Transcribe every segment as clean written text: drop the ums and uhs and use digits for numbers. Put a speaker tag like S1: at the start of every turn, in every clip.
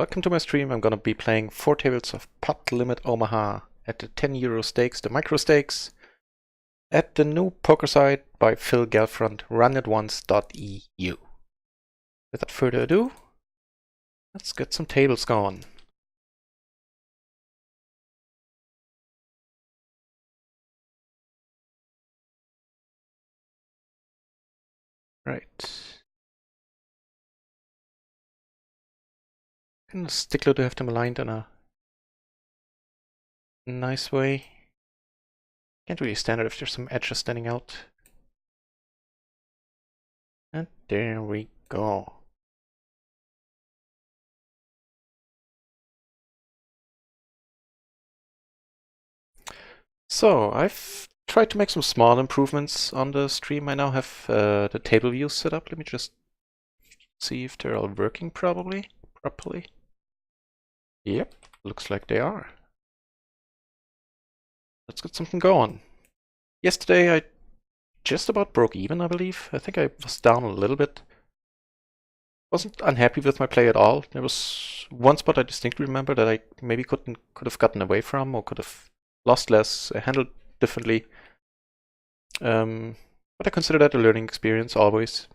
S1: Welcome to my stream. I'm gonna be playing 4 tables of Pot Limit Omaha at the €10 stakes, the micro stakes, at the new poker site by Phil Gelfront, RunItOnce.eu. Without further ado, let's get some tables going. Right. Kind of stickler to have them aligned in a nice way. Can't really stand it if there's some edges standing out. And there we go. So, I've tried to make some small improvements on the stream. I now have the table views set up. Let me just see if they're all working properly. Yep, looks like they are. Let's get something going. Yesterday I just about broke even, I believe. I think I was down a little bit. Wasn't unhappy with my play at all. There was one spot I distinctly remember that I maybe could have gotten away from, or could have lost less, handled differently. But I consider that a learning experience always.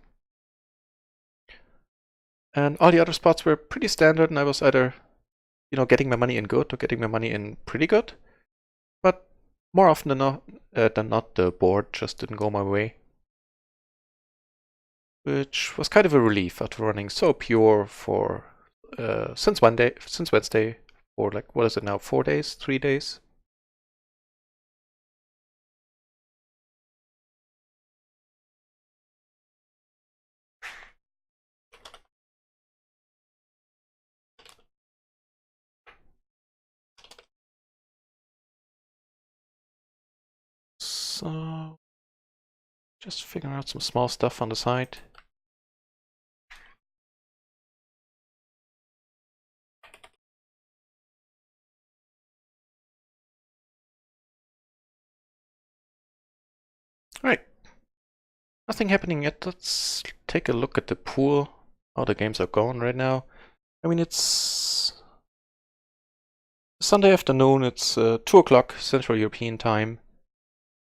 S1: And all the other spots were pretty standard, and I was either, getting my money in good or getting my money in pretty good. But more often than not, the board just didn't go my way. Which was kind of a relief after running so pure for since Wednesday, for like, what is it now, 4 days, 3 days? So, just figuring out some small stuff on the side. Alright. Nothing happening yet. Let's take a look at the pool, how the games are going right now. I mean, it's Sunday afternoon, it's 2 o'clock Central European time.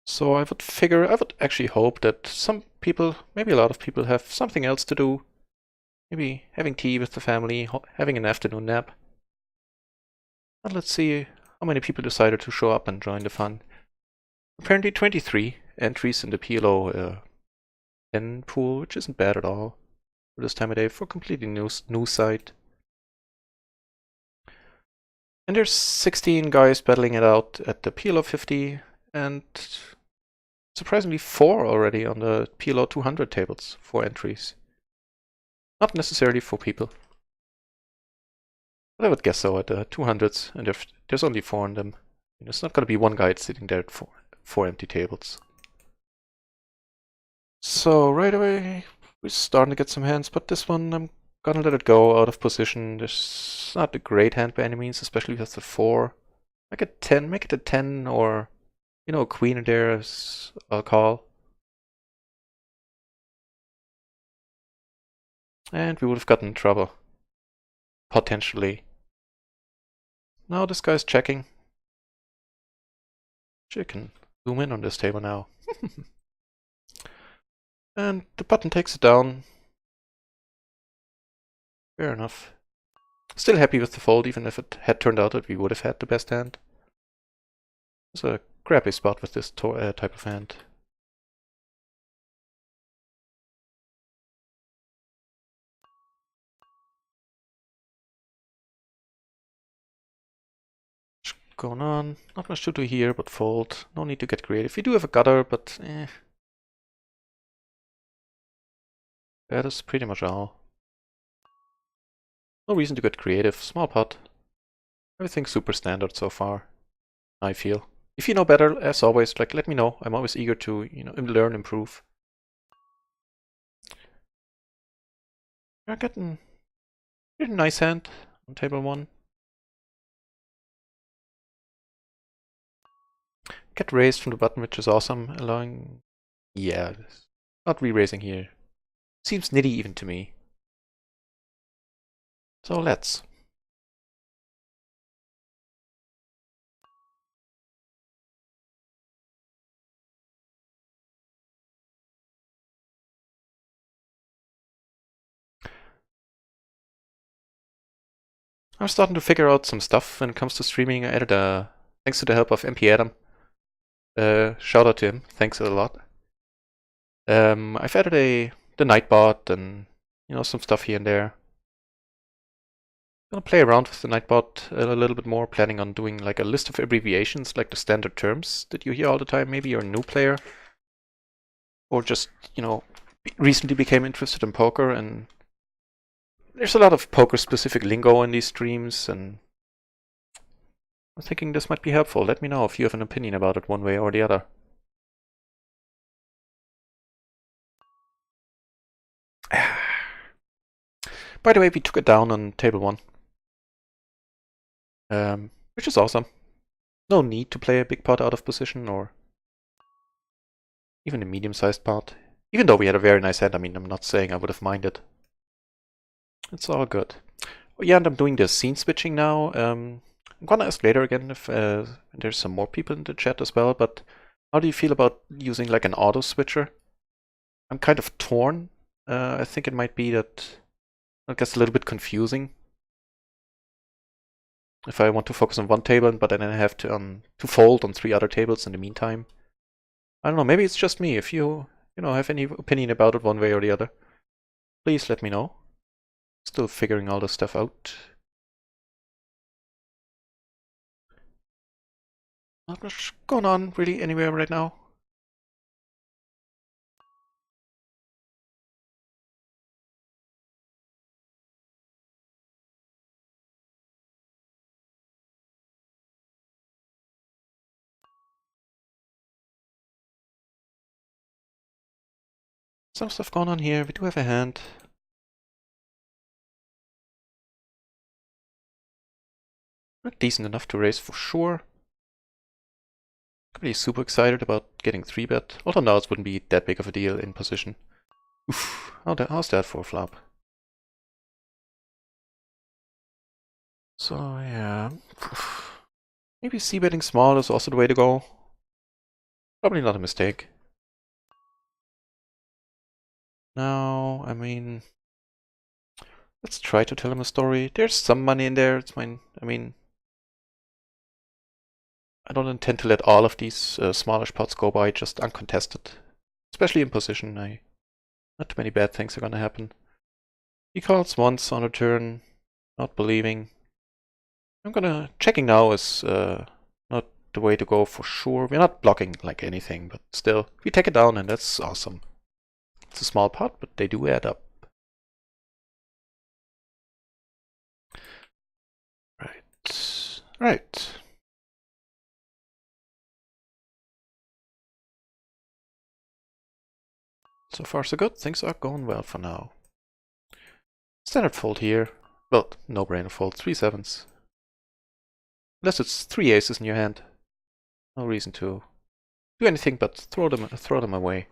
S1: So I would actually hope that some people, maybe a lot of people, have something else to do. Maybe having tea with the family, having an afternoon nap. But let's see how many people decided to show up and join the fun. Apparently 23 entries in the PLO 10 pool, which isn't bad at all for this time of day, for a completely new site. And there's 16 guys battling it out at the PLO 50, and surprisingly 4 already on the PLO 200 tables, 4 entries. Not necessarily 4 people. But I would guess so at the 200s, and if there's only 4 in them, there's not going to be one guy sitting there at 4 empty tables. So right away, we're starting to get some hands, but this one I'm gonna let it go out of position. There's not a great hand by any means, especially with the 4. Make it 10, or, a queen in there, as I'll call. And we would have gotten in trouble. Potentially. Now this guy's checking. Chicken. Zoom in on this table now. And the button takes it down. Fair enough. Still happy with the fold, even if it had turned out that we would have had the best hand. It's a crappy spot with this type of hand. What's going on? Not much to do here, but fold. No need to get creative. We do have a gutter, but that is pretty much all. No reason to get creative. Small pot. Everything's super standard so far, I feel. If you know better, as always, let me know. I'm always eager to, learn, improve. We're getting a nice hand on table 1. Get raised from the button, which is awesome, allowing... Yeah, not re-raising here. Seems nitty even to me. So let's. I'm starting to figure out some stuff when it comes to streaming. I added thanks to the help of MP Adam. Shout out to him. Thanks a lot. I've added the Nightbot and some stuff here and there. I'm gonna play around with the Nightbot a little bit more, planning on doing like a list of abbreviations, like the standard terms that you hear all the time. Maybe you're a new player, or just recently became interested in poker, and there's a lot of poker-specific lingo in these streams, and I'm thinking this might be helpful. Let me know if you have an opinion about it one way or the other. By the way, we took it down on table 1. Which is awesome. No need to play a big pot out of position, or even a medium-sized pot. Even though we had a very nice hand, I mean, I'm not saying I would have minded. It's all good. Oh, yeah, and I'm doing the scene switching now. I'm gonna ask later again if there's some more people in the chat as well, but how do you feel about using like an auto switcher? I'm kind of torn. I think it might be that it gets a little bit confusing if I want to focus on one table, but then I have to fold on 3 other tables in the meantime. I don't know, maybe it's just me. If you have any opinion about it one way or the other, please let me know. Still figuring all this stuff out. Not much going on really anywhere right now. Some stuff going on here. We do have a hand. Not decent enough to raise for sure. Really super excited about getting 3-bet. Although now it wouldn't be that big of a deal in position. Oof. How's that for a flop? So yeah. Maybe c-betting small is also the way to go. Probably not a mistake. Now, I mean, let's try to tell him a story. There's some money in there. It's mine. I mean, I don't intend to let all of these smallish pots go by just uncontested. Especially in position. Not too many bad things are gonna happen. He calls once on a turn, not believing. Checking now is not the way to go for sure. We're not blocking like anything, but still, we take it down and that's awesome. It's a small pot, but they do add up. Right. So far so good. Things are going well for now. Standard fold here. Well, no-brainer fold. 3 sevens. Unless it's 3 aces in your hand. No reason to do anything but throw them away.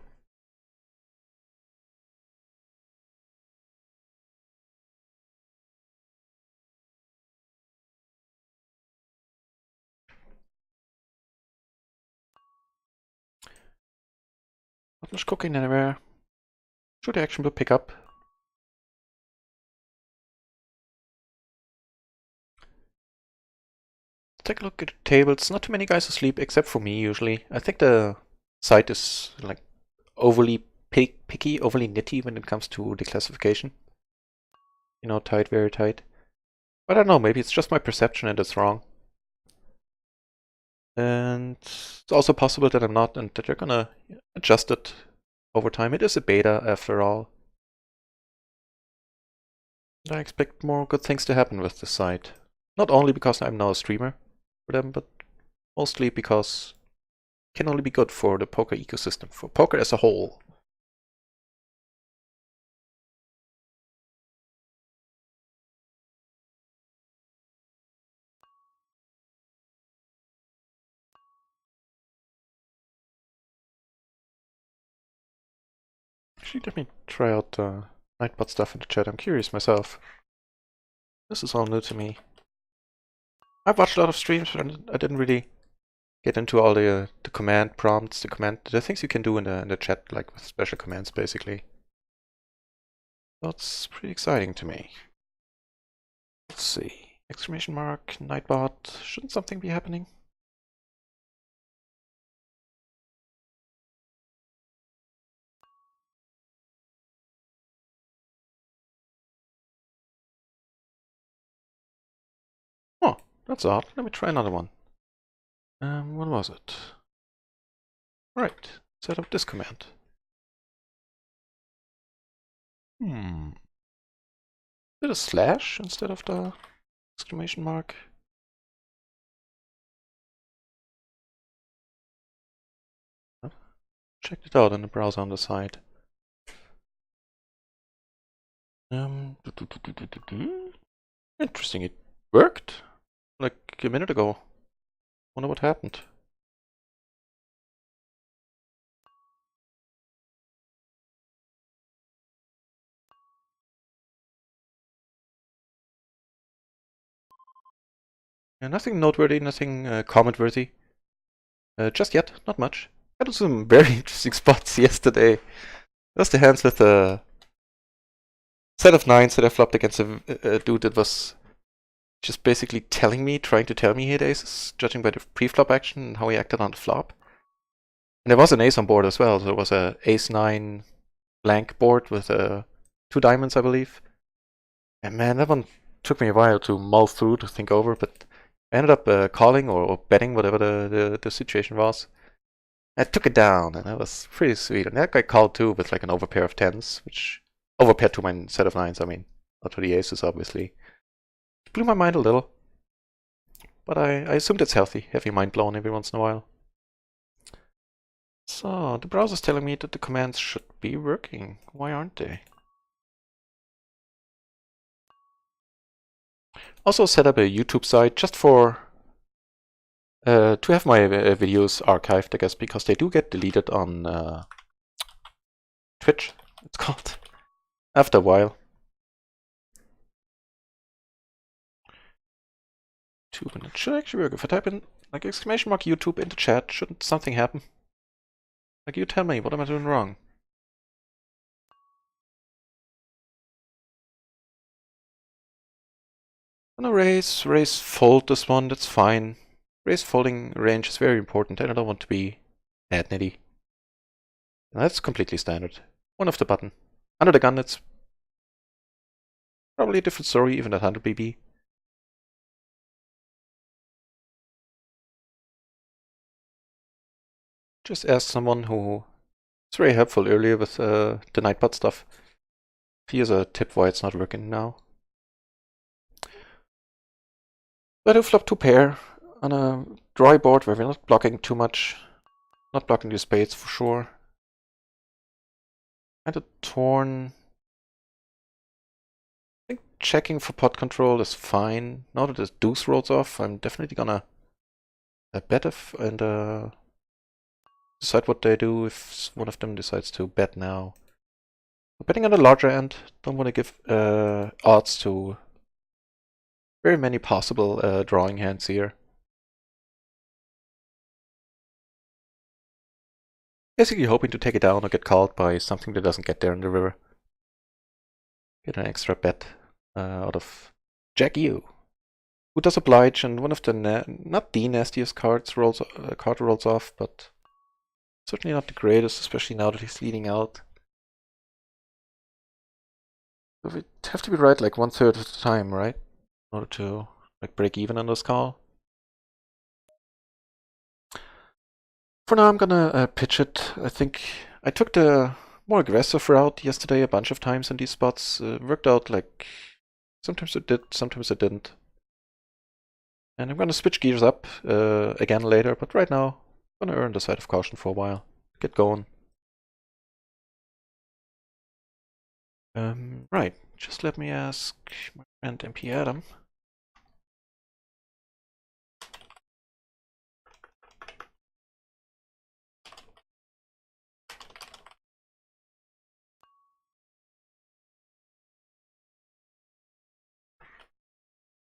S1: Not much cooking anywhere. Sure, the action will pick up. Take a look at the tables. Not too many guys asleep, except for me usually. I think the site is like overly picky, overly nitty when it comes to the classification. Tight, very tight. But I don't know, maybe it's just my perception and it's wrong. And it's also possible that I'm not, and that they're gonna adjust it over time. It is a beta after all. And I expect more good things to happen with this site. Not only because I'm now a streamer for them, but mostly because it can only be good for the poker ecosystem, for poker as a whole. Actually, let me try out Nightbot stuff in the chat. I'm curious myself. This is all new to me. I've watched a lot of streams, but I didn't really get into all the command prompts, the things you can do in the chat, like with special commands, basically. That's pretty exciting to me. Let's see. Exclamation mark, Nightbot. Shouldn't something be happening? Oh, that's odd. Let me try another one. What was it? Right, set up this command. Did a slash instead of the exclamation mark? Checked it out in the browser on the side. Interesting, it worked like a minute ago. Wonder what happened. Yeah, nothing noteworthy, nothing comment-worthy. Just yet, not much. Had some very interesting spots yesterday. That's the hands with a set of 9s that I flopped against a dude that was just basically trying to tell me he had aces, judging by the pre-flop action and how he acted on the flop. And there was an ace on board as well. There was a ace-9 blank board with 2 diamonds, I believe. And man, that one took me a while to mull through, to think over, but I ended up calling or betting, whatever the situation was. I took it down, and that was pretty sweet. And that guy called too with like an overpair of 10s, which overpaired to my set of 9s, I mean, not to the aces, obviously. Blew my mind a little. But I assumed it's healthy, having mind blown every once in a while. So, the browser's telling me that the commands should be working. Why aren't they? Also set up a YouTube site just for to have my videos archived, I guess, because they do get deleted on Twitch, it's called, after a while. 2 minutes should actually work. If I type in like exclamation mark YouTube into chat, shouldn't something happen? Like, you tell me, what am I doing wrong? I'm gonna raise, fold this one, that's fine. Raise folding range is very important, and I don't want to be ad nitty. And that's completely standard. One off the button. Under the gun, it's probably a different story, even at 100 BB. Just ask someone who was very helpful earlier with the Nightbot stuff. Here's a tip why it's not working now. But I flop 2 pair on a dry board where we're not blocking too much. Not blocking the spades for sure. And a torn. I think checking for pot control is fine. Now that the deuce rolls off, I'm definitely gonna bet and decide what they do if one of them decides to bet now. Betting on the larger end, don't want to give odds to very many possible drawing hands here. Basically hoping to take it down or get called by something that doesn't get there in the river. Get an extra bet out of Jack U, who does oblige, and one of the not the nastiest card rolls off, but certainly not the greatest, especially now that he's leading out. So we'd have to be right like 1/3 of the time, right? In order to like break even on this call. For now, I'm gonna pitch it. I think I took the more aggressive route yesterday a bunch of times in these spots. Worked out like sometimes it did, sometimes it didn't. And I'm gonna switch gears up again later, but right now, I'm gonna earn the side of caution for a while. Get going. Right, just let me ask my friend MP Adam.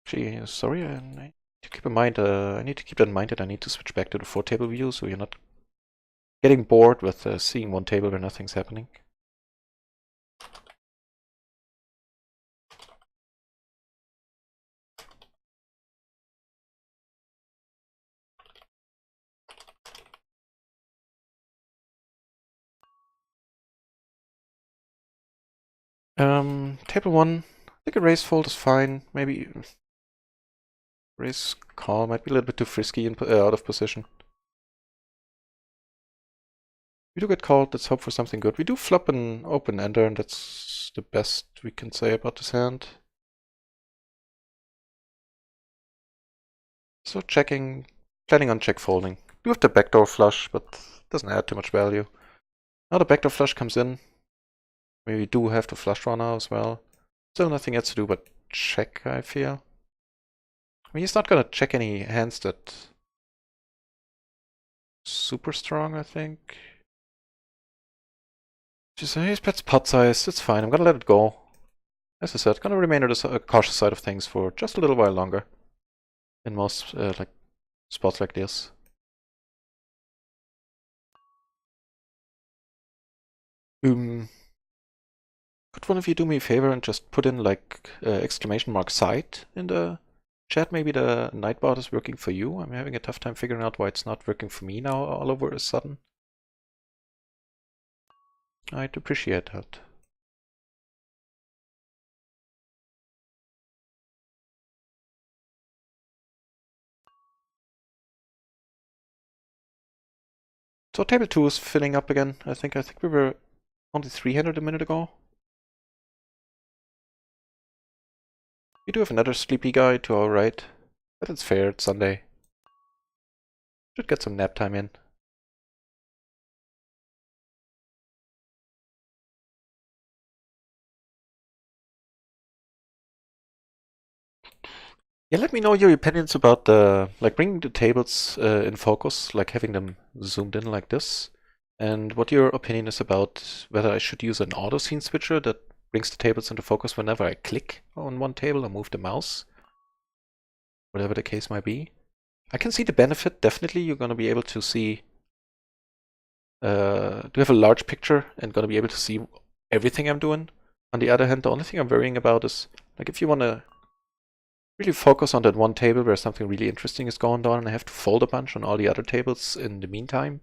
S1: Gee, sorry, I need to keep in mind. I need to keep that in mind that I need to switch back to the 4-table view, so you're not getting bored with seeing one table where nothing's happening. Table 1, I think a raise fold is fine. Maybe raise call might be a little bit too frisky and out of position. We do get called, let's hope for something good. We do flop an open ender, and that's the best we can say about this hand. So checking, planning on check folding. Do have the backdoor flush, but doesn't add too much value. Now the backdoor flush comes in. Maybe we do have the flush draw now as well. Still nothing else to do but check, I feel. I mean, he's not gonna check any hands that super strong, I think. Just he's pet's pot size, it's fine, I'm gonna let it go. As I said, gonna remain on the cautious side of things for just a little while longer. In most like spots like this. Could one of you do me a favor and just put in like exclamation mark side in the chat? Maybe the Nightbot is working for you. I'm having a tough time figuring out why it's not working for me now all over a sudden. I'd appreciate that. So table 2 is filling up again. I think we were only 300 a minute ago. We do have another sleepy guy to our right. But it's fair, it's Sunday. Should get some nap time in. Yeah, let me know your opinions about the like bringing the tables in focus, like having them zoomed in like this, and what your opinion is about whether I should use an auto scene switcher that brings the tables into focus whenever I click on one table or move the mouse, whatever the case might be. I can see the benefit, definitely. You're going to be able to see, to have a large picture and going to be able to see everything I'm doing. On the other hand, the only thing I'm worrying about is, like, if you want to really focus on that one table where something really interesting is going on and I have to fold a bunch on all the other tables in the meantime,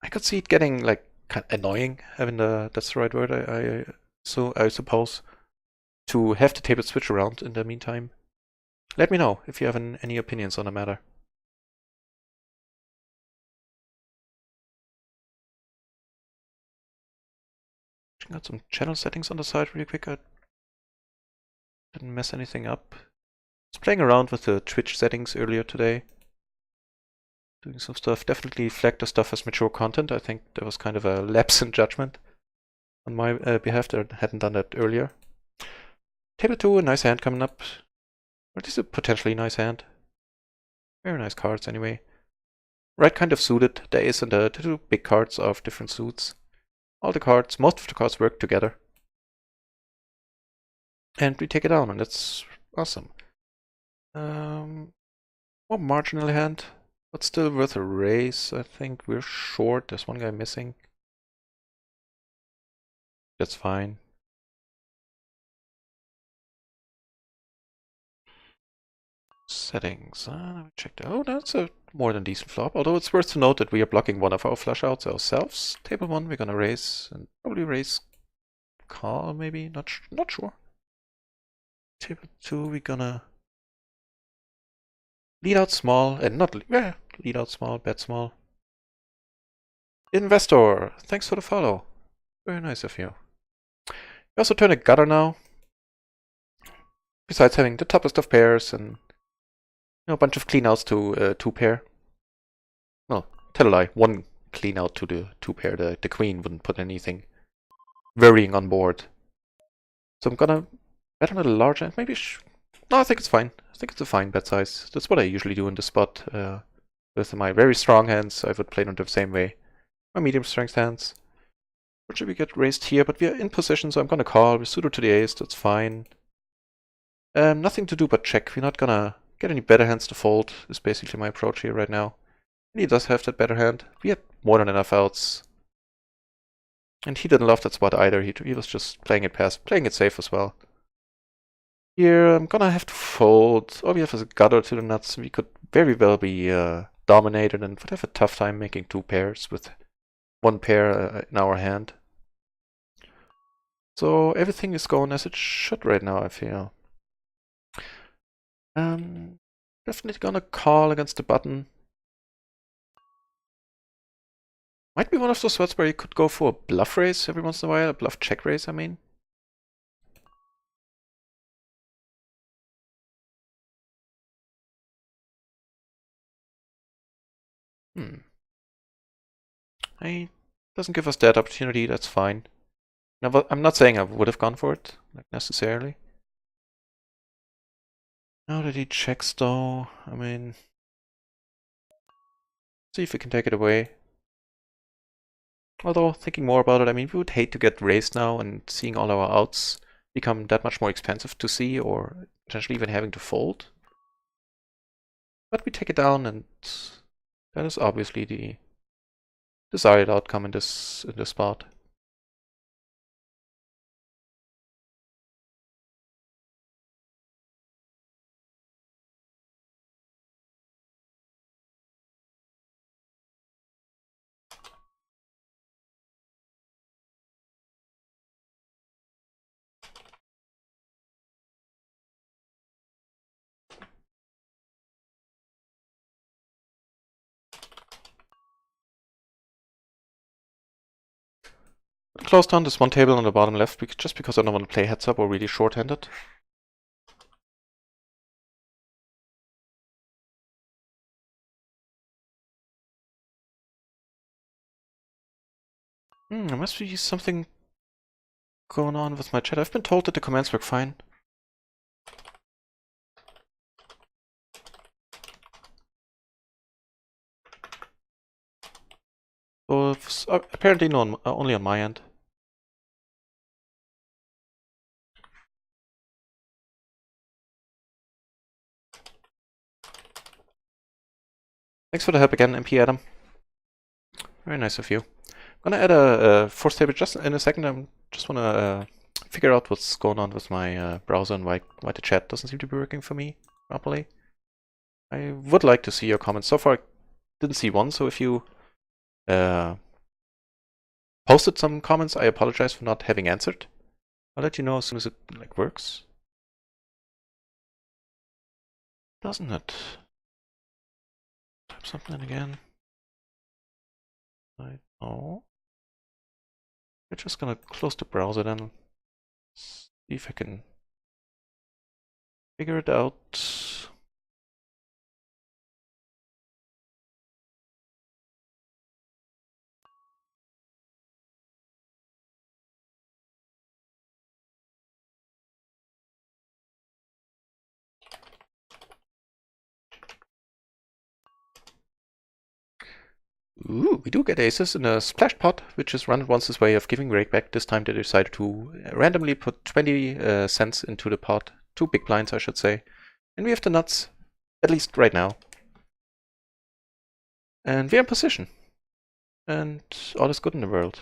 S1: I could see it getting like kind of annoying, having that's the right word, I suppose, to have the table switch around in the meantime. Let me know if you have any opinions on the matter. Checking out some channel settings on the side really quick. I didn't mess anything up. I was playing around with the Twitch settings earlier today. Doing some stuff. Definitely flagged the stuff as mature content. I think there was kind of a lapse in judgment on my behalf that I hadn't done that earlier. Table 2, a nice hand coming up. Or at least a potentially nice hand. Very nice cards anyway. Right kind of suited. The ace and the two big cards of different suits. All the cards, most of the cards work together. And we take it down, and that's awesome. More marginal hand, but still worth a raise. I think we're short. There's one guy missing. That's fine. Settings. Check that. Oh, that's a more than decent flop. Although it's worth to note that we are blocking one of our flush outs ourselves. Table 1, we're gonna raise and probably raise call. Maybe not sure. Table 2, we're gonna lead out small and not lead out small, bet small. Investor, thanks for the follow. Very nice of you. We also turn a gutter now. Besides having the toughest of pairs and a bunch of cleanouts to 2-pair. No, tell a lie. One cleanout to the 2-pair. The queen wouldn't put anything worrying on board. So I'm gonna bet on a large end. Maybe. No, I think it's fine. I think it's a fine bet size. That's what I usually do in this spot. With my very strong hands, I would play them the same way. My medium strength hands. Or should we get raised here? But we are in position, so I'm gonna call. We're suited to the ace. That's fine. Nothing to do but check. We're not gonna get any better hands to fold, is basically my approach here right now. And he does have that better hand. We had more than enough outs. And he didn't love that spot either. He was just playing it safe as well. Here, I'm gonna have to fold. All we have is a gutter to the nuts. We could very well be dominated and would have a tough time making 2 pairs with 1 pair in our hand. So everything is going as it should right now, I feel. Definitely gonna call against the button. Might be one of those spots where you could go for a bluff raise every once in a while, a bluff check raise, I mean. It doesn't give us that opportunity, that's fine. Now, but I'm not saying I would have gone for it, like necessarily. Now that he checks though, I mean, see if we can take it away. Although, thinking more about it, I mean, we would hate to get raised now and seeing all our outs become that much more expensive to see, or potentially even having to fold. But we take it down, and that is obviously the desired outcome in this spot. Close down this one table on the bottom left, just because I don't want to play heads up or really short-handed. There must be something going on with my chat. I've been told that the commands work fine. So it's apparently only on my end. Thanks for the help again, MP Adam. Very nice of you. I'm gonna add a fourth table just in a second. I just wanna figure out what's going on with my browser and why the chat doesn't seem to be working for me properly. I would like to see your comments. So far, I didn't see one. So if you posted some comments, I apologize for not having answered. I'll let you know as soon as it works. Doesn't it? Type something in again. Oh. We're just gonna close the browser then. See if I can figure it out. Ooh, we do get aces in a splash pot, which is RunItOnce's way of giving rake back. This time they decided to randomly put 20 cents into the pot. 2 big blinds, I should say. And we have the nuts, at least right now. And we're in position. And all is good in the world.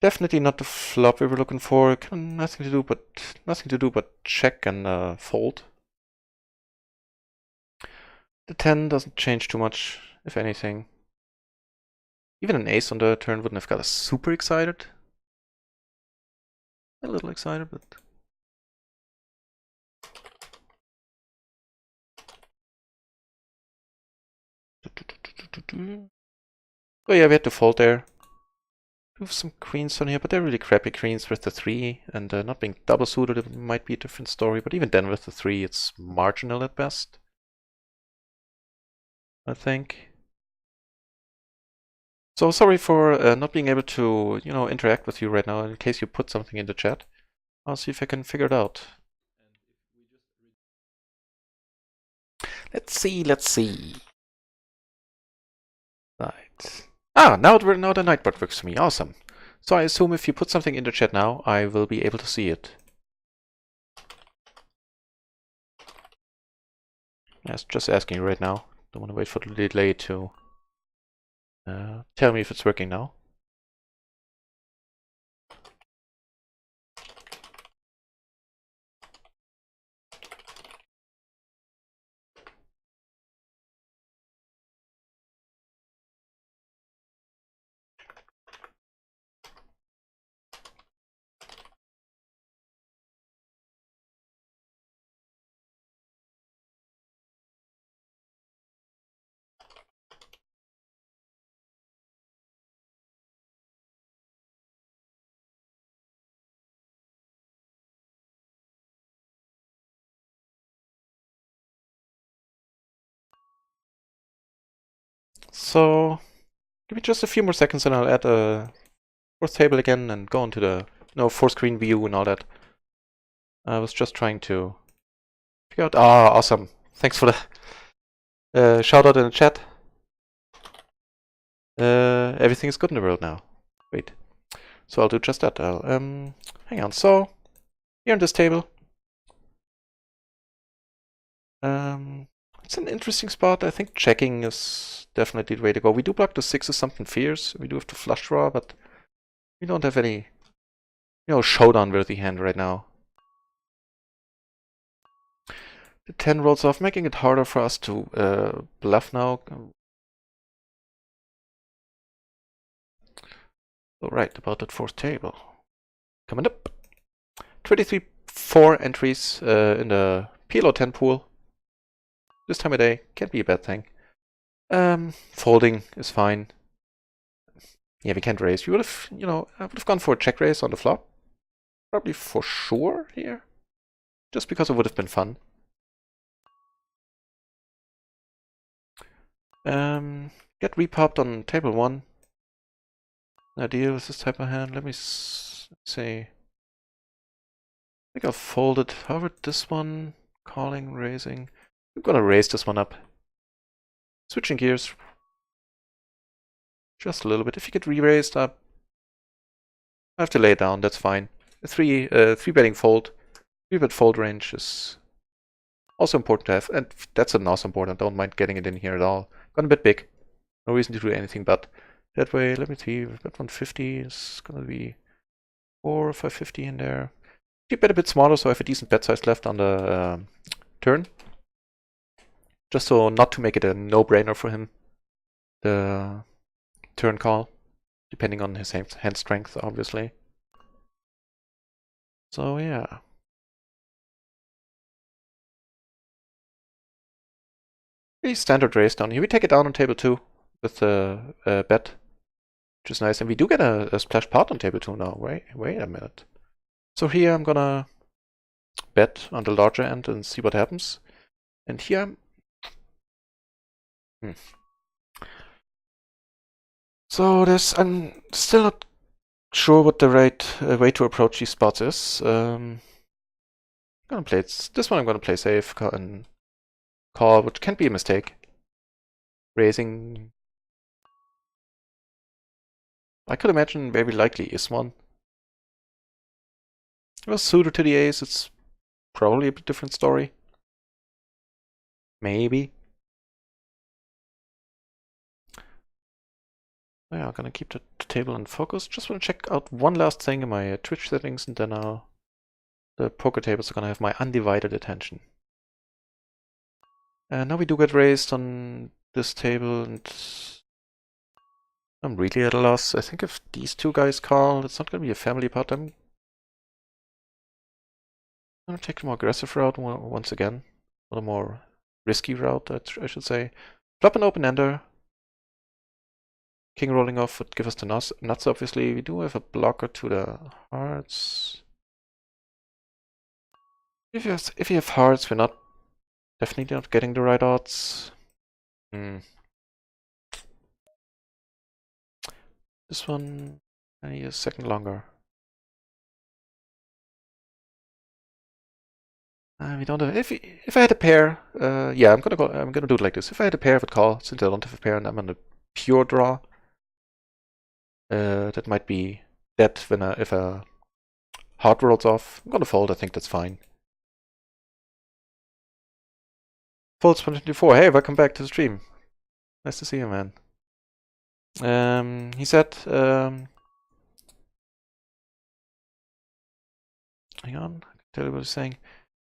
S1: Definitely not the flop we were looking for. Nothing to do but check and fold. The 10 doesn't change too much, if anything. Even an ace on the turn wouldn't have got us super excited. A little excited, but... Oh yeah, we had to fold there. We have some queens on here, but they're really crappy queens with the 3, and not being double suited, it might be a different story, but even then with the 3, it's marginal at best, I think. So sorry for not being able to, interact with you right now in case you put something in the chat. I'll see if I can figure it out. Let's see. Right. Now the nightbot works for me. Awesome. So I assume if you put something in the chat now, I will be able to see it. Yes, just asking you right now. Don't want to wait for the delay to tell me if it's working now. So give me just a few more seconds and I'll add a fourth table again and go into the full screen view and all that. I was just trying to figure out. Ah, awesome. Thanks for the shout out in the chat. Everything is good in the world now. Wait. So I'll do just that. I'll hang on. So here in this table, it's an interesting spot. I think checking is definitely the way to go. We do block the sixes something fierce. We do have to flush draw, but we don't have any, showdown-worthy hand right now. The 10 rolls off, making it harder for us to bluff now. So right, about that fourth table. Coming up. 4 entries in the PLO 10 pool. This time of day, can't be a bad thing. Folding is fine. Yeah, we can't raise. We would have, I would have gone for a check raise on the flop. Probably for sure here. Just because it would have been fun. Get repopped on table 1. Idea with this type of hand. Let me say. I think I'll fold it. However, this one, calling, raising. I'm gonna raise this one up. Switching gears. Just a little bit. If you get re-raised up, I have to lay it down. That's fine. A three betting fold. 3-bet fold range is also important to have, and that's an awesome board. I don't mind getting it in here at all. Gone a bit big. No reason to do anything but that way. Let me see. Bet 150 is gonna be 4 or 550 in there. Keep bet a bit smaller, so I have a decent bet size left on the turn. Just so not to make it a no-brainer for him. The turn call, depending on his hand strength, obviously. So yeah. Pretty standard raise down here. We take it down on table 2 with a bet, which is nice. And we do get a splash pot on table 2 now. Wait a minute. So here I'm gonna bet on the larger end and see what happens. And here So I'm still not sure what the right way to approach these spots is. I'm gonna play this one. I'm gonna play safe and call, which can be a mistake. Raising, I could imagine very likely is one. If it was suited to the ace, it's probably a bit different story. Maybe. Yeah, I'm gonna keep the table in focus. Just want to check out one last thing in my Twitch settings, and then the poker tables are gonna have my undivided attention. And now we do get raised on this table, and I'm really at a loss. I think if these two guys call, it's not gonna be a family pot. I'm gonna take the more aggressive route once again, or the more risky route, I should say. Flop an open-ender. King rolling off would give us the nuts, obviously. We do have a blocker to the hearts. If you have hearts, we're definitely not getting the right odds. This one, I need a second longer. We don't have. If I had a pair, yeah, I'm gonna do it like this. If I had a pair, I would call. Since I don't have a pair and I'm on a pure draw, that might be dead if a heart rolls off. I'm gonna fold. I think that's fine. Fold 24. Hey, welcome back to the stream. Nice to see you, man. He said, hang on, I can tell you what he's saying.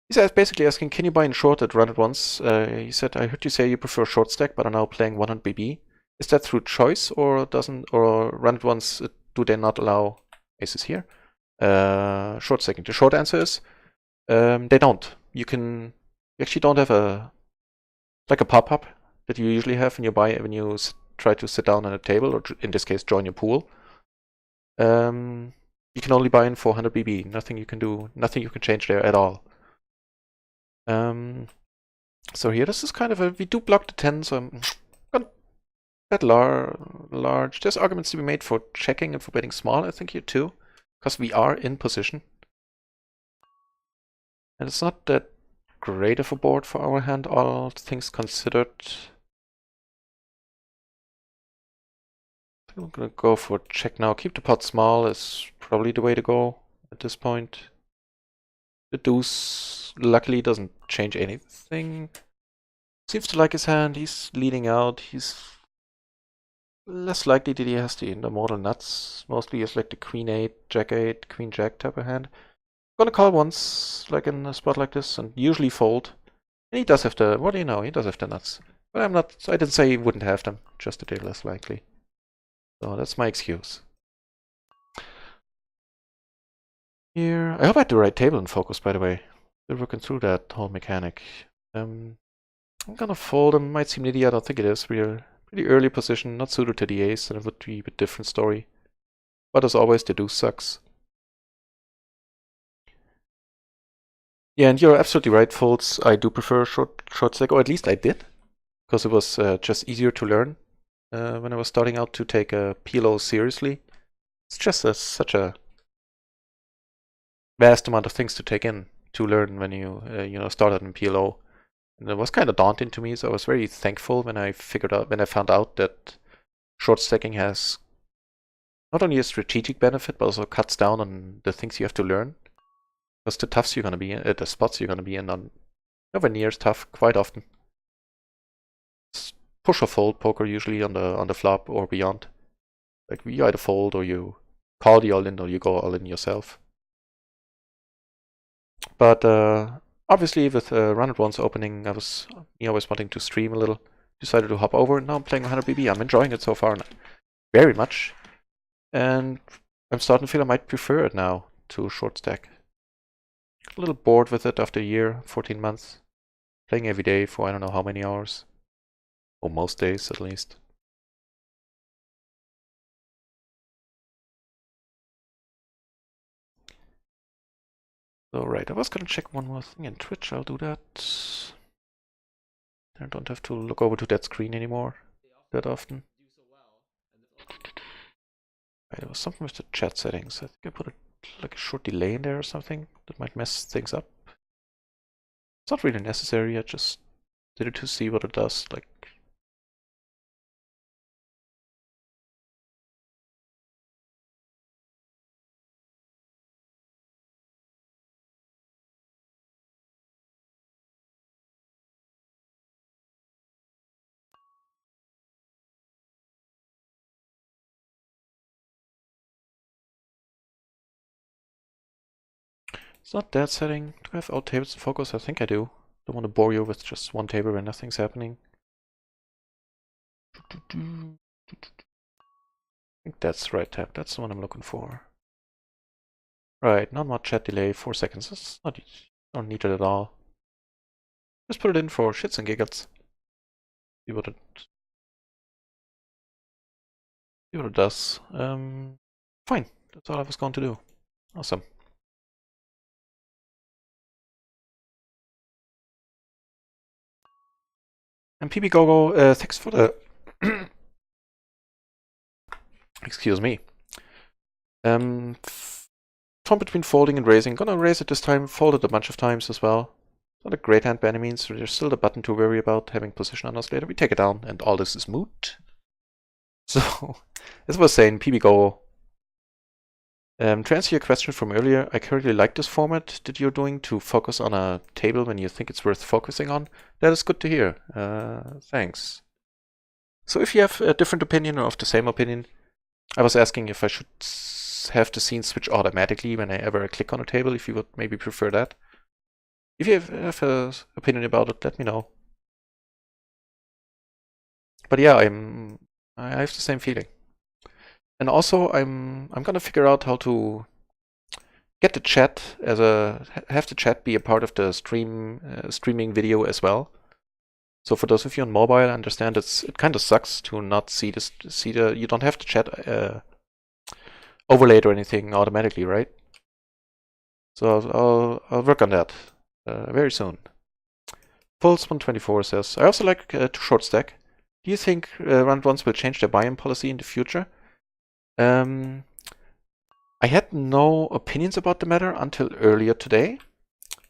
S1: He said, basically asking, can you buy in short at RunItOnce? He said, I heard you say you prefer short stack, but are now playing 100 BB. Is that through choice, or RunItOnce, do they not allow aces here? Short stacking. The short answer is, they don't. You actually don't have like a pop-up that you usually have when you try to sit down at a table, or in this case, join your pool. You can only buy in 400 BB. Nothing you can do, nothing you can change there at all. So here, this is kind of we do block the 10, so I'm bet large. There's arguments to be made for checking and for betting small, I think, here too. Because we are in position. And it's not that great of a board for our hand, all things considered. I'm gonna go for check now. Keep the pot small is probably the way to go at this point. The deuce luckily doesn't change anything. Seems to like his hand. He's leading out. He's less likely that he has the mortal nuts. Mostly it's like the queen 8, jack 8, queen jack type of hand. Gonna call once, like in a spot like this, and usually fold. And he does have the, what do you know, he does have the nuts. But I didn't say he wouldn't have them, just that they're less likely. So that's my excuse. Here, I hope I had the right table in focus, by the way. Still working through that whole mechanic. I'm gonna fold him, might seem nitty, I don't think it is. We're pretty early position, not suited to the ace, and it would be a bit different story. But as always, the deuce sucks. Yeah, and you're absolutely right, folds. I do prefer short stack, or at least I did, because it was just easier to learn when I was starting out to take a PLO seriously. It's just such a vast amount of things to take in to learn when you started in PLO, and it was kind of daunting to me. So I was very thankful when I found out that short stacking has not only a strategic benefit but also cuts down on the things you have to learn. Because the toughs you're gonna be in, the spots you're gonna be in, are nowhere near as tough quite often. It's push or fold poker usually on the flop or beyond. Like you either fold or you call the all in or you go all in yourself. But obviously with RunItOnce opening, I was wanting to stream a little. Decided to hop over, and now I'm playing 100 BB. I'm enjoying it so far very much. And I'm starting to feel I might prefer it now to short stack. A little bored with it after a year, 14 months. Playing every day for I don't know how many hours. Or most days at least. So right, I was gonna check one more thing in Twitch, I'll do that. I don't have to look over to that screen anymore that often. Right, there was something with the chat settings. I think I put like a short delay in there or something that might mess things up. It's not really necessary, I just did it to see what it does. Like, it's not that setting. Do I have all tables in focus? I think I do. Don't want to bore you with just one table where nothing's happening. I think that's the right tab. That's the one I'm looking for. Right, not much chat delay, 4 seconds. That's not needed at all. Just put it in for shits and giggles. See what it does. Fine. That's all I was going to do. Awesome. And PB Gogo, thanks for the excuse me. Torn between folding and raising. Gonna raise it this time. Folded a bunch of times as well. Not a great hand by any means. So there's still the button to worry about having position on us later. We take it down, and all this is moot. So, as I was saying, PB Gogo. To answer your question from earlier, I currently like this format that you're doing to focus on a table when you think it's worth focusing on. That is good to hear. Thanks. So if you have a different opinion or of the same opinion, I was asking if I should have the scene switch automatically whenever I click on a table, if you would maybe prefer that. If you have an opinion about it, let me know. But yeah, I have the same feeling. And also, I'm gonna figure out how to get the chat have the chat be a part of the streaming video as well. So for those of you on mobile, I understand it kind of sucks to not see you don't have the chat overlaid or anything automatically, right? So I'll work on that very soon. Pulse124 says, I also like to short stack. Do you think RunItOnce will change their buy-in policy in the future? I had no opinions about the matter until earlier today,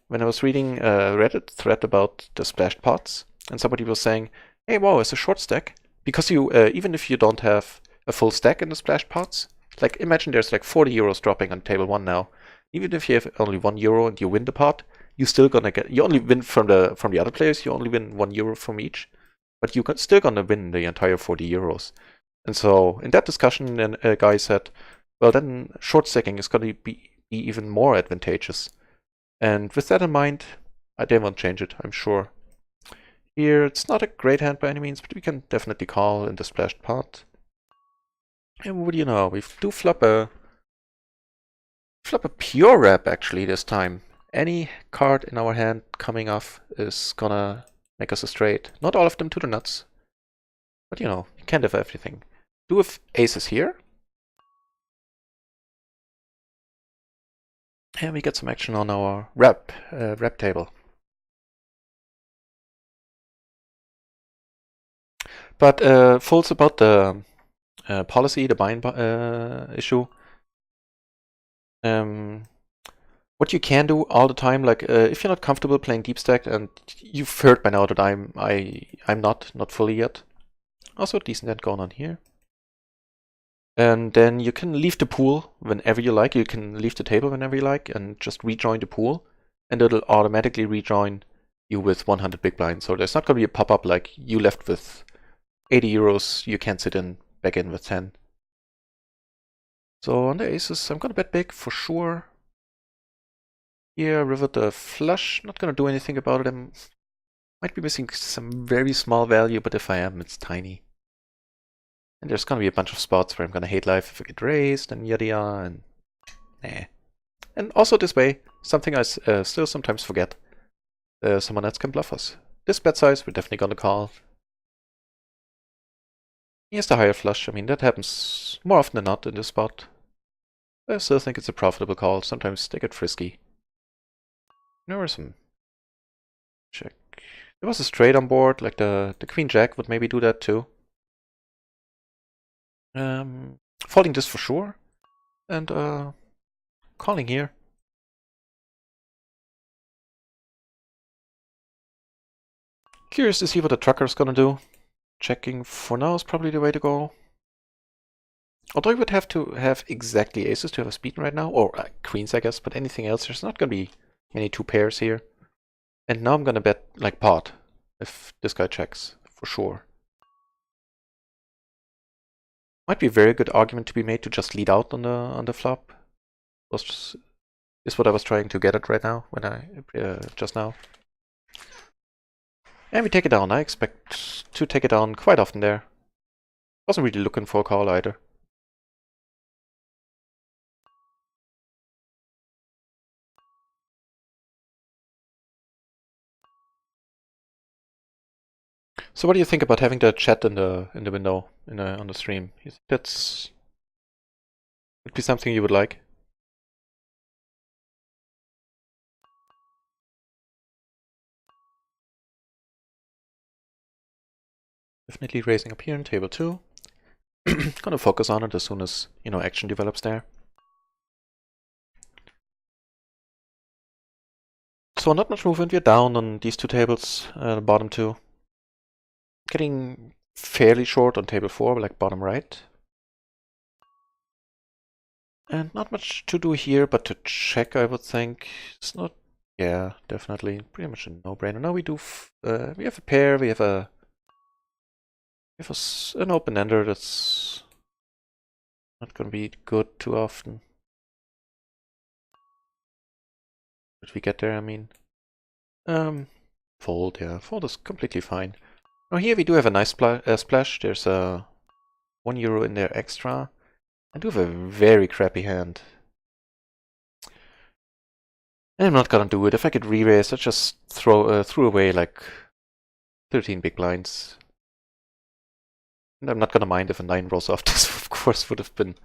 S1: when I was reading a Reddit thread about the splashed pots, and somebody was saying, hey, wow, it's a short stack. Because you, even if you don't have a full stack in the splashed pots, like imagine there's like 40 euros dropping on table 1 now. Even if you have only 1 euro and you win the pot, you're still gonna get, you only win from the other players, you only win 1 euro from each, but you're still gonna win the entire 40 euros. And so in that discussion, then a guy said, well, then short stacking is gonna be even more advantageous. And with that in mind, they won't change it, I'm sure. Here, it's not a great hand by any means, but we can definitely call in the splashed pot. And what do you know? We do flop a pure wrap actually this time. Any card in our hand coming off is gonna make us a straight. Not all of them to the nuts, but you know, you can't have everything. Do have aces here. And we get some action on our wrap table. But folds about the policy, the buy-in issue. What you can do all the time, like if you're not comfortable playing deep stack, and you've heard by now that I'm not fully yet. Also decent end going on here. And then you can leave the pool whenever you like. You can leave the table whenever you like and just rejoin the pool, and it'll automatically rejoin you with 100 big blinds. So there's not going to be a pop-up like you left with 80 euros, you can't sit in back in with 10. So on the aces, I'm going to bet big for sure. Here, river the flush. Not going to do anything about it. I might be missing some very small value, but if I am, it's tiny. And there's going to be a bunch of spots where I'm going to hate life if I get raised and yada yada, and nah. And also this way, something I still sometimes forget. Someone else can bluff us. This bet size, we're definitely going to call. Here's the higher flush. I mean, that happens more often than not in this spot. I still think it's a profitable call. Sometimes they get frisky. There was some check. There was a straight on board, like the queen jack would maybe do that too. Folding this for sure, and calling here. Curious to see what the trucker's gonna do. Checking for now is probably the way to go. Although you would have to have exactly aces to have a speed right now, or queens I guess, but anything else, there's not gonna be many 2 pairs here. And now I'm gonna bet like pot, if this guy checks, for sure. Might be a very good argument to be made to just lead out on the flop. Is what I was trying to get at right now, when I just now. And we take it down. I expect to take it down quite often there. Wasn't really looking for a call either. So what do you think about having the chat in the window on the stream? You think that's would be something you would like? Definitely raising up here in table 2. Gonna focus on it as soon as action develops there. So not much movement. We're down on these 2 tables, the bottom 2. Getting fairly short on table 4, like bottom right. And not much to do here, but to check, I would think. It's not, yeah, definitely, pretty much a no-brainer. Now we do, we have a pair, we have an open-ender that's not going to be good too often. Did we get there, I mean? Fold, yeah, fold is completely fine. Now here we do have a nice splash. There's a 1 euro in there extra. I do have a very crappy hand. I'm not gonna do it. If I could re-raise, I'd just threw away like 13 big blinds. And I'm not gonna mind if a 9 rolls off. This, of course, would have been,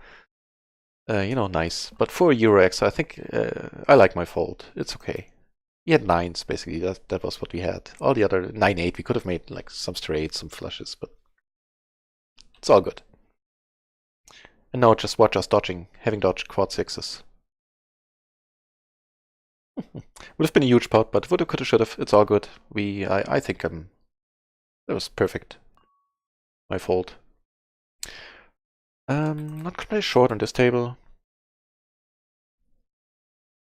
S1: nice. But for a euro extra, I think I like my fold. It's okay. We had 9s, basically. That was what we had. All the other 9-8, we could have made like some straights, some flushes, but It's all good. And now just watch us dodging, having dodged quad sixes. Would have been a huge pot, but woulda, coulda, shoulda. It's all good. I think that was perfect. My fault. Not gonna play short on this table.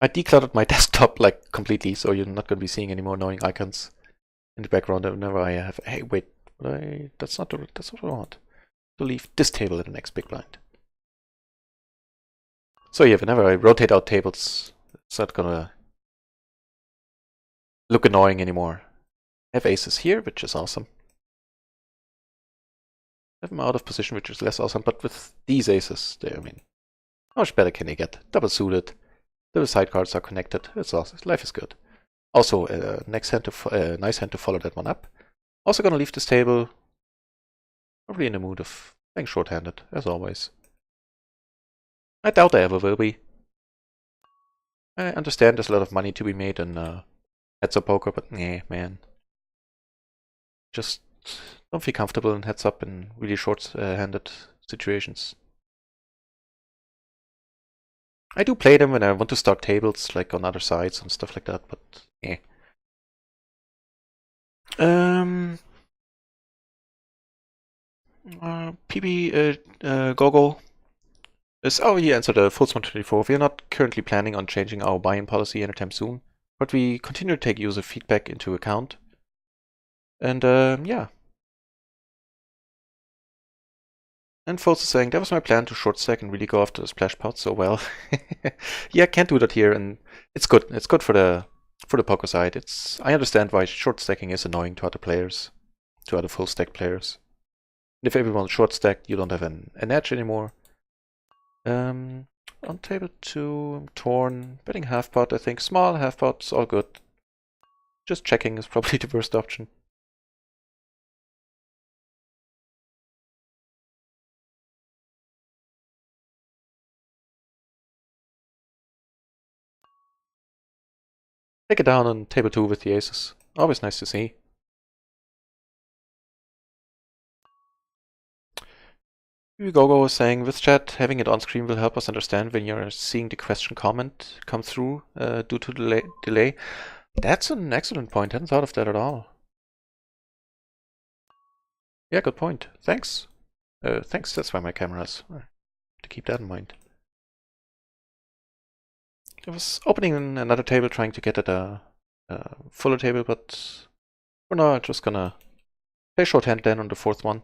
S1: I decluttered my desktop like completely, so you're not gonna be seeing any more annoying icons in the background whenever I have. Hey, wait, that's not what I want. To leave this table in the next big blind. So yeah, whenever I rotate out tables, it's not gonna look annoying anymore. I have aces here, which is awesome. I have them out of position, which is less awesome, but with these aces, I mean, how much better can you get? Double suited, the side cards are connected, it's awesome, life is good. Also, nice hand to follow that one up. Also gonna leave this table, probably in the mood of playing short-handed, as always. I doubt I ever will be. I understand there's a lot of money to be made in heads-up poker, but nah, man. Just don't feel comfortable in heads-up in really short-handed situations. I do play them when I want to start tables, like on other sides and stuff like that, but eh. PB Gogo is, oh, he answered a full 124. We are not currently planning on changing our buy-in policy anytime soon, but we continue to take user feedback into account. And yeah. And Folds is saying, that was my plan to short stack and really go after the splash pot, so well. Yeah, I can't do that here, and it's good. It's good for the poker side. I understand why short stacking is annoying to other players, to other full stack players. And if everyone's short stacked, you don't have an edge anymore. On table 2, I'm torn. Betting half pot, I think. Small half pot's all good. Just checking is probably the worst option. Take it down on table 2 with the aces. Always nice to see. Gogo was saying, with chat, having it on screen will help us understand when you're seeing the question comment come through due to delay. That's an excellent point. I hadn't thought of that at all. Yeah, good point. Thanks. Thanks, that's why my camera is. To keep that in mind. I was opening another table trying to get at a fuller table, but for now I'm just gonna play shorthand then on the fourth one.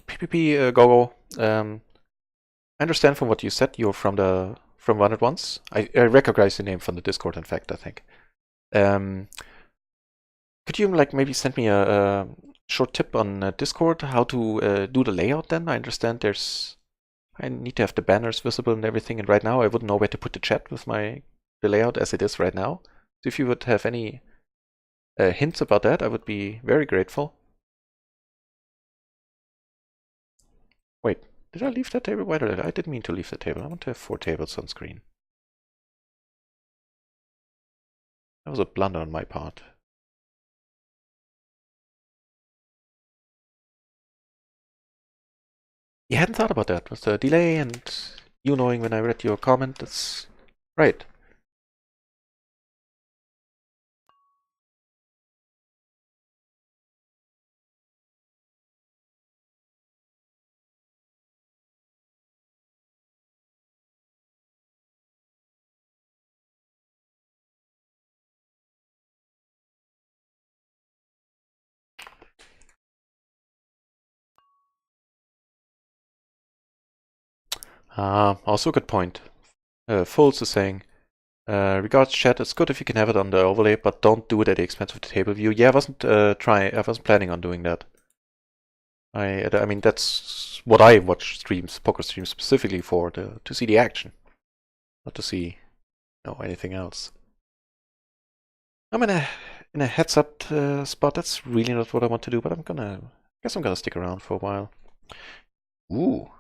S1: PPP Gogo. I understand from what you said you're from RunItOnce. I recognize the name from the Discord, in fact, I think. Could you like maybe send me a short tip on Discord how to do the layout then? I understand I need to have the banners visible and everything, and right now I wouldn't know where to put the chat with the layout as it is right now. So if you would have any hints about that, I would be very grateful. Wait, did I leave that table? Why did I didn't mean to leave the table. I want to have 4 tables on screen. That was a blunder on my part. You hadn't thought about that with the delay and you knowing when I read your comment. That's right. Also a good point. Folds is saying, regards chat, it's good if you can have it on the overlay, but don't do it at the expense of the table view. Yeah, I wasn't planning on doing that. I mean, that's what I watch streams, poker streams specifically for, to see the action, not to see anything else. I'm in a heads up spot. That's really not what I want to do, but I guess I'm gonna stick around for a while. Ooh.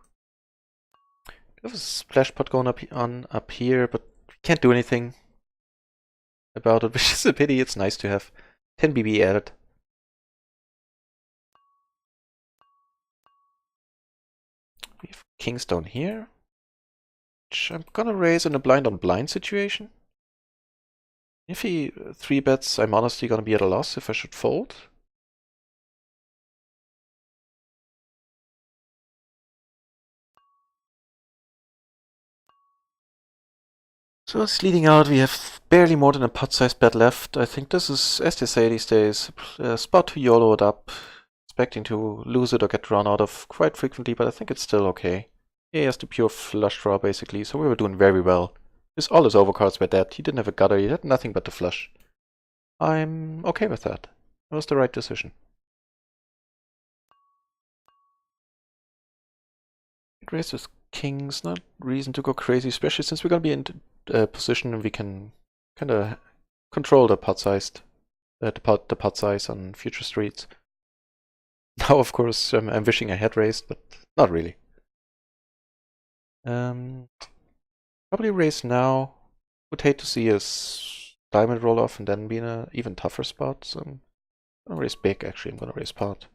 S1: There's a splash pot going up here, but can't do anything about it, which is a pity. It's nice to have 10 BB added. We have kings down here, which I'm gonna raise in a blind on blind situation. If he 3-bets, I'm honestly gonna be at a loss if I should fold. So it's leading out. We have barely more than a pot-sized bet left. I think this is, as they say these days, a spot to YOLO it up, expecting to lose it or get run out of quite frequently, but I think it's still okay. He has the pure flush draw, basically, so we were doing very well. All his overcards were dead. He didn't have a gutter, he had nothing but the flush. I'm okay with that. It was the right decision. Raise with kings, not reason to go crazy, especially since we're gonna be in a position we can kind of control the pot sized, the pot size on future streets. Now, of course, I'm wishing I had raised, but not really. Probably raise now. Would hate to see a diamond roll off and then be in an even tougher spot. So I'm gonna raise big. Actually, I'm gonna raise pot.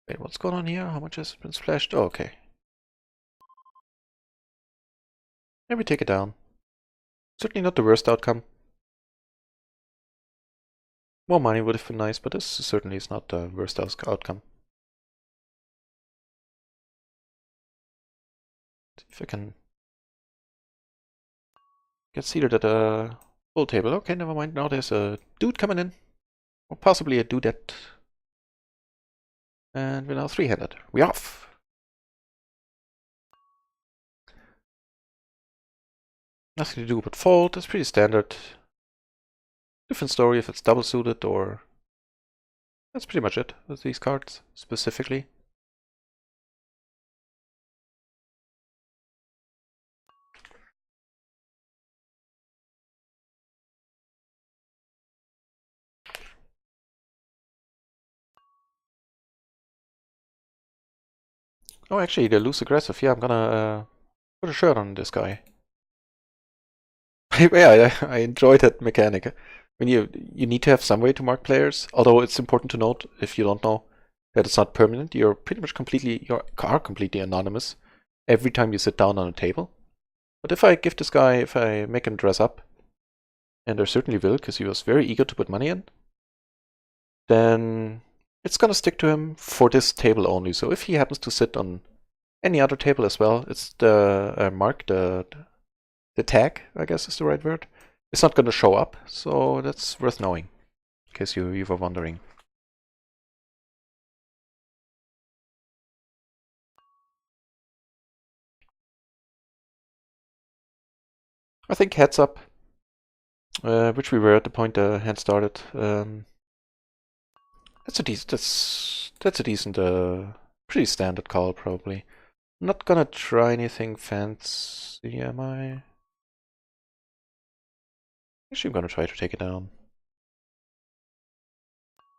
S1: Wait, what's going on here? How much has been splashed? Oh, okay. Maybe take it down. Certainly not the worst outcome. More money would have been nice, but this certainly is not the worst outcome. See if I can get seated at a full table. Okay, never mind. Now there's a dude coming in. Or possibly a dudette. And we're now 3-handed. We're off! Nothing to do but fold. That's pretty standard. Different story if it's double suited or... That's pretty much it with these cards, specifically. Oh, actually, they lose aggressive. Yeah, I'm gonna put a shirt on this guy. Yeah, I enjoyed that mechanic. When you need to have some way to mark players, although it's important to note, if you don't know, that it's not permanent. You're pretty much completely anonymous every time you sit down on a table. But if I give this guy, if I make him dress up, and I certainly will, because he was very eager to put money in, then it's gonna stick to him for this table only. So if he happens to sit on any other table as well, it's the mark, the tag, I guess is the right word. It's not gonna show up, so that's worth knowing, in case you were wondering. I think heads up, which we were at the point the hand started. That's a decent, pretty standard call probably. I'm not gonna try anything fancy, am I? Actually, I'm gonna try to take it down.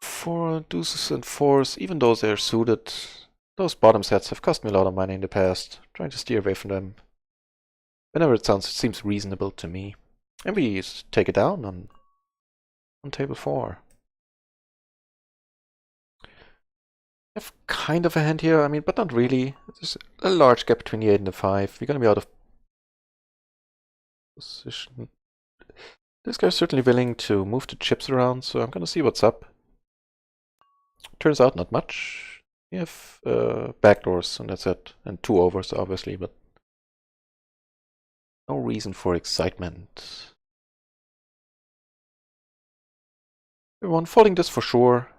S1: 4 deuces and 4s, even though they're suited, those bottom sets have cost me a lot of money in the past. Trying to steer away from them. Whenever it seems reasonable to me. And we take it down on table 4. I have kind of a hand here, I mean, but not really. There's a large gap between the 8 and the 5. We're gonna be out of position. This guy's certainly willing to move the chips around, so I'm gonna see what's up. Turns out not much. We have backdoors, and that's it. And 2 overs, obviously, but no reason for excitement. Everyone folding this for sure.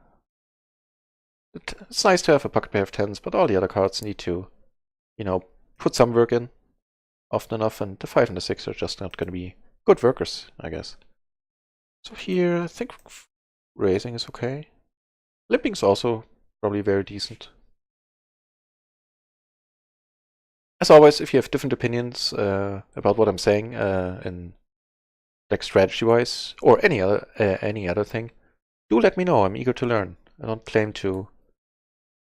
S1: It's nice to have a pocket pair of 10s, but all the other cards need to, put some work in often enough, and the 5 and the 6 are just not going to be good workers, I guess. So here, I think raising is okay. Limping's also probably very decent. As always, if you have different opinions about what I'm saying, in like strategy-wise, or any other thing, do let me know. I'm eager to learn. I don't claim to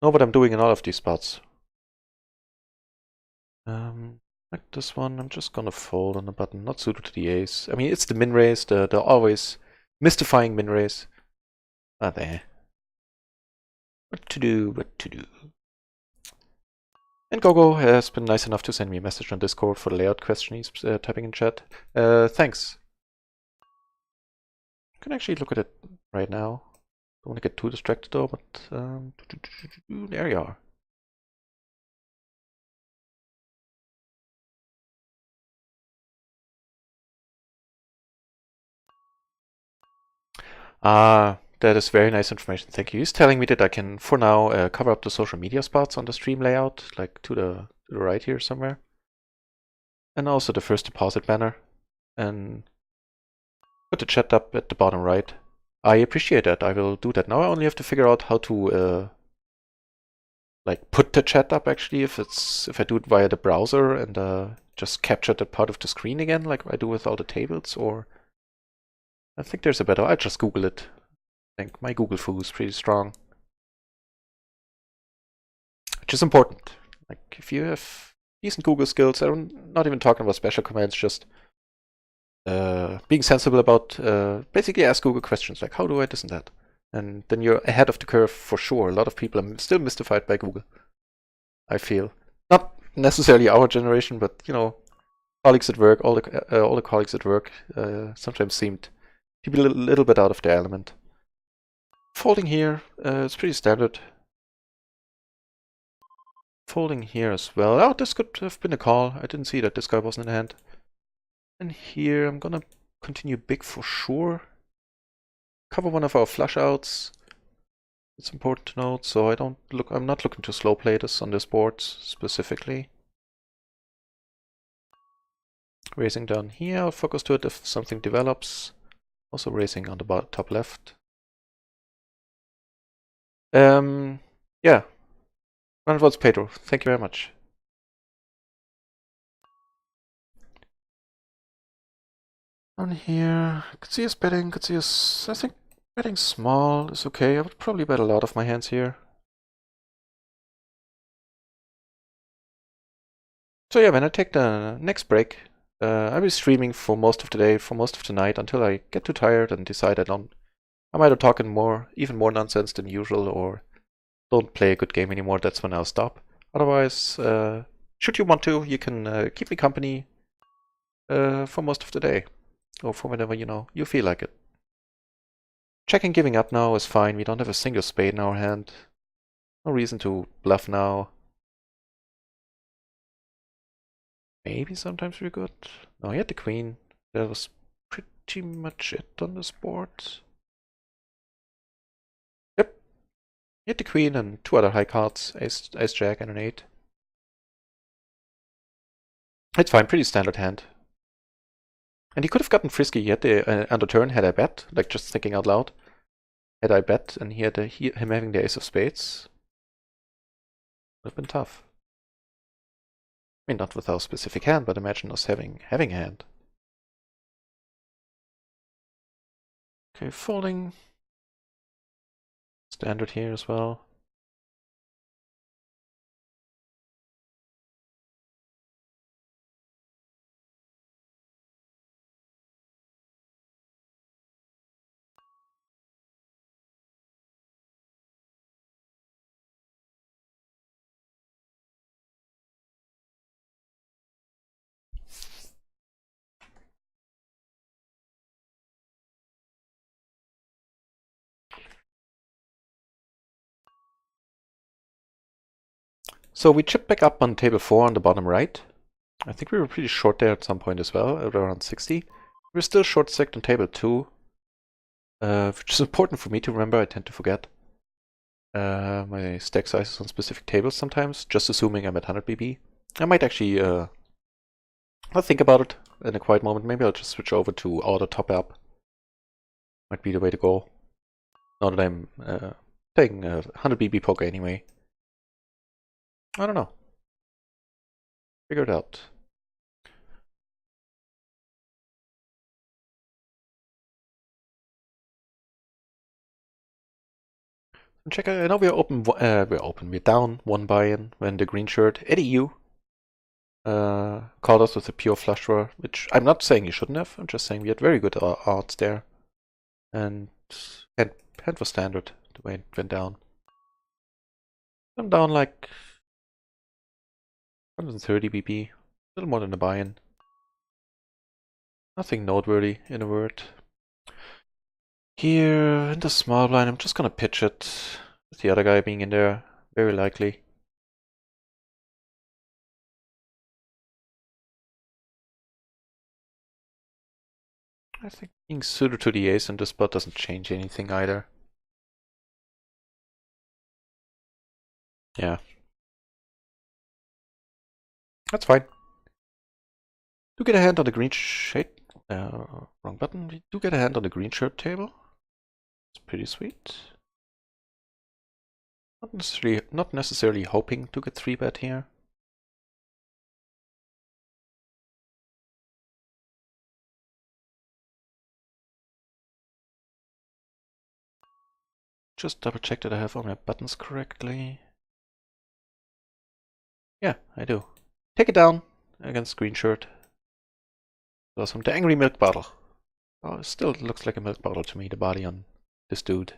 S1: know what I'm doing in all of these spots. Like this one, I'm just gonna fold on the button, not suited to the ace. I mean, it's the min raise, the always Mystifying min race. Ah, there. What to do, what to do. And Gogo has been nice enough to send me a message on Discord for the layout question he's typing in chat. Thanks. I can actually look at it right now. Don't want to get too distracted though, but there you are. Ah, that is very nice information. Thank you. He's telling me that I can, for now, cover up the social media spots on the stream layout, like to the right here somewhere. And also the first deposit banner. And put the chat up at the bottom right. I appreciate that. I will do that. Now I only have to figure out how to like put the chat up actually, if I do it via the browser and just capture that part of the screen again, like I do with all the tables, or I think there's a better. I'll just Google it. I think my Google foo is pretty strong. Which is important. Like if you have decent Google skills, I'm not even talking about special commands, just being sensible about basically ask Google questions like how do I this and that. And then you're ahead of the curve for sure. A lot of people are still mystified by Google, I feel. Not necessarily our generation, but you know, colleagues at work, all the colleagues at work sometimes seemed to be a little bit out of their element. Folding here, it's pretty standard. Folding here as well. Oh, this could have been a call. I didn't see that this guy wasn't in hand. And here I'm gonna continue big for sure. Cover one of our flush outs. It's important to note, so I'm not looking to slow play this on this board specifically. Raising down here, I'll focus to it if something develops. Also raising on the top left. Yeah. RunItOnce Pedro, thank you very much. On here, could see us betting, could see us, I think betting small is okay. I would probably bet a lot of my hands here. So yeah, when I take the next break, I'll be streaming for most of the day, for most of the night, until I get too tired and decide I'm either talking even more nonsense than usual, or don't play a good game anymore. That's when I'll stop. Otherwise, should you want to, you can keep me company for most of the day, or for whenever you feel like it. Checking giving up now is fine. We don't have a single spade in our hand. No reason to bluff now. Maybe sometimes we're good. No, he had the queen. That was pretty much it on this board. Yep. He had the queen and two other high cards, ace jack and an 8. It's fine, pretty standard hand. And he could have gotten frisky. He had the on the turn, had I bet, like just thinking out loud. Had I bet and he had him having the ace of spades, would have been tough. I mean, not with our specific hand, but imagine us having a hand. Okay, folding. Standard here as well. So we chip back up on table 4 on the bottom right. I think we were pretty short there at some point as well, at around 60. We're still short stacked on table 2, which is important for me to remember. I tend to forget my stack sizes on specific tables sometimes, just assuming I'm at 100 BB. I might actually I'll think about it in a quiet moment. Maybe I'll just switch over to auto top up. Might be the way to go. Now that I'm playing 100 BB poker anyway. I don't know. Figure it out. Check. I know we're open. We're down one buy-in when the green shirt RunItOnce.eu called us with a pure flush draw, which I'm not saying you shouldn't have. I'm just saying we had very good odds there. And hand was standard the way it went down. I'm down like 130 BP, a little more than a buy-in. Nothing noteworthy, in a word. Here in the small blind, I'm just gonna pitch it with the other guy being in there, very likely. I think being suited to the ace in this spot doesn't change anything either. Yeah. That's fine. Do get a hand on the green shade. Wrong button. We do get a hand on the green shirt table. It's pretty sweet. Not necessarily hoping to get 3-bet here. Just double check that I have all my buttons correctly. Yeah, I do. Take it down against green shirt. Awesome. The angry milk bottle. Oh, it still looks like a milk bottle to me, the body on this dude.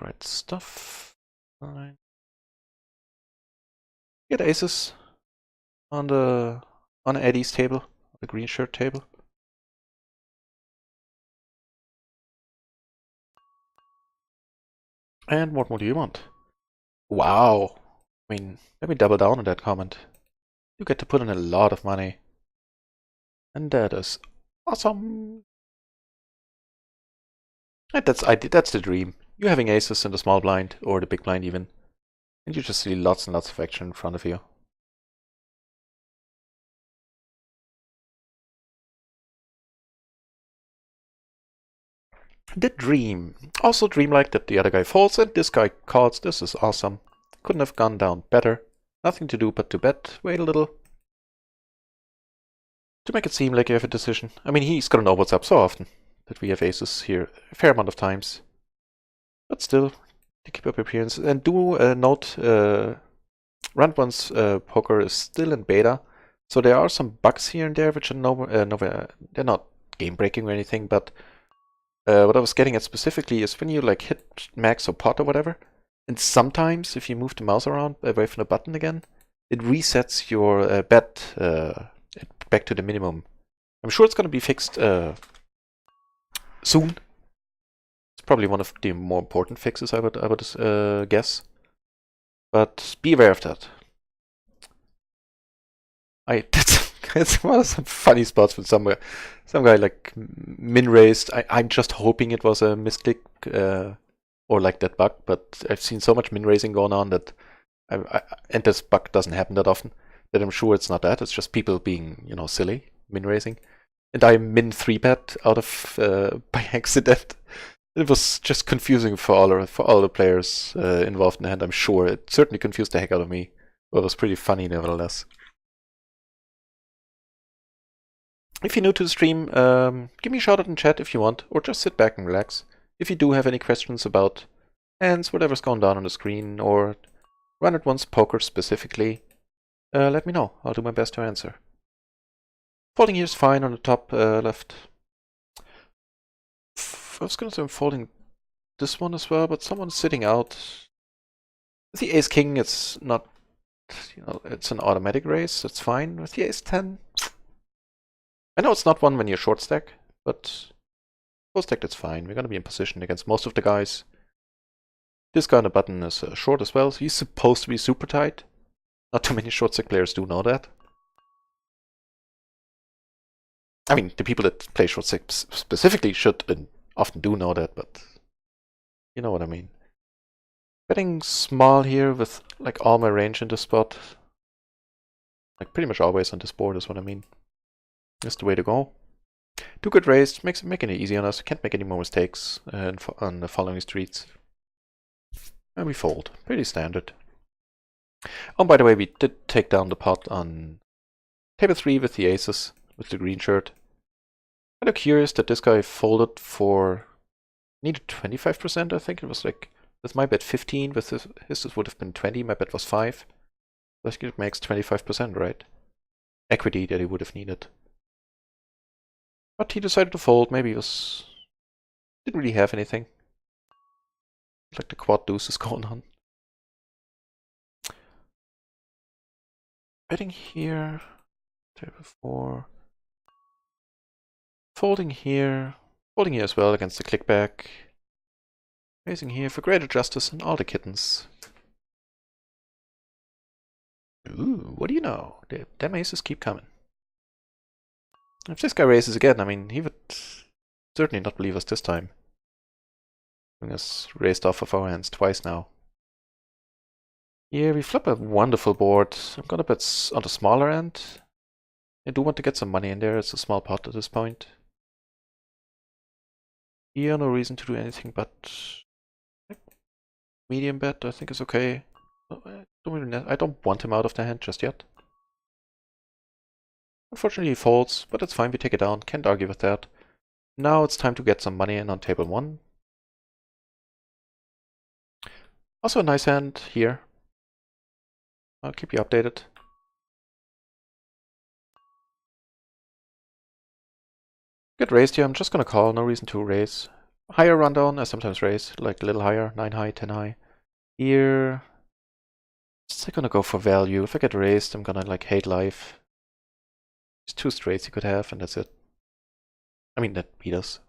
S1: Right stuff. Fine. Get aces on Eddie's table, the green shirt table. And what more do you want? Wow. I mean, let me double down on that comment. You get to put in a lot of money. And that is awesome. And that's the dream. You having aces in the small blind, or the big blind even. And you just see lots and lots of action in front of you. The dream. Also dreamlike that the other guy folds and this guy calls. This is awesome. Couldn't have gone down better. Nothing to do but to bet. Wait a little. To make it seem like you have a decision. I mean, he's gonna know what's up so often that we have aces here a fair amount of times. But still, to keep up appearance. And do note, RunItOnce poker is still in beta. So there are some bugs here and there which are they're not game breaking or anything, but what I was getting at specifically is when you like hit max or pot or whatever, and sometimes if you move the mouse around away from the button again, it resets your bet back to the minimum. I'm sure it's going to be fixed soon. It's probably one of the more important fixes, I would guess. But be aware of that. It's one of some funny spots with some guy like min raised. I'm just hoping it was a misclick or like that bug, but I've seen so much min raising going on that and this bug doesn't happen that often, that I'm sure it's not that. It's just people being, you know, silly, min raising. And I min 3-bet out of by accident. It was just confusing for all the players involved in the hand. I'm sure it certainly confused the heck out of me, but it was pretty funny nevertheless. If you're new to the stream, give me a shout out in chat if you want, or just sit back and relax. If you do have any questions about hands, whatever's going down on the screen, or RunItOnce poker specifically, let me know. I'll do my best to answer. Folding here is fine on the top left. I was going to say I'm folding this one as well, but someone's sitting out. With the ace-king, it's not, you know, it's an automatic raise. That's fine. With the ace-10, I know it's not one when you're short stack, but full stack, that's fine. We're going to be in position against most of the guys. This guy on the button is short as well, so he's supposed to be super tight. Not too many short stack players do know that. I mean, the people that play short stack specifically should and often do know that, but you know what I mean. Betting small here with like all my range in this spot. Like pretty much always on this board is what I mean. That's the way to go. Too good raised, making it easy on us. Can't make any more mistakes on the following streets. And we fold. Pretty standard. Oh, by the way, we did take down the pot on table 3 with the aces, with the green shirt. Kind of curious that this guy folded for needed 25%, I think. It was like, with my bet 15, with his would have been 20, my bet was 5. I think it makes 25%, right? Equity that he would have needed. But he decided to fold. Maybe he didn't really have anything. Like the quad deuce is going on. Betting here. Table 4. Folding here. Folding here as well against the clickback. Raising here for greater justice and all the kittens. Ooh, what do you know? The damn aces keep coming. If this guy raises again, I mean, he would certainly not believe us this time. Having us raised off of our hands twice now. Here we flip a wonderful board. I'm gonna bet on the smaller end. I do want to get some money in there. It's a small pot at this point. Here, no reason to do anything but medium bet. I think is okay. I don't want him out of the hand just yet. Unfortunately, he folds, but it's fine. We take it down. Can't argue with that. Now it's time to get some money in on table 1. Also a nice hand here. I'll keep you updated. Get raised here. I'm just gonna call. No reason to raise. Higher rundown. I sometimes raise, like a little higher. 9 high, 10 high. Here, still gonna go for value. If I get raised, I'm gonna like hate life. There's 2 straights you could have, and that's it. I mean, that beat us.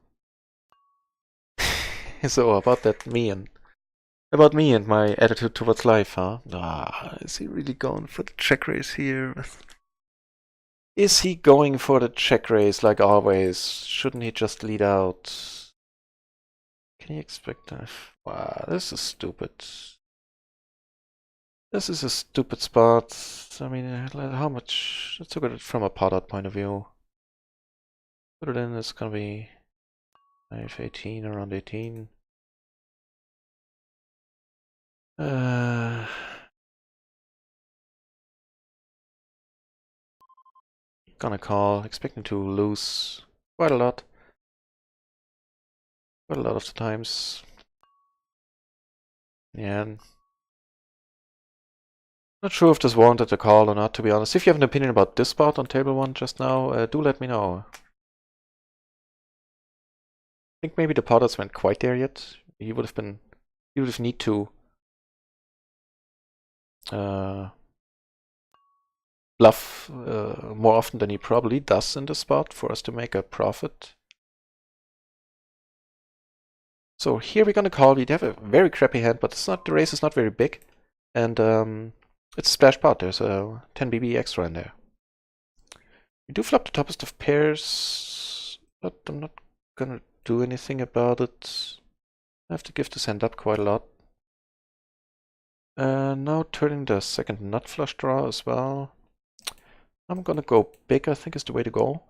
S1: So about me and my attitude towards life, huh? Ah, is he really going for the check raise here? Is he going for the check raise like always? Shouldn't he just lead out? Can you expect that? Wow, this is stupid. This is a stupid spot. I mean, how much? Let's look at it from a pot out point of view. Put it in, it's gonna be 518, around 18. Gonna call, expecting to lose quite a lot. Quite a lot of the times. Yeah. Not sure if this warranted a call or not, to be honest. If you have an opinion about this spot on table 1 just now, do let me know. I think maybe the potters weren't quite there yet. He would have need to bluff more often than he probably does in this spot for us to make a profit. So here we're gonna call. We have a very crappy hand, but the raise is not very big, and it's a splash pot. There's a 10 BB extra in there. We do flop the topest of pairs, but I'm not gonna do anything about it. I have to give this hand up quite a lot. Now turning the second nut flush draw as well. I'm gonna go big, I think is the way to go.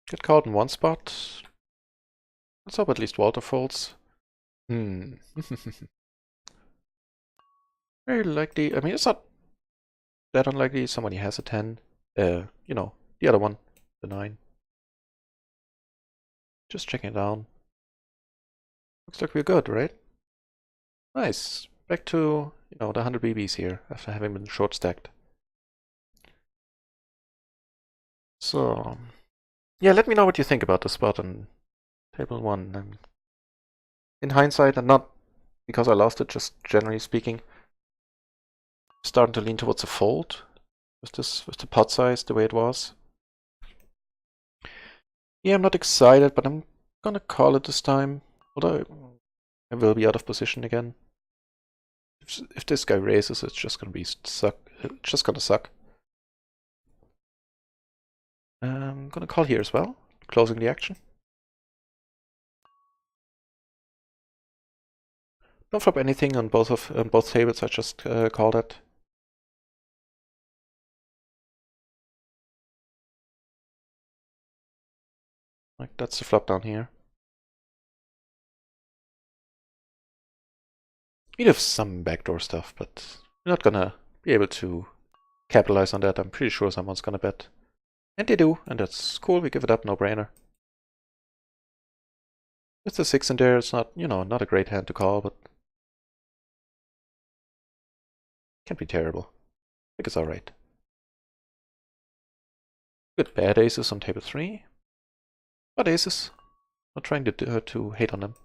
S1: Get called in one spot. Let's hope at least Walter folds. Very likely. I mean, it's not that unlikely. Somebody has a 10. You know, the other one, the 9. Just checking it down. Looks like we're good, right? Nice. Back to, you know, the 100 BBs here after having been short stacked. So, yeah, let me know what you think about the spot on table 1. And in hindsight, and not because I lost it, just generally speaking, starting to lean towards a fold with the pot size the way it was. Yeah, I'm not excited, but I'm gonna call it this time. Although I will be out of position again. If this guy raises, it's just gonna suck. It's just gonna suck. I'm gonna call here as well, closing the action. Don't flop anything on both tables. I just call that. Like that's the flop down here. We'd have some backdoor stuff, but we're not gonna be able to capitalize on that. I'm pretty sure someone's gonna bet. And they do, and that's cool. We give it up, no brainer. With the 6 in there, it's not, not a great hand to call, but can't be terrible. I think it's alright. Good bad aces on table 3. But aces. Not trying to hate on them.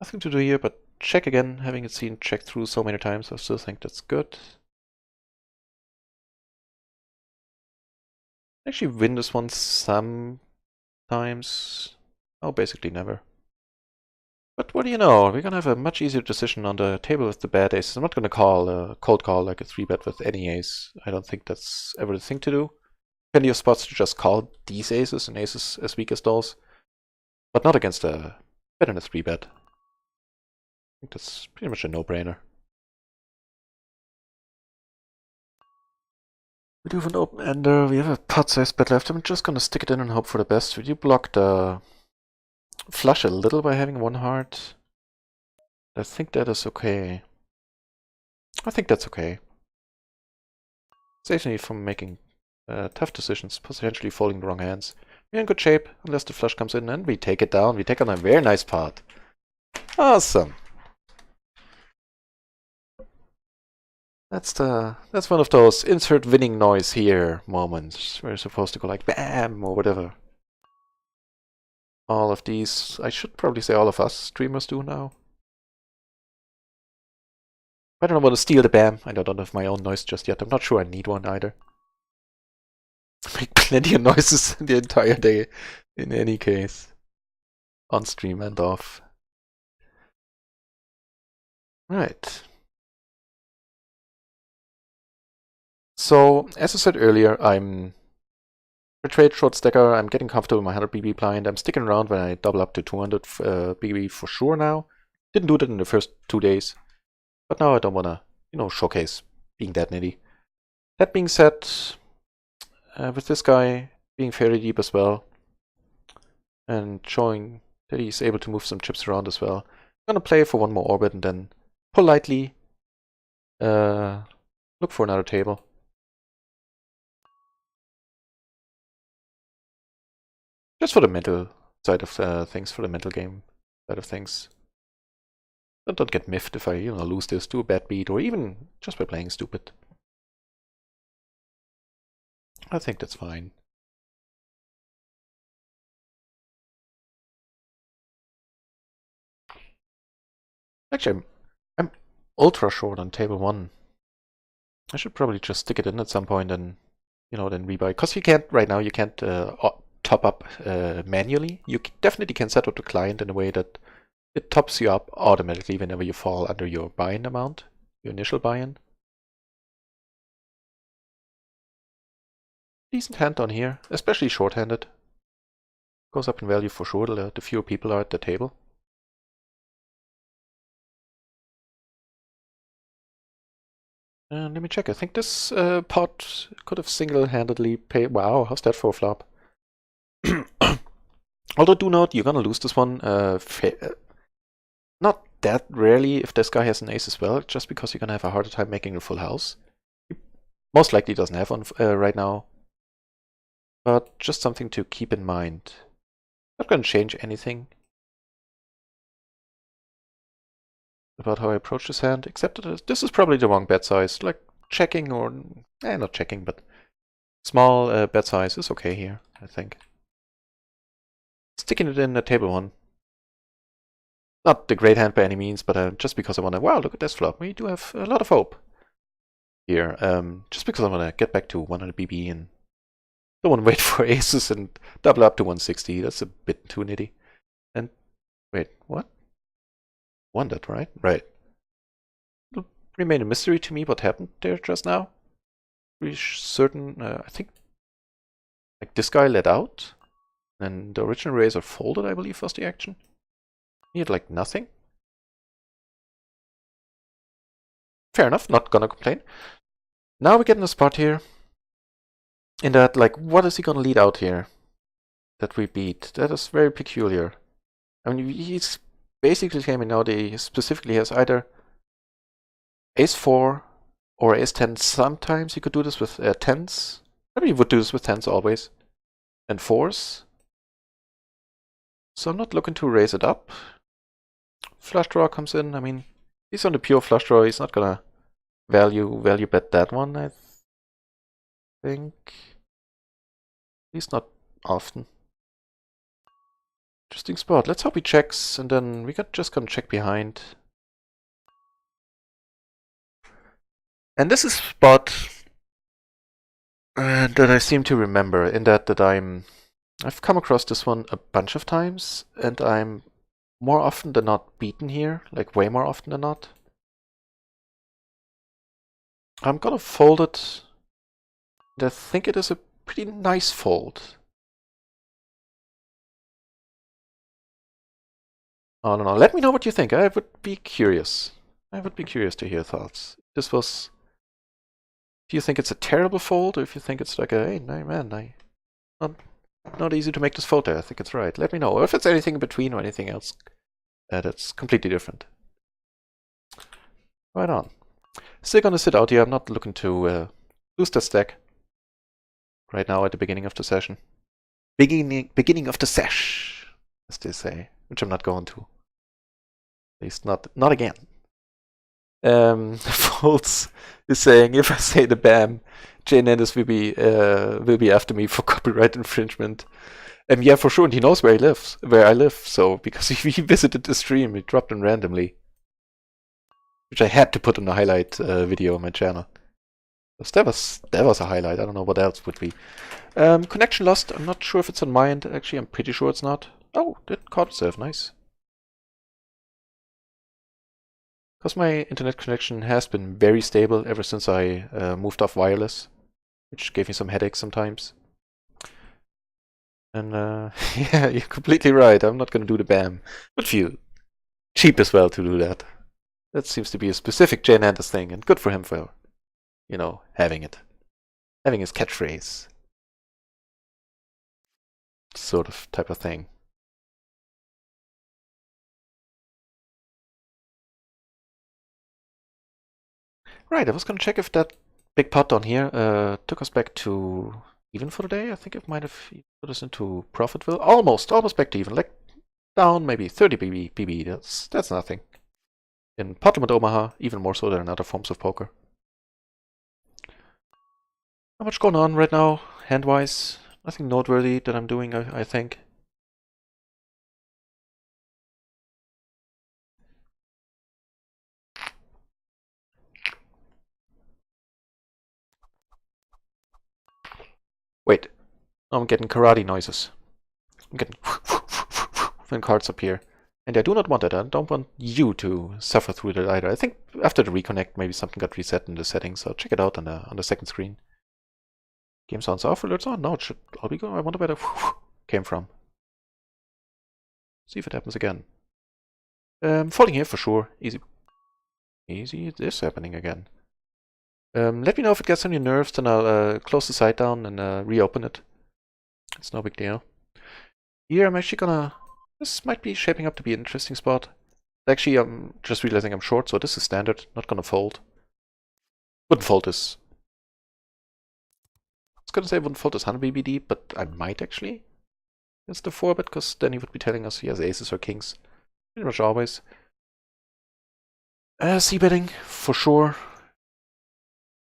S1: Nothing to do here, but check again. Having it seen check through so many times, I still think that's good. Actually win this one sometimes. Oh, basically never. But what do you know? We're gonna have a much easier decision on the table with the bad aces. I'm not gonna call a cold call like a 3-bet with any ace. I don't think that's ever the thing to do. Plenty of spots to just call these aces and aces as weak as those. But not against a better than a 3-bet. I think that's pretty much a no-brainer. We do have an open-ender, we have a pot-sized bet left. I'm just gonna stick it in and hope for the best. Would you block the flush a little by having 1 heart? I think that is okay. I think that's okay. Saves me from making tough decisions, potentially folding the wrong hands. We're in good shape, unless the flush comes in, and we take it down. We take on a very nice pot. Awesome. That's one of those insert winning noise here moments. We're supposed to go like BAM or whatever. All of these, I should probably say all of us streamers do now. I don't want to steal the BAM. I don't have my own noise just yet. I'm not sure I need one either. I make plenty of noises the entire day, in any case. On stream and off. Right. So, as I said earlier, I'm a trade short stacker. I'm getting comfortable with my 100 BB blind. I'm sticking around when I double up to 200 BB for sure now. Didn't do that in the first 2 days. But now I don't want to, showcase being that nitty. That being said, with this guy being fairly deep as well, and showing that he's able to move some chips around as well, I'm gonna play for one more orbit and then politely look for another table. Just for the mental side of things, for the mental game side of things. Don't get miffed if I, lose this to a bad beat or even just by playing stupid. I think that's fine. Actually, I'm ultra short on table 1. I should probably just stick it in at some point and, then rebuy. Because you can't, right now, you can't top up manually. You definitely can set up the client in a way that it tops you up automatically whenever you fall under your buy-in amount, your initial buy-in. Decent hand on here, especially short-handed. Goes up in value for sure, the fewer people are at the table. And let me check, I think this pot could have single-handedly paid... Wow, how's that for a flop? Although do note, you're gonna lose this one not that rarely if this guy has an ace as well, just because you're gonna have a harder time making a full house. He most likely doesn't have one right now. But just something to keep in mind. Not gonna change anything about how I approach this hand, except that this is probably the wrong bet size. Like checking or... not checking, but small bet size is okay here, I think. Sticking it in at table 1. Not the great hand by any means, but just because I want to... Wow, look at this flop. We do have a lot of hope here. Just because I want to get back to 100 BB and don't want to wait for aces and double up to 160. That's a bit too nitty. And wait, what? Won that, right? Right. It'll remain a mystery to me what happened there just now. Pretty certain, I think, like this guy let out, and the original razor folded, I believe, was the action. He had like nothing. Fair enough, not gonna complain. Now we get in a spot here. In that, like, what is he gonna lead out here? That we beat. That is very peculiar. I mean, he's basically claiming now that he specifically has either ace 4 or ace 10. Sometimes he could do this with 10s. I mean, he would do this with 10s always. and force. So I'm not looking to raise it up. Flush draw comes in. I mean, he's on the pure flush draw. He's not gonna value bet that one, I think. At least not often. Interesting spot. Let's hope he checks, and then we just gonna check behind. And this is a spot that I seem to remember, in that I've come across this one a bunch of times, and I'm more often than not beaten here, like way more often than not. I'm gonna fold it, and I think it is a pretty nice fold. I don't know. Let me know what you think. I would be curious. I would be curious to hear thoughts. If you think it's a terrible fold, or if you think it's like hey, man, not easy to make this fold there. I think it's right. Let me know. Or if it's anything in between or anything else that's completely different. Right on. Still gonna sit out here. I'm not looking to lose the stack right now at the beginning of the session. Beginning of the sesh, as they say, which I'm not going to. At least not again. Folds is saying, if I say the BAM, Jay Nandes will be after me for copyright infringement. Yeah, for sure, and he knows where I live. So because he visited the stream, he dropped in randomly, which I had to put in the highlight video on my channel. That was a highlight. I don't know what else would be. Connection lost. I'm not sure if it's on my end. Actually, I'm pretty sure it's not. Oh, that caught itself. Nice. Because my internet connection has been very stable ever since I moved off wireless, which gave me some headaches sometimes. And yeah, you're completely right. I'm not going to do the BAM. But phew, cheap as well to do that. That seems to be a specific Jay Nandes thing, and good for him for, having it. Having his catchphrase. Sort of type of thing. Right, I was going to check if that big pot down here took us back to even for the day. I think it might have put us into Profitville. Almost back to even. Like down maybe 30 BB. That's nothing. In pot limit Omaha, even more so than in other forms of poker. Not much going on right now, hand-wise. Nothing noteworthy that I'm doing, I think. Wait, I'm getting karate noises. I'm getting when cards appear. And I do not want that. I don't want you to suffer through that either. I think after the reconnect, maybe something got reset in the settings. So check it out on the second screen. Game sounds off, alerts on? No, it should all be going. I wonder where that came from. See if it happens again. Falling here for sure. Easy. Easy, it is happening again. Let me know if it gets on your nerves, then I'll close the site down and reopen it. It's no big deal. Here I'm actually gonna... This might be shaping up to be an interesting spot. Actually, I'm just realizing I'm short, so this is standard. Not gonna fold. Wouldn't fold this. I was gonna say wouldn't fold this 100 BBD, but I might actually. It's the 4-bet, because then he would be telling us he has aces or kings. Pretty much always. C-betting, for sure.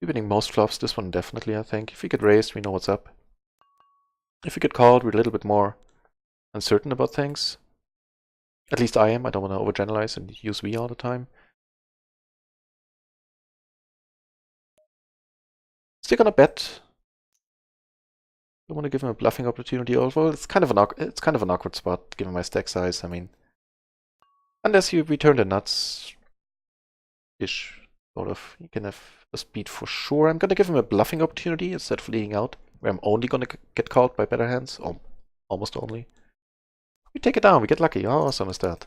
S1: C-betting most flops, this one definitely, I think. If we get raised, we know what's up. If we get called, we're a little bit more uncertain about things. At least I am. I don't want to overgeneralize and use V all the time. Still gonna bet. Don't want to give him a bluffing opportunity. Although it's kind of an awkward spot given my stack size. I mean, unless you return the nuts, ish, sort of. You can have a speed for sure. I'm gonna give him a bluffing opportunity instead of leading out, where I'm only gonna get called by better hands. Oh, almost only. We take it down. We get lucky. How awesome is that?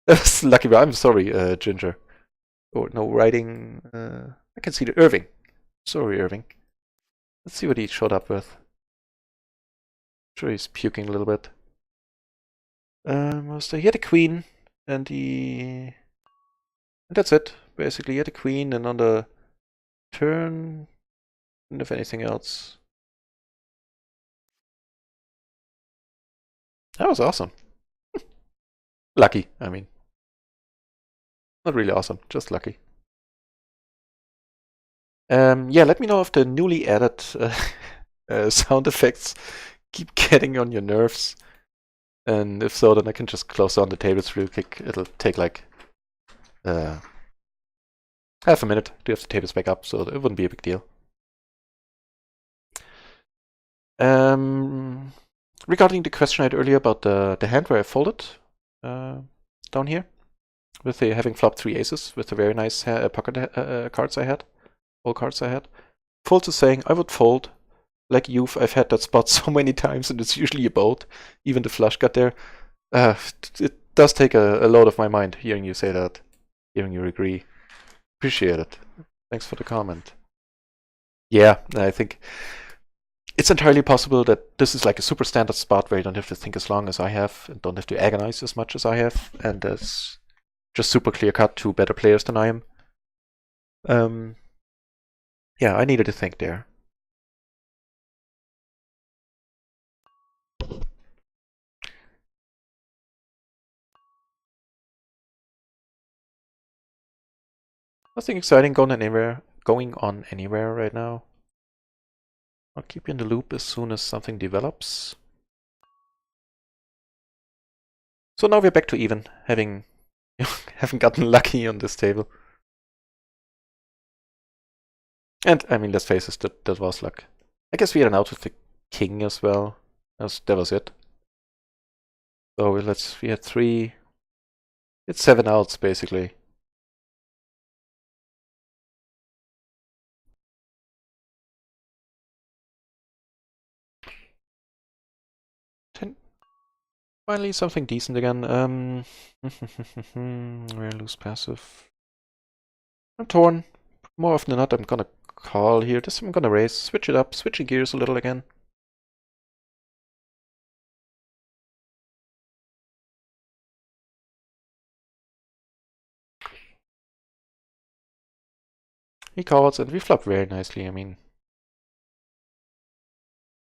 S1: That's lucky. I'm sorry, Ginger. Oh, no writing. I can see the Irving. Sorry, Irving. Let's see what he showed up with. I'm sure he's puking a little bit. He had a queen, and that's it. Basically, he had a queen, and on the turn, didn't have anything else. That was awesome. Lucky, I mean. Not really awesome, just lucky. Yeah, let me know if the newly added sound effects keep getting on your nerves. And if so, then I can just close down the tables real quick. It'll take like half a minute to have the tables back up, so it wouldn't be a big deal. Regarding the question I had earlier about the hand where I folded down here, with the having flopped 3 aces, with the very nice pocket cards I had, all cards I had. Fold is saying I would fold. Like you've, I've had that spot so many times, and it's usually a boat. Even the flush got there. It does take a load off my mind hearing you say that, hearing you agree. Appreciate it. Thanks for the comment. Yeah, I think it's entirely possible that this is like a super standard spot where you don't have to think as long as I have and don't have to agonize as much as I have, and it's just super clear cut to better players than I am. Yeah, I needed to think there. Nothing exciting going on anywhere right now. I'll keep you in the loop as soon as something develops. So now we're back to even, having haven't gotten lucky on this table. And I mean, let's face it, that was luck. I guess we had an out with the king as well. That was it. So we had 3. It's 7 outs basically. 10. Finally something decent again. We're loose passive. I'm torn. More often than not, I'm gonna call here. This I'm gonna raise, switch it up, switching gears a little again. He calls, and we flop very nicely. I mean,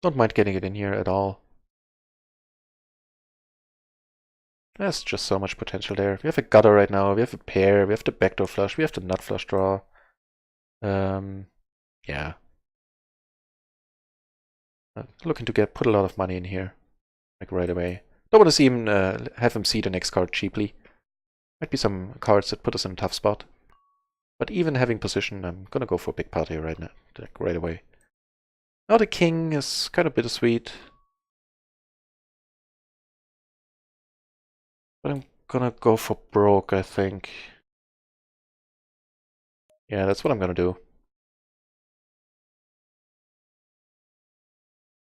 S1: don't mind getting it in here at all. There's just so much potential there. We have a gutter right now, we have a pair, we have the backdoor flush, we have the nut flush draw. Yeah. Looking to put a lot of money in here, like right away. Don't want to see him, have him see the next card cheaply. Might be some cards that put us in a tough spot. But even having position, I'm gonna go for a big party right now, like right away. Now the king is kind of bittersweet. But I'm gonna go for broke, I think. Yeah, that's what I'm gonna do.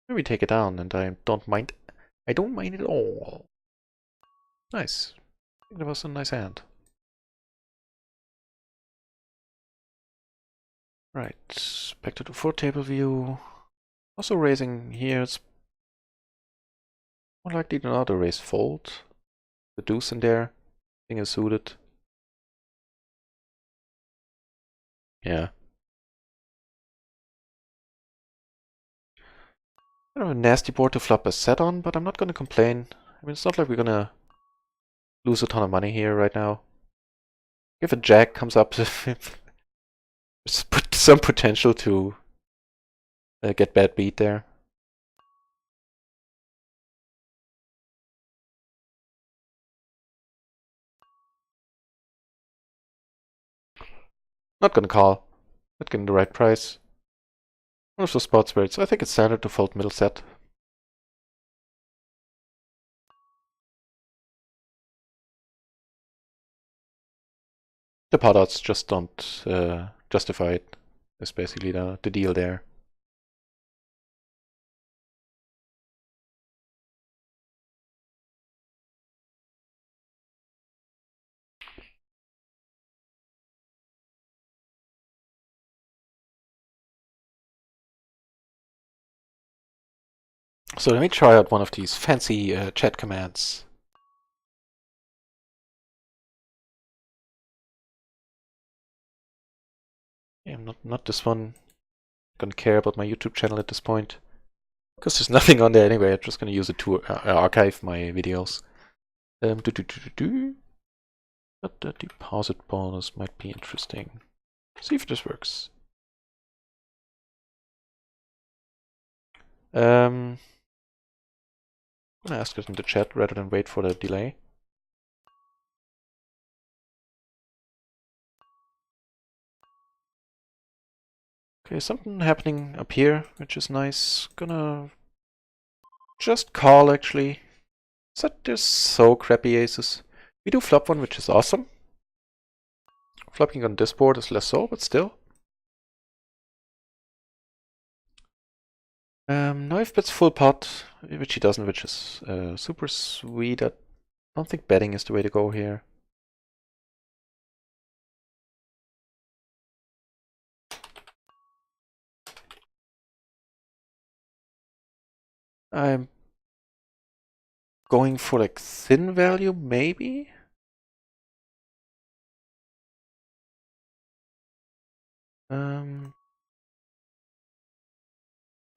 S1: Maybe take it down, and I don't mind. I don't mind it at all. Nice. I think that was a nice hand. Right, back to the 4 table view. Also raising here, it's more likely than not to raise fold. The deuce in there, thing is suited. Yeah. Kind of a nasty board to flop a set on, but I'm not gonna complain. I mean, it's not like we're gonna lose a ton of money here right now. If a jack comes up, there's some potential to get bad beat there. Not gonna call. Not getting the right price. One of those spots where I think it's standard to fold middle set. The pot odds just don't justify it. That's basically the deal there. So let me try out one of these fancy chat commands. Yeah, not this one. Don't care about my YouTube channel at this point. Because there's nothing on there anyway, I'm just gonna use it to archive my videos. But the deposit bonus might be interesting. See if this works. I'm gonna ask it in the chat rather than wait for the delay. Okay, something happening up here, which is nice. Gonna just call, actually. They're so crappy aces. We do flop one, which is awesome. Flopping on this board is less so, but still. Now if bets full pot, which he doesn't, which is super sweet. I don't think betting is the way to go here. I'm going for like thin value, maybe?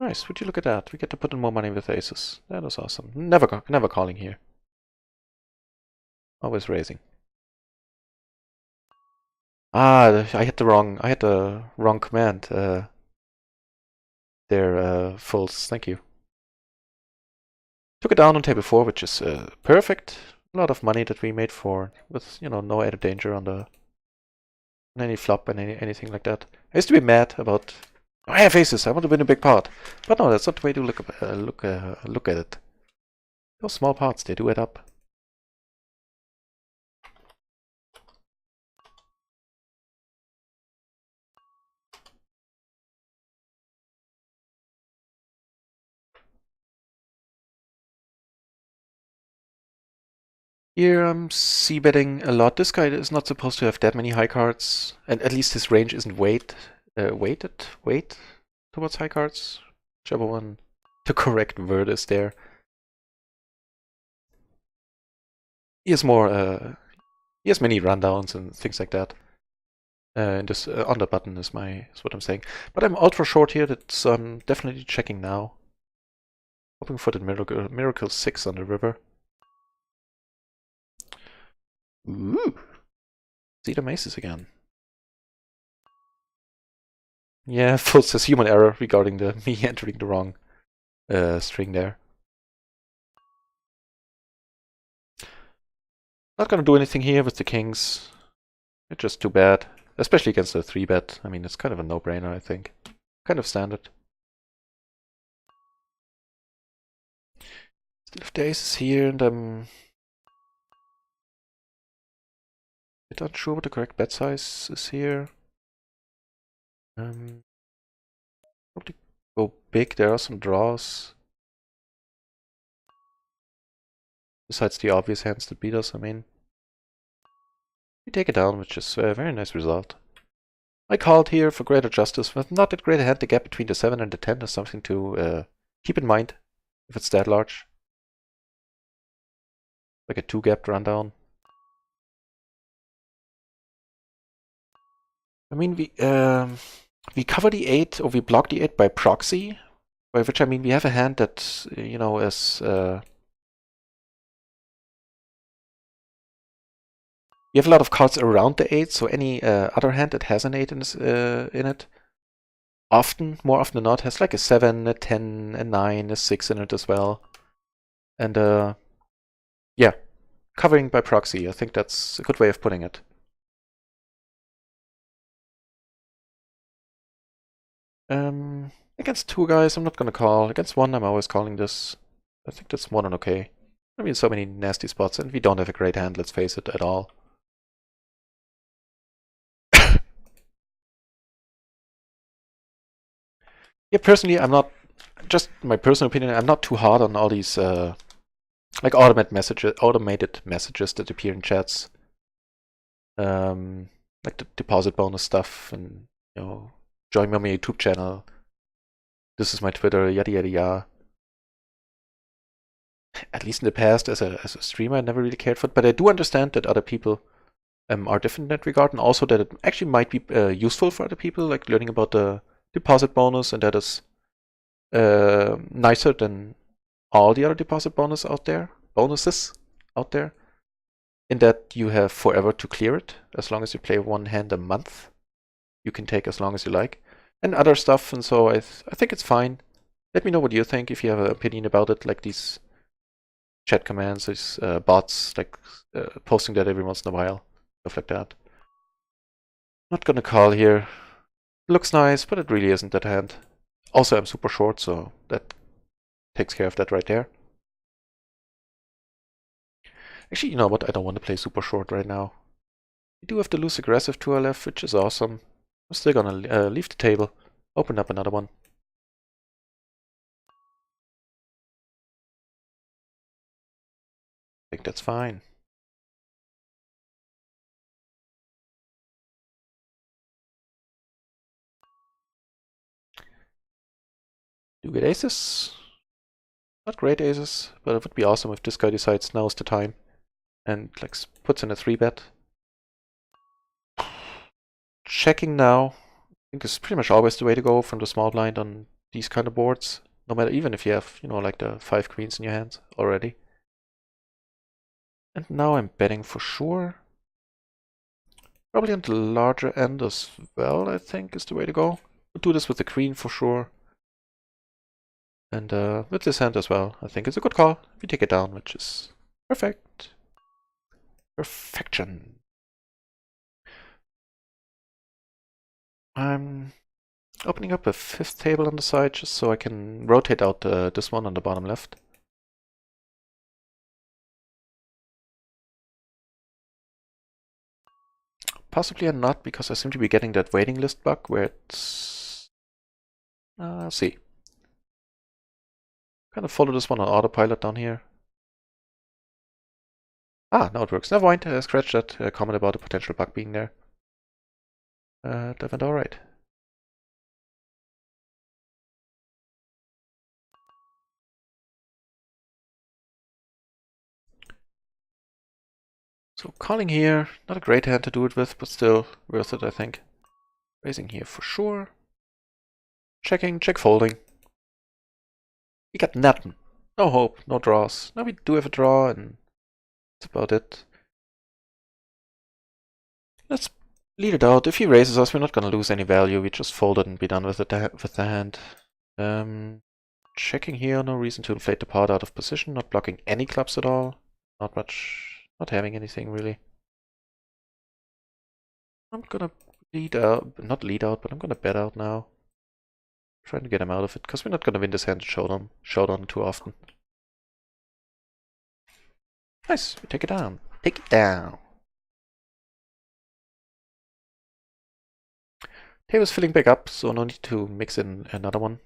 S1: Nice, would you look at that? We get to put in more money with aces. That is awesome. Never calling here. Always raising. Ah, I had the wrong command. They're fulls, thank you. Took it down on table 4, which is perfect. A lot of money that we made for, with, you know, no added danger on any flop and anything like that. I used to be mad about, oh, I have aces, I want to win a big pot. But no, that's not the way to look at it. Those small pots, they do add up. Here I'm c-betting a lot. This guy is not supposed to have that many high cards, and at least his range isn't weight towards high cards. Whichever one the correct word is there. He has he has many rundowns and things like that. And this under button is what I'm saying. But I'm ultra short here, so I'm definitely checking now. Hoping for the miracle 6 on the river. Ooh! See the aces again. Yeah, full says human error regarding me entering the wrong string there. Not gonna do anything here with the kings. It's just too bad. Especially against a 3-bet. I mean, it's kind of a no-brainer, I think. Kind of standard. Still have the aces here, and I'm a bit unsure what the correct bet size is here. Probably go big. There are some draws. Besides the obvious hands that beat us, I mean. We take it down, which is a very nice result. I called here for greater justice. With not that great a hand, the gap between the 7 and the 10 is something to keep in mind if it's that large. Like a 2-gapped rundown. I mean, we cover the 8, or we block the 8 by proxy, by which I mean we have a hand that, you know, is we have a lot of cards around the 8, so any other hand that has an 8 in it, more often than not, has like a 7, a 10, a 9, a 6 in it as well. And yeah, covering by proxy, I think that's a good way of putting it. Against 2 guys, I'm not gonna call. Against 1, I'm always calling this. I think that's more than okay. I mean, so many nasty spots, and we don't have a great hand, let's face it, at all. Yeah, personally, I'm not, just my personal opinion, I'm not too hard on all these, like automated messages that appear in chats. Like the deposit bonus stuff, and, you know, join me on my YouTube channel. This is my Twitter, yada yada yada. At least in the past, as a streamer, I never really cared for it, but I do understand that other people are different in that regard, and also that it actually might be useful for other people, like learning about the deposit bonus, and that is nicer than all the other deposit bonuses out there, in that you have forever to clear it. As long as you play one hand a month, you can take as long as you like, and other stuff. And so I think it's fine. Let me know what you think, if you have an opinion about it, like these chat commands, these bots, like posting that every once in a while, stuff like that. Not gonna call here. Looks nice, but it really isn't that hand. Also, I'm super short, so that takes care of that right there. Actually, you know what? I don't want to play super short right now. We do have the loose aggressive tour left, which is awesome. I'm still gonna leave the table, open up another one. I think that's fine. Do get aces. Not great aces, but it would be awesome if this guy decides now's the time and like puts in a 3-bet. Checking now, I think is pretty much always the way to go from the small blind on these kind of boards. No matter, even if you have, you know, like the 5 queens in your hands already. And now I'm betting for sure. Probably on the larger end as well, I think, is the way to go. We'll do this with the queen for sure. And with this hand as well, I think it's a good call. We take it down, which is perfect. Perfection. I'm opening up a 5th table on the side just so I can rotate out this one on the bottom left. Possibly or not, because I seem to be getting that waiting list bug where it's... I'll see. Kind of follow this one on autopilot down here. Ah, now it works. Never mind, scratch that comment about the potential bug being there. That went alright. So calling here, not a great hand to do it with, but still worth it, I think. Raising here for sure. Checking, check folding. We got nothing. No hope, no draws. Now we do have a draw, and that's about it. Let's lead it out. If he raises us, we're not gonna lose any value. We just fold it and be done with the hand. Checking here, no reason to inflate the pot out of position. Not blocking any clubs at all. Not much, not having anything really. I'm gonna lead out, not lead out, but I'm gonna bet out now. Trying to get him out of it, because we're not gonna win this hand showdown too often. Nice, we take it down. Take it down. Table's filling back up, so no need to mix in another one.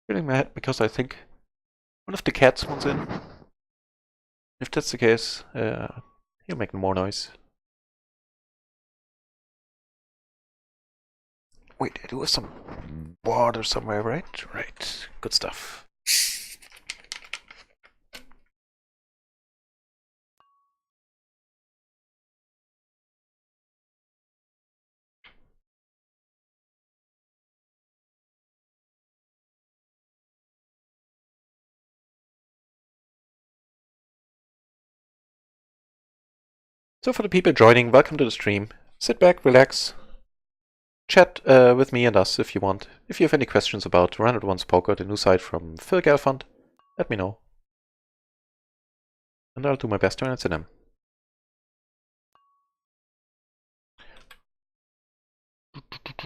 S1: Feeling mad because I think one of the cats wants in. If that's the case, he'll make more noise. Wait, there was some water somewhere, right? Right, good stuff. So for the people joining, welcome to the stream. Sit back, relax, chat with me and us if you want. If you have any questions about Run It Once Poker, the new site from Phil Gelfand, let me know. And I'll do my best to answer them.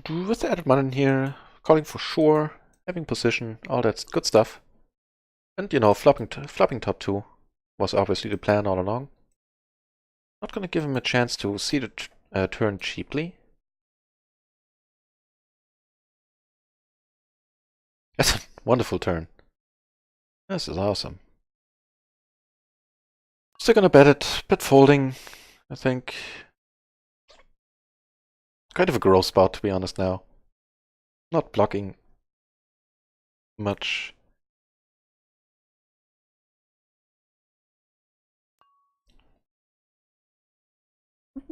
S1: With the added money in here, calling for sure, having position, all that good stuff. And you know, flopping top 2 was obviously the plan all along. Not gonna give him a chance to see the turn cheaply. That's a wonderful turn. This is awesome. Still gonna bet it, bet folding, I think. Kind of a gross spot, to be honest now. Not blocking much.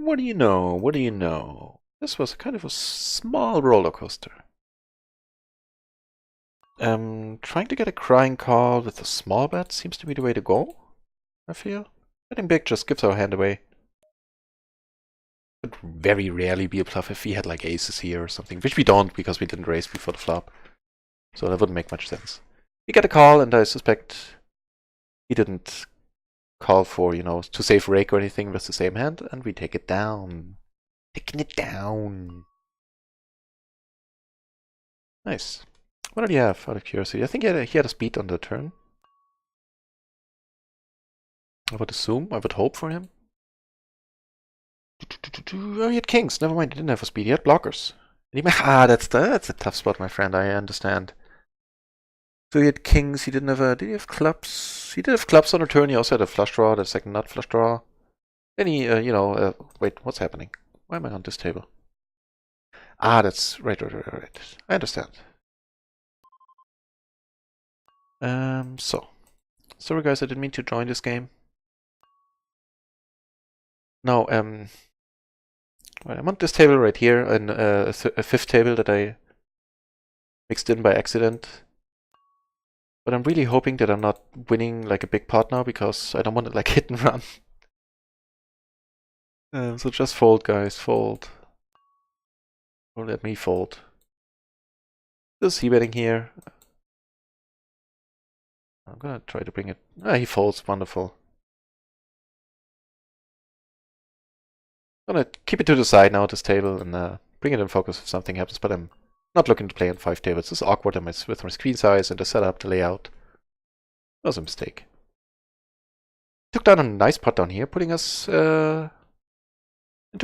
S1: What do you know? What do you know? This was kind of a small roller coaster. Trying to get a crying call with a small bet seems to be the way to go, I feel. Betting big just gives our hand away. Would very rarely be a bluff if we had like aces here or something, which we don't because we didn't raise before the flop. So that wouldn't make much sense. We get a call, and I suspect he didn't call for, to save rake or anything with the same hand, and we take it down. Taking it down. Nice. What did he have, out of curiosity? I think he had a speed on the turn. I would assume, I would hope for him. Oh, he had kings. Never mind, he didn't have a speed. He had blockers. That's a tough spot, my friend. I understand. So he had kings. He didn't have did he have clubs? He did have clubs on the turn. He also had a flush draw, the second nut flush draw. Then he, wait, what's happening? Why am I on this table? That's right. I understand. Sorry guys, I didn't mean to join this game. No, I'm on this table right here, and a fifth table that I mixed in by accident. But I'm really hoping that I'm not winning like a big pot now, because I don't want to like hit and run. So just fold, guys, fold. Don't let me fold. Still c-betting here. I'm gonna try to bring it. He folds, wonderful. I'm gonna keep it to the side now, this table, and bring it in focus if something happens, but I'm not looking to play on 5 tables. It's awkward with my screen size and the setup, the layout. It was a mistake. Took down a nice pot down here, putting us into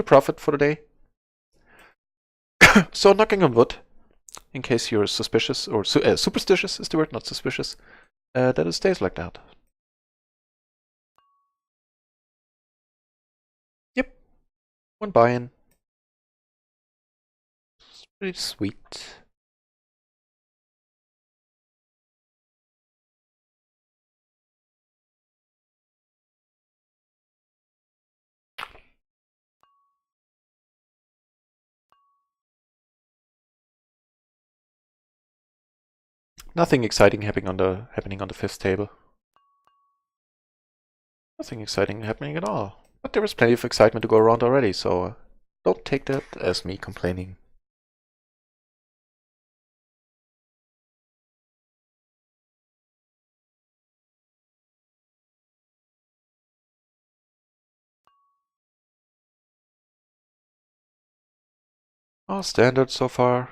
S1: profit for the day. So knocking on wood, in case you're suspicious, or superstitious is the word, not suspicious, that it stays like that. Yep, one buy-in. It's pretty sweet. Nothing exciting happening on the fifth table. Nothing exciting happening at all. But there was plenty of excitement to go around already, so don't take that as me complaining. All standard so far.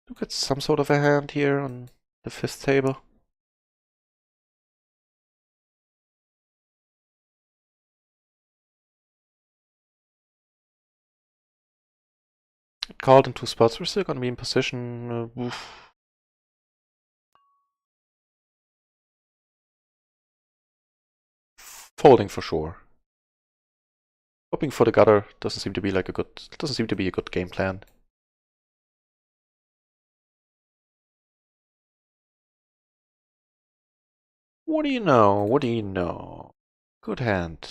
S1: Look at some sort of a hand here on the fifth table. It called in 2 spots. We're still gonna be in position. Folding for sure. Hoping for the gutter doesn't seem to be a good game plan. What do you know? What do you know? Good hand.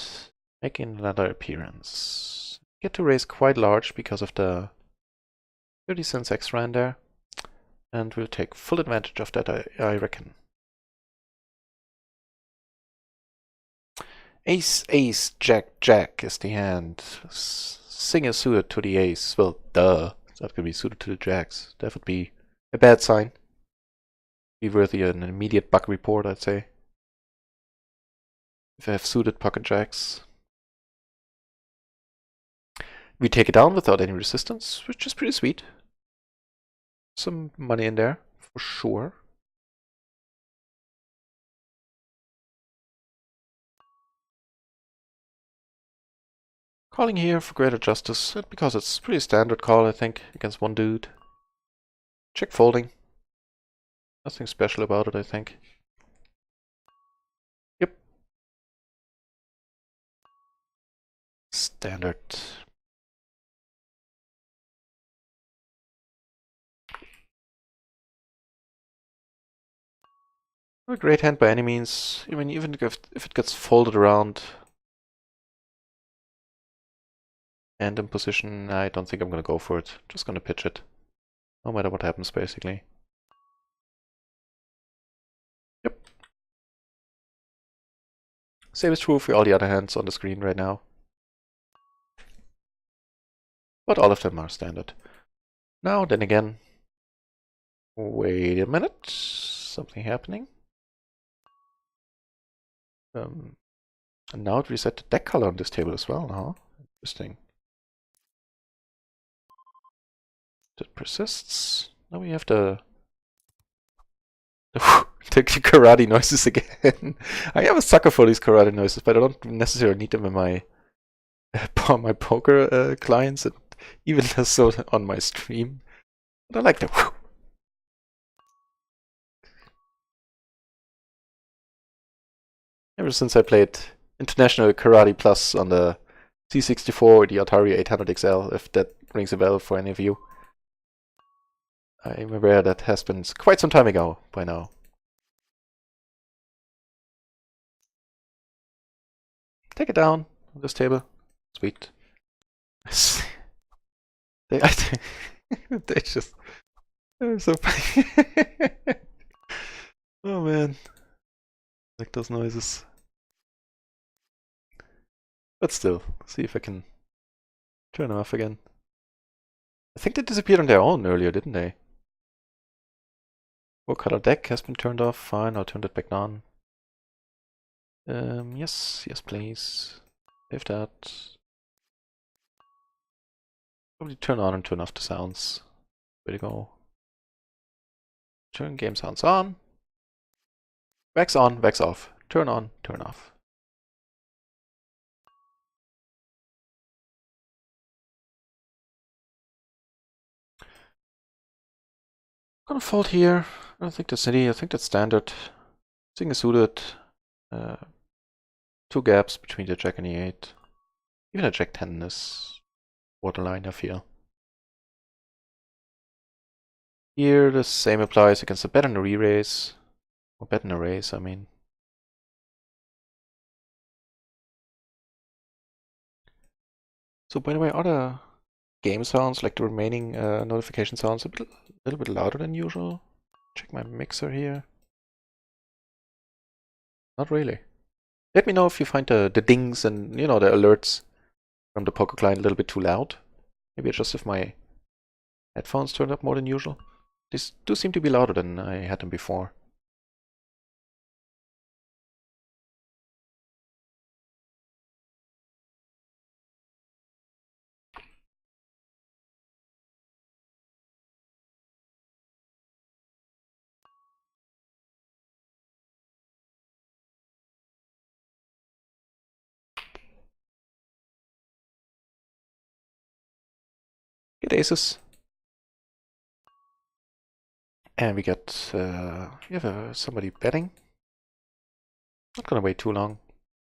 S1: Making another appearance. Get to raise quite large because of the 30 cents extra in there. And we'll take full advantage of that, I reckon. Ace, ace, jack, jack is the hand. Sing a suited to the ace. Well, duh. It's not going to be suited to the jacks. That would be a bad sign. Be worthy of an immediate bug report, I'd say. If I have suited pocket jacks. We take it down without any resistance, which is pretty sweet. Some money in there, for sure. Calling here for greater justice, because it's pretty standard call, I think, against one dude. Check folding. Nothing special about it, I think. Yep. Standard. Not a great hand by any means. I mean, even if it gets folded around and in position, I don't think I'm gonna go for it. Just gonna pitch it. No matter what happens, basically. Yep. Same is true for all the other hands on the screen right now. But all of them are standard. Now, then again. Wait a minute. Something happening. And now it reset the deck color on this table as well, huh? Interesting. That persists. Now we have the karate noises again. I am a sucker for these karate noises, but I don't necessarily need them in my my poker clients, and even less so on my stream. But I like the whew. Ever since I played International Karate Plus on the C64 or the Atari 800XL, if that rings a bell for any of you. I'm aware that has been quite some time ago by now. Take it down on this table. Sweet. they just... They're so funny. Oh man. I like those noises. But still, see if I can turn them off again. I think they disappeared on their own earlier, didn't they? Four color deck has been turned off. Fine, I'll turn that back on. Yes, please. Save that. Probably turn on and turn off the sounds. Way to go. Turn game sounds on. Wax on, wax off. Turn on, turn off. Gonna fold here. I don't think that's any. I think that's standard. Single suited. 2 gaps between the Jack and the 8. Even a Jack 10 is borderline, I feel. Here the same applies against a bet and a re-raise. Or bet and a raise, I mean. So by the way, are the game sounds, like the remaining notification sounds, a little bit louder than usual? Check my mixer here. Not really. Let me know if you find the dings and, you know, the alerts from the poker client a little bit too loud. Maybe it's just if my headphones turned up more than usual. These do seem to be louder than I had them before. Get aces. And we got, we have somebody betting. Not gonna wait too long.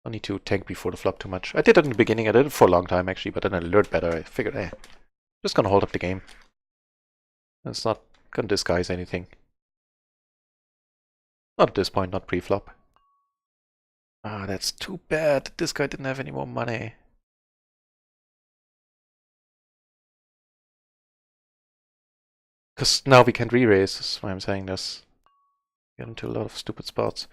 S1: I need to tank before the flop too much. I did it in the beginning, I did it for a long time actually, but then I learned better. I figured, just gonna hold up the game. It's not gonna disguise anything. Not at this point, not pre-flop. Ah, that's too bad. This guy didn't have any more money. Because now we can't re-raise, that's why I'm saying this. Get into a lot of stupid spots.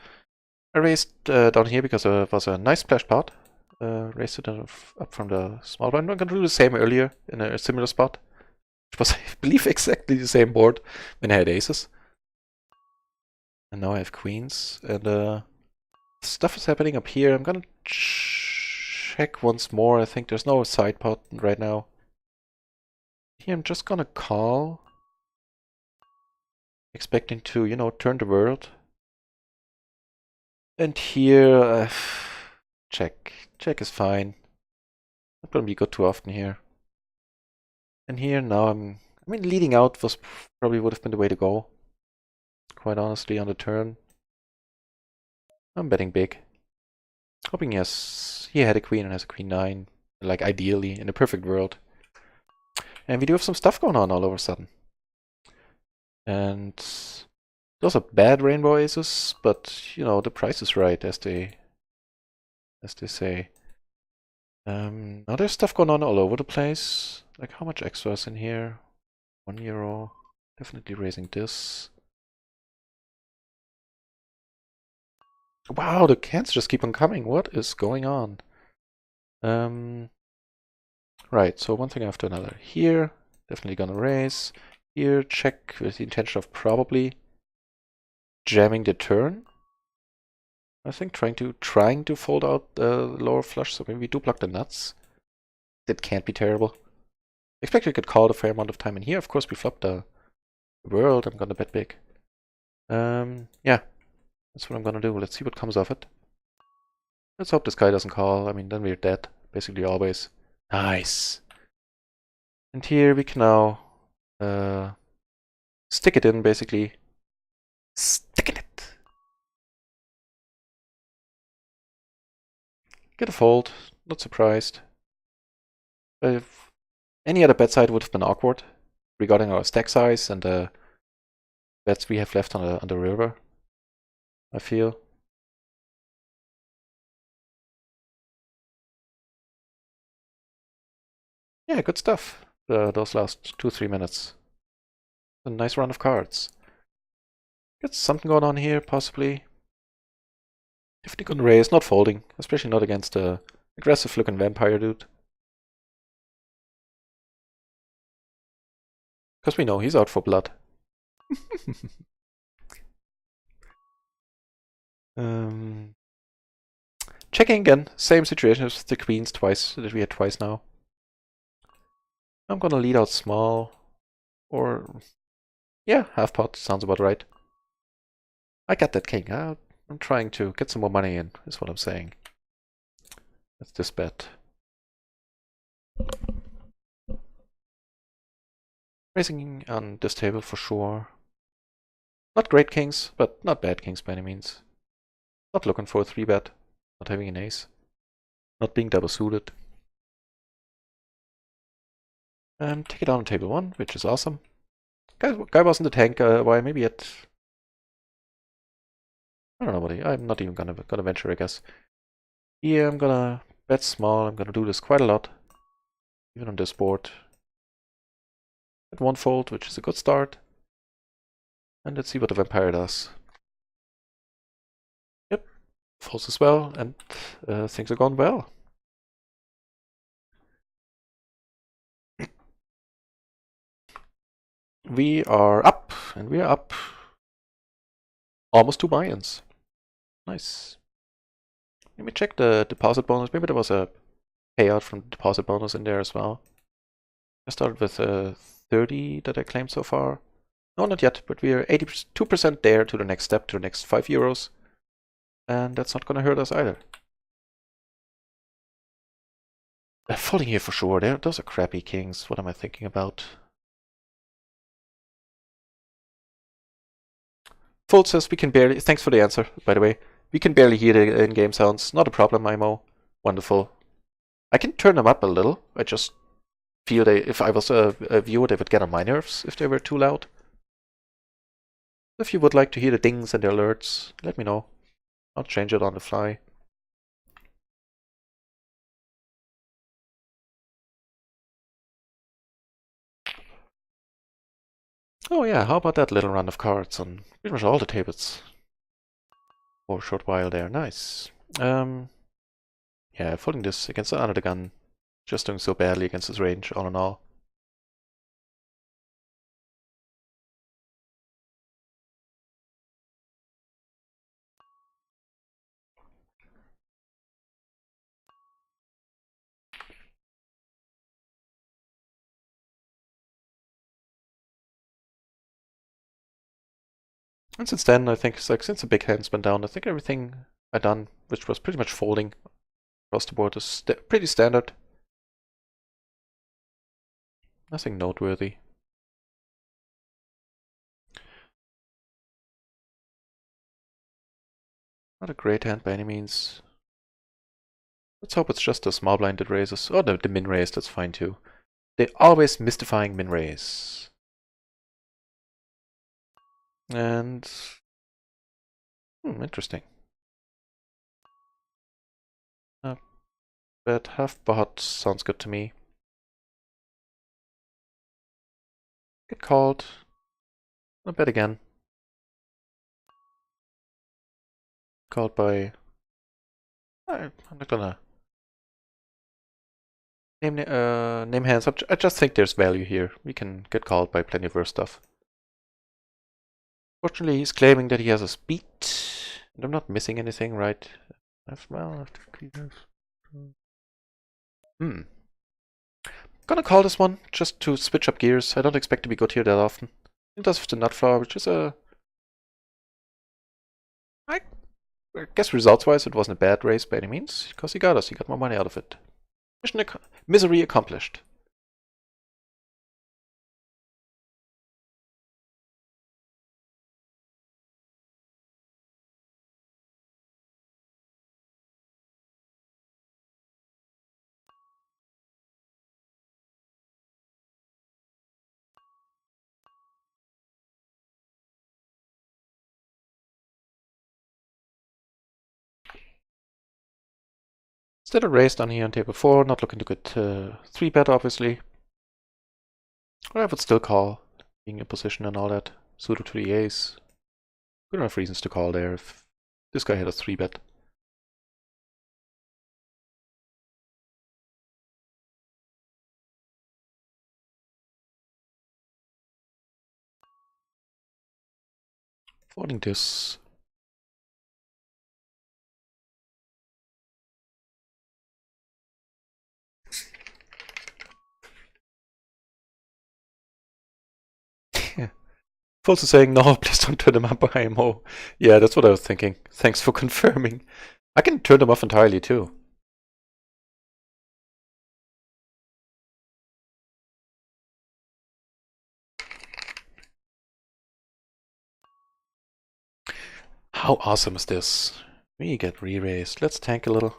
S1: I raised down here because it was a nice splash pot. Raised it up from the small blind. I'm going to do the same earlier in a similar spot. Which was, I believe, exactly the same board when I had aces. And now I have queens. And stuff is happening up here. I'm going to check once more. I think there's no side pot right now. Here I'm just going to call. Expecting to, you know, turn the world. And here, check. Check is fine. Not gonna be good too often here. And here now I mean, leading out was probably would have been the way to go. Quite honestly, on the turn. I'm betting big. Hoping he had a queen and has a queen 9. Like ideally, in a perfect world. And we do have some stuff going on all of a sudden. And Those are bad rainbow aces, but you know, the price is right, as they say. Now there's stuff going on all over the place. Like how much extra is in here? €1. Definitely raising this. Wow, the cans just keep on coming. What is going on? Right, so one thing after another. Here, definitely gonna raise. Here, check with the intention of probably jamming the turn. I think trying to fold out the lower flush, so maybe we do block the nuts. That can't be terrible. I expect we could call it a fair amount of time in here. Of course, we flop the world. I'm gonna bet big. Yeah, that's what I'm gonna do. Let's see what comes of it. Let's hope this guy doesn't call. I mean, then we're dead, basically always. Nice. And here we can now stick it in, basically. Stick in it. Get a fold. Not surprised. If any other bet side would have been awkward regarding our stack size and the bets we have left on the river, I feel. Yeah, good stuff. Those last 2-3 minutes. A nice run of cards. Got something going on here, possibly. Definitely gonna raise, not folding, especially not against a aggressive looking vampire dude. Because we know he's out for blood. Checking again, same situation as the queens twice, that we had twice now. I'm gonna lead out small, or yeah, half pot sounds about right. I got that king. I'm trying to get some more money in, is what I'm saying. That's this bet. Raising on this table for sure. Not great kings, but not bad kings by any means. Not looking for a 3-bet. Not having an ace. Not being double suited. Take it down on table 1, which is awesome. Guy was in the tank. Why? Maybe at... I don't know what I'm not even gonna venture, I guess. Here I'm gonna bet small. I'm gonna do this quite a lot. Even on this board. At 1 fold, which is a good start. And let's see what the vampire does. Yep, folds as well, and things are going well. We are up, and we are up almost 2 buy-ins. Nice. Let me check the deposit bonus. Maybe there was a payout from the deposit bonus in there as well. I started with 30 that I claimed so far. No, not yet, but we are 82% there to the next step, to the next €5. And that's not gonna hurt us either. Folding here for sure. Those are crappy kings. What am I thinking about? Fold says we can barely... Thanks for the answer, by the way. We can barely hear the in-game sounds. Not a problem, IMO. Wonderful. I can turn them up a little. I just feel if I was a viewer, they would get on my nerves if they were too loud. If you would like to hear the dings and the alerts, let me know. I'll change it on the fly. Oh yeah, how about that little run of cards on pretty much all the tables? For a short while there, nice. Yeah, folding this against the under the gun. Just doing so badly against his range, all in all. And since then, I think, since the big hand's been down, I think everything I done, which was pretty much folding across the board, is pretty standard. Nothing noteworthy. Not a great hand by any means. Let's hope it's just a small blind that raises. Oh, the min raise, that's fine too. They're always mystifying min raise. And interesting. Bet half bot sounds good to me. Get called. I'll bet again. Called by. I'm not gonna name hands. I just think there's value here. We can get called by plenty of worse stuff. Fortunately, he's claiming that he has a speed, and I'm not missing anything, right? Well, Gonna call this one just to switch up gears. I don't expect to be good here that often. It does with the nut flower, which is I guess results-wise, it wasn't a bad race by any means, because he got us. He got more money out of it. Misery accomplished. Still a race down here on table 4, not looking to get 3-bet, obviously. Or I would still call, being in position and all that. Suited to the ace. Good enough reasons to call there if this guy had a 3-bet. Folding this. Also saying, no, please don't turn them up by IMO. Yeah, that's what I was thinking. Thanks for confirming. I can turn them off entirely too. How awesome is this? We get re-raised. Let's tank a little.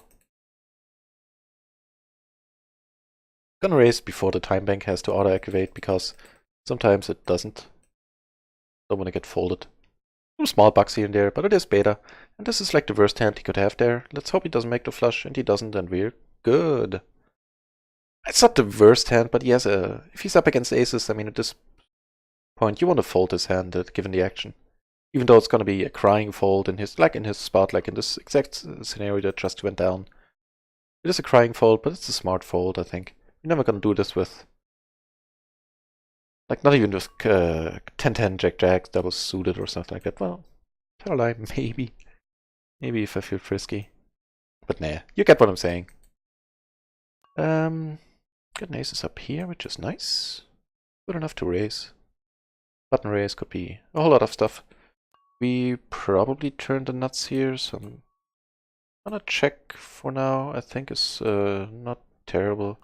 S1: Gonna raise before the time bank has to auto-activate because sometimes it doesn't. Don't want to get folded. Some small bucks here and there, but it is beta. And this is like the worst hand he could have there. Let's hope he doesn't make the flush, and he doesn't, and we're good. It's not the worst hand, but he has if he's up against aces, I mean, at this point, you want to fold his hand, given the action. Even though it's going to be a crying fold in his spot, like in this exact scenario that just went down. It is a crying fold, but it's a smart fold, I think. You're never going to do this with, like, not even with 10-10, Jack-Jack, double suited or something like that. Well, tell a lie, maybe. Maybe if I feel frisky. But nah, you get what I'm saying. Got an aces up here, which is nice. Good enough to raise. Button raise could be a whole lot of stuff. We probably turn the nuts here, so I'm gonna check for now. I think it's not terrible.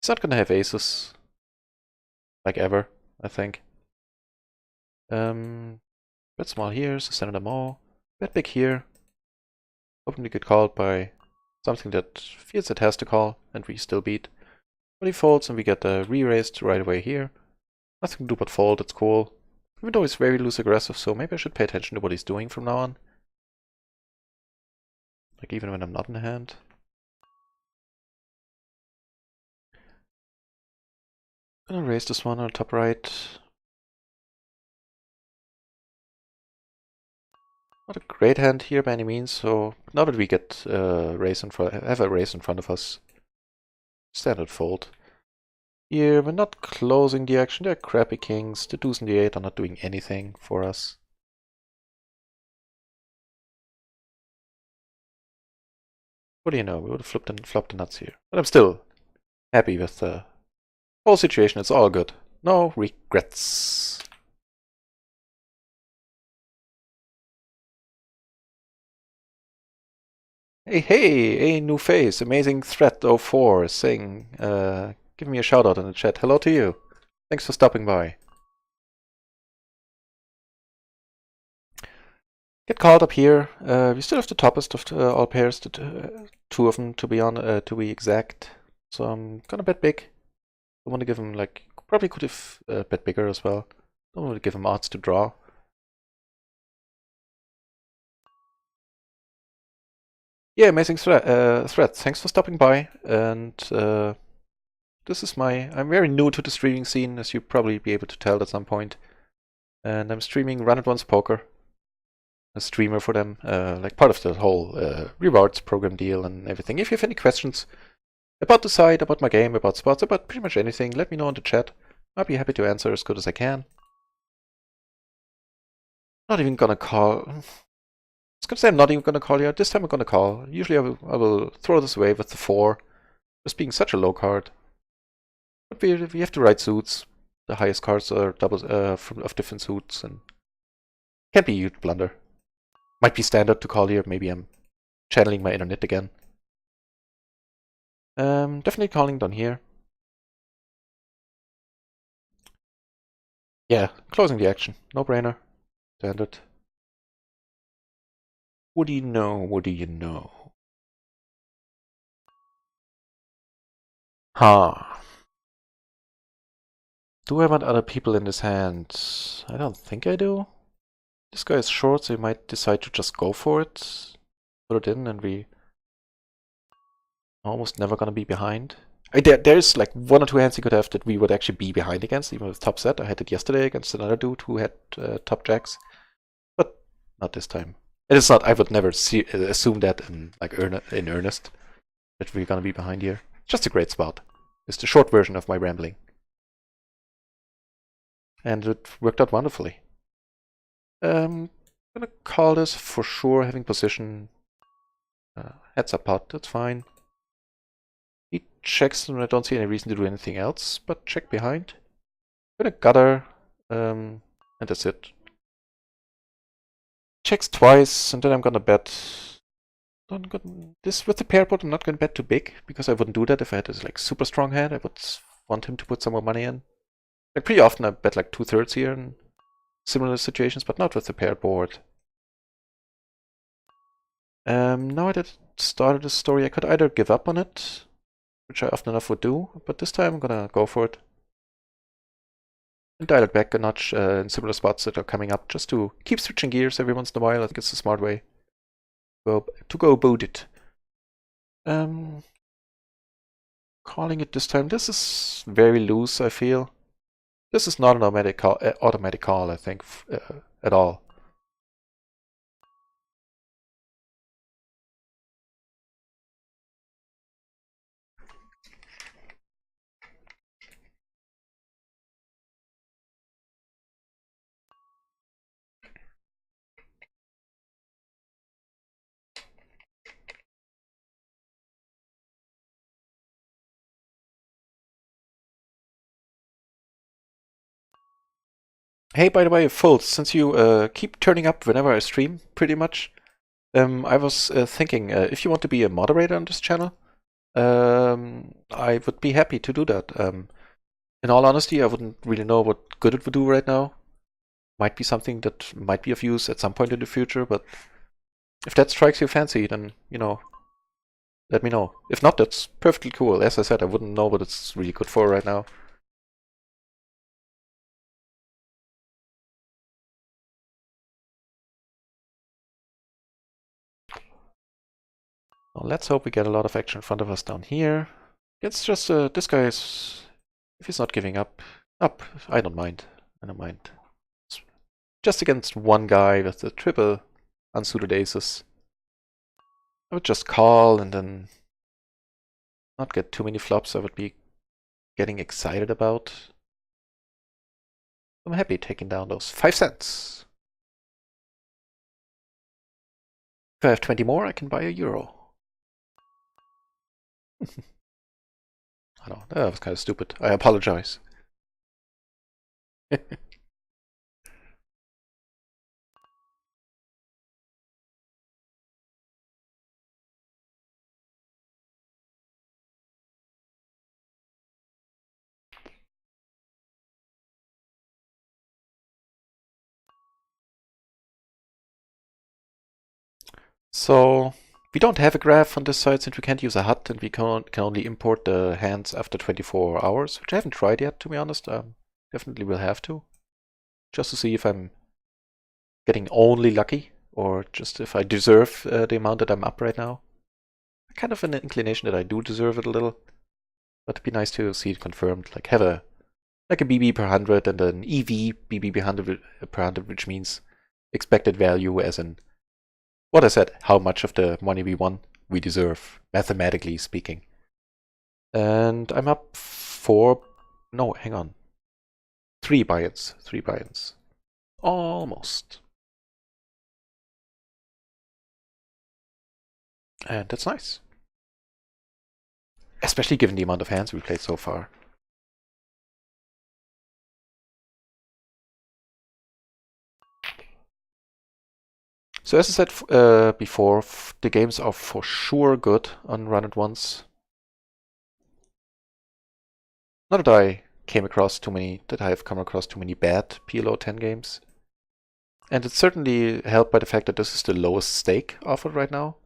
S1: He's not gonna have aces. Like ever, I think. Bet small here, so send them all. Bet big here. Hoping to get called by something that feels it has to call, and we still beat. But he folds, and we get re-raised right away here. Nothing to do but fold, it's cool. Even though he's very loose aggressive, so maybe I should pay attention to what he's doing from now on. Like even when I'm not in the hand. I'm gonna raise this one on top right. Not a great hand here by any means, so now that we get have a raise in front of us, standard fold. Here we're not closing the action, they're crappy kings, the deuce and the 8 are not doing anything for us. What do you know, we would have flopped the nuts here. But I'm still happy with the whole situation, it's all good. No regrets. Hey, a new face, amazing threat 04 saying, give me a shout out in the chat. Hello to you. Thanks for stopping by. Get called up here. We still have the toppest of all pairs, two of them to be exact. So I'm gonna bet big. I want to give him like probably could have bet bigger as well. Don't want to give him odds to draw. Yeah, amazing thread. Thanks for stopping by. And this is I'm very new to the streaming scene, as you probably be able to tell at some point. And I'm streaming RunItOnce Poker, a streamer for them, like part of the whole rewards program deal and everything. If you have any questions about the site, about my game, about spots, about pretty much anything, let me know in the chat. I'll be happy to answer as good as I can. Not even gonna call. I was gonna say I'm not even gonna call you. This time I'm gonna call. Usually I will throw this away with the 4, just being such a low card. But we have the right suits. The highest cards are doubles of different suits, and can't be a huge blunder. Might be standard to call here. Maybe I'm channeling my internet again. Definitely calling down here. Yeah, closing the action. No brainer. Standard. What do you know? What do you know? Huh. Do I want other people in this hand? I don't think I do. This guy is short, so he might decide to just go for it. Put it in, and we almost never gonna be behind. There's like 1 or 2 hands he could have that we would actually be behind against, even with top set. I had it yesterday against another dude who had top jacks, but not this time. It is not. I would never assume that in earnest that we're gonna be behind here. It's just a great spot. It's the short version of my rambling, and it worked out wonderfully. I'm gonna call this for sure. Having position, heads up pot. That's fine. He checks, and I don't see any reason to do anything else but check behind. I'm gonna gutter, and that's it. Checks twice, and then I'm gonna bet. This with the pair pot, I'm not gonna bet too big, because I wouldn't do that if I had this like super strong hand. I would want him to put some more money in. Like pretty often I bet like 2/3 here in similar situations, but not with the paired board. Now that I started the story, I could either give up on it, which I often enough would do, but this time I'm gonna go for it. And dial it back a notch in similar spots that are coming up, just to keep switching gears every once in a while. I think it's a smart way to go about it. Calling it this time. This is very loose, I feel. This is not an automatic call, I think, at all. Hey, by the way, Fultz, since you keep turning up whenever I stream, pretty much, I was thinking, if you want to be a moderator on this channel, I would be happy to do that. In all honesty, I wouldn't really know what good it would do right now. Might be something that might be of use at some point in the future, but if that strikes your fancy, then, let me know. If not, that's perfectly cool. As I said, I wouldn't know what it's really good for right now. Well, let's hope we get a lot of action in front of us down here. It's just, this guy is, if he's not giving up, I don't mind. I don't mind. It's just against one guy with the triple unsuited aces. I would just call and then not get too many flops I would be getting excited about. I'm happy taking down those 5 cents. If I have 20 more, I can buy €1. I know, that was kind of stupid. I apologize. So, we don't have a graph on this side since we can't use a HUD and we can only import the hands after 24 hours, which I haven't tried yet, to be honest. Definitely will have to. Just to see if I'm getting only lucky or just if I deserve the amount that I'm up right now. kind of an inclination that I do deserve it a little. But it'd be nice to see it confirmed. Like have a BB per 100 and an EV BB per 100, which means expected value as in what I said, how much of the money we won we deserve, mathematically speaking. And I'm up 3 buy-ins. 3 buy-ins. Almost. And that's nice. Especially given the amount of hands we played so far. So as I said before, the games are for sure good on RunItOnce. Not that I have come across too many bad PLO 10 games. And it's certainly helped by the fact that this is the lowest stake offered right now.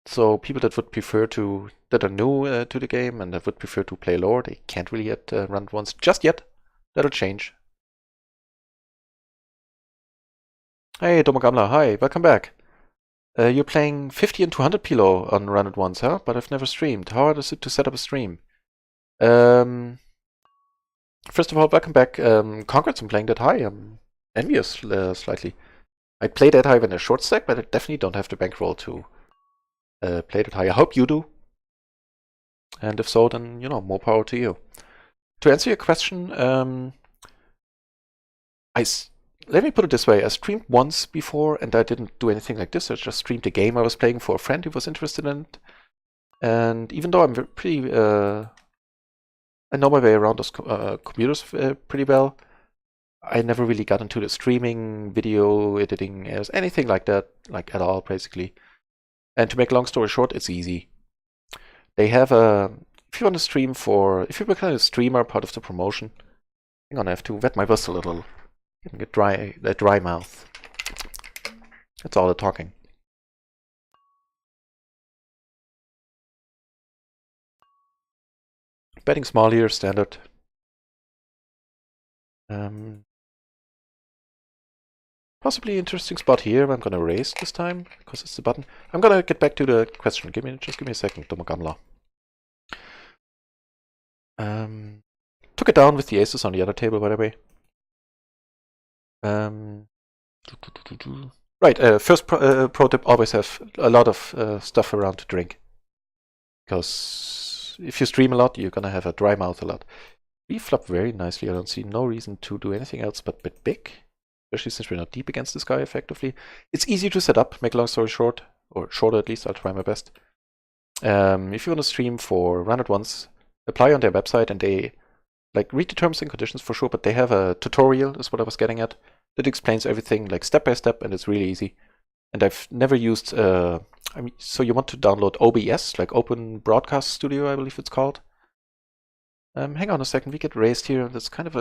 S1: So people that are new to the game and that would prefer to play lower, they can't really get RunItOnce just yet. That'll change. Hey, Domogamla, hi, welcome back. You're playing 50 and 200 PLO on RunItOnce, huh? But I've never streamed. How hard is it to set up a stream? First of all, welcome back. Congrats on playing that high. I'm envious slightly. I played that high in a short stack, but I definitely don't have the bankroll to play that high. I hope you do. And if so, then, more power to you. To answer your question, let me put it this way. I streamed once before, and I didn't do anything like this. I just streamed a game I was playing for a friend who was interested in it. And even though I'm I know my way around those computers pretty well, I never really got into the streaming, video editing, anything like that, like at all, basically. And to make a long story short, it's easy. They have if you want to stream if you become a streamer, part of the promotion. Hang on, I have to wet my bust a little. Get dry mouth. That's all the talking. Betting small here, standard. Possibly interesting spot here. I'm gonna raise this time because it's the button. I'm gonna get back to the question. Just give me a second, Domogamla. Took it down with the aces on the other table, by the way. Right, first pro tip, always have a lot of stuff around to drink. Because if you stream a lot, you're gonna have a dry mouth a lot. We flop very nicely. I don't see no reason to do anything else but bet big. Especially since we're not deep against this guy effectively. It's easy to set up, make a long story short. Or shorter at least, I'll try my best. If you want to stream for RunItOnce, apply on their website and they read the terms and conditions for sure, but they have a tutorial, is what I was getting at, that explains everything like step by step, and it's really easy. And I've never used, so you want to download OBS, like Open Broadcast Studio, I believe it's called. Hang on a second, we get raised here, and that's kind of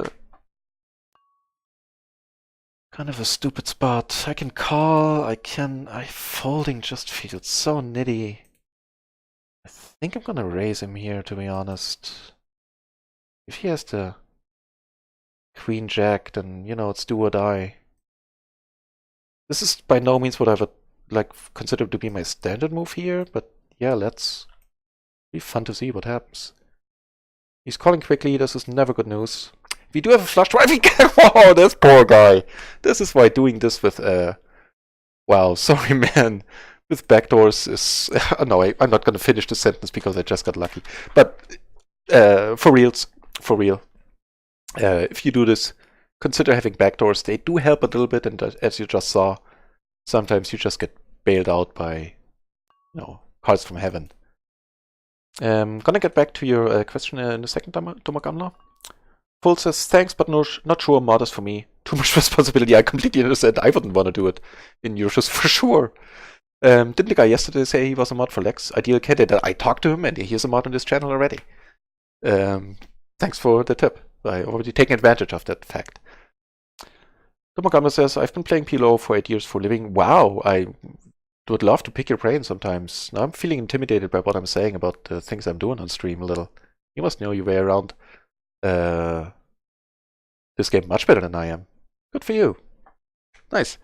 S1: a stupid spot. I can call, folding just feels so nitty. I think I'm gonna raise him here, to be honest. If he has the Queen Jack, then, it's do or die. This is by no means what I would consider to be my standard move here, but yeah, let's be fun to see what happens. He's calling quickly, this is never good news. We do have a flush draw. Oh, this poor guy. This is why doing this with, wow, sorry man, with backdoors is, no, I'm not gonna finish the sentence because I just got lucky. But, for real, if you do this, consider having backdoors. They do help a little bit, and as you just saw, sometimes you just get bailed out by, cards from heaven. Gonna get back to your question in a second, Domogamla. Full says, thanks, but not sure mod is for me. Too much responsibility. I completely understand. I wouldn't want to do it in your shoes for sure. Didn't the guy yesterday say he was a mod for Lex? Ideal candidate. I talked to him and he's a mod on this channel already. Thanks for the tip. I already taken advantage of that fact. Domogama says, I've been playing PLO for 8 years for a living. Wow, I would love to pick your brain sometimes. Now I'm feeling intimidated by what I'm saying about the things I'm doing on stream a little. You must know your way around this game much better than I am. Good for you. Nice.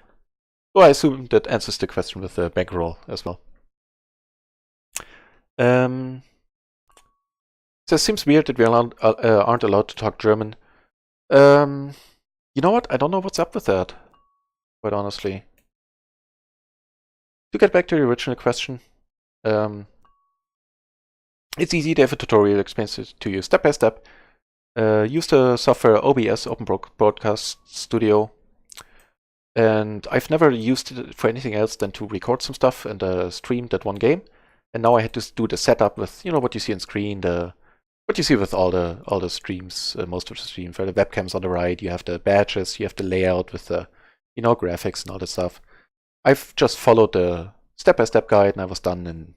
S1: Well, I assume that answers the question with the bankroll as well. So it seems weird that we aren't allowed to talk German. You know what? I don't know what's up with that, quite honestly. To get back to the original question, it's easy. They have a tutorial that explains it to you step by step. Use the software OBS, Open Broadcast Studio. And I've never used it for anything else than to record some stuff and stream that one game. And now I had to do the setup with, what you see on screen, what you see with all the streams, most of the streams, where the webcam's on the right, you have the badges, you have the layout with the, graphics and all that stuff. I've just followed the step-by-step guide and I was done in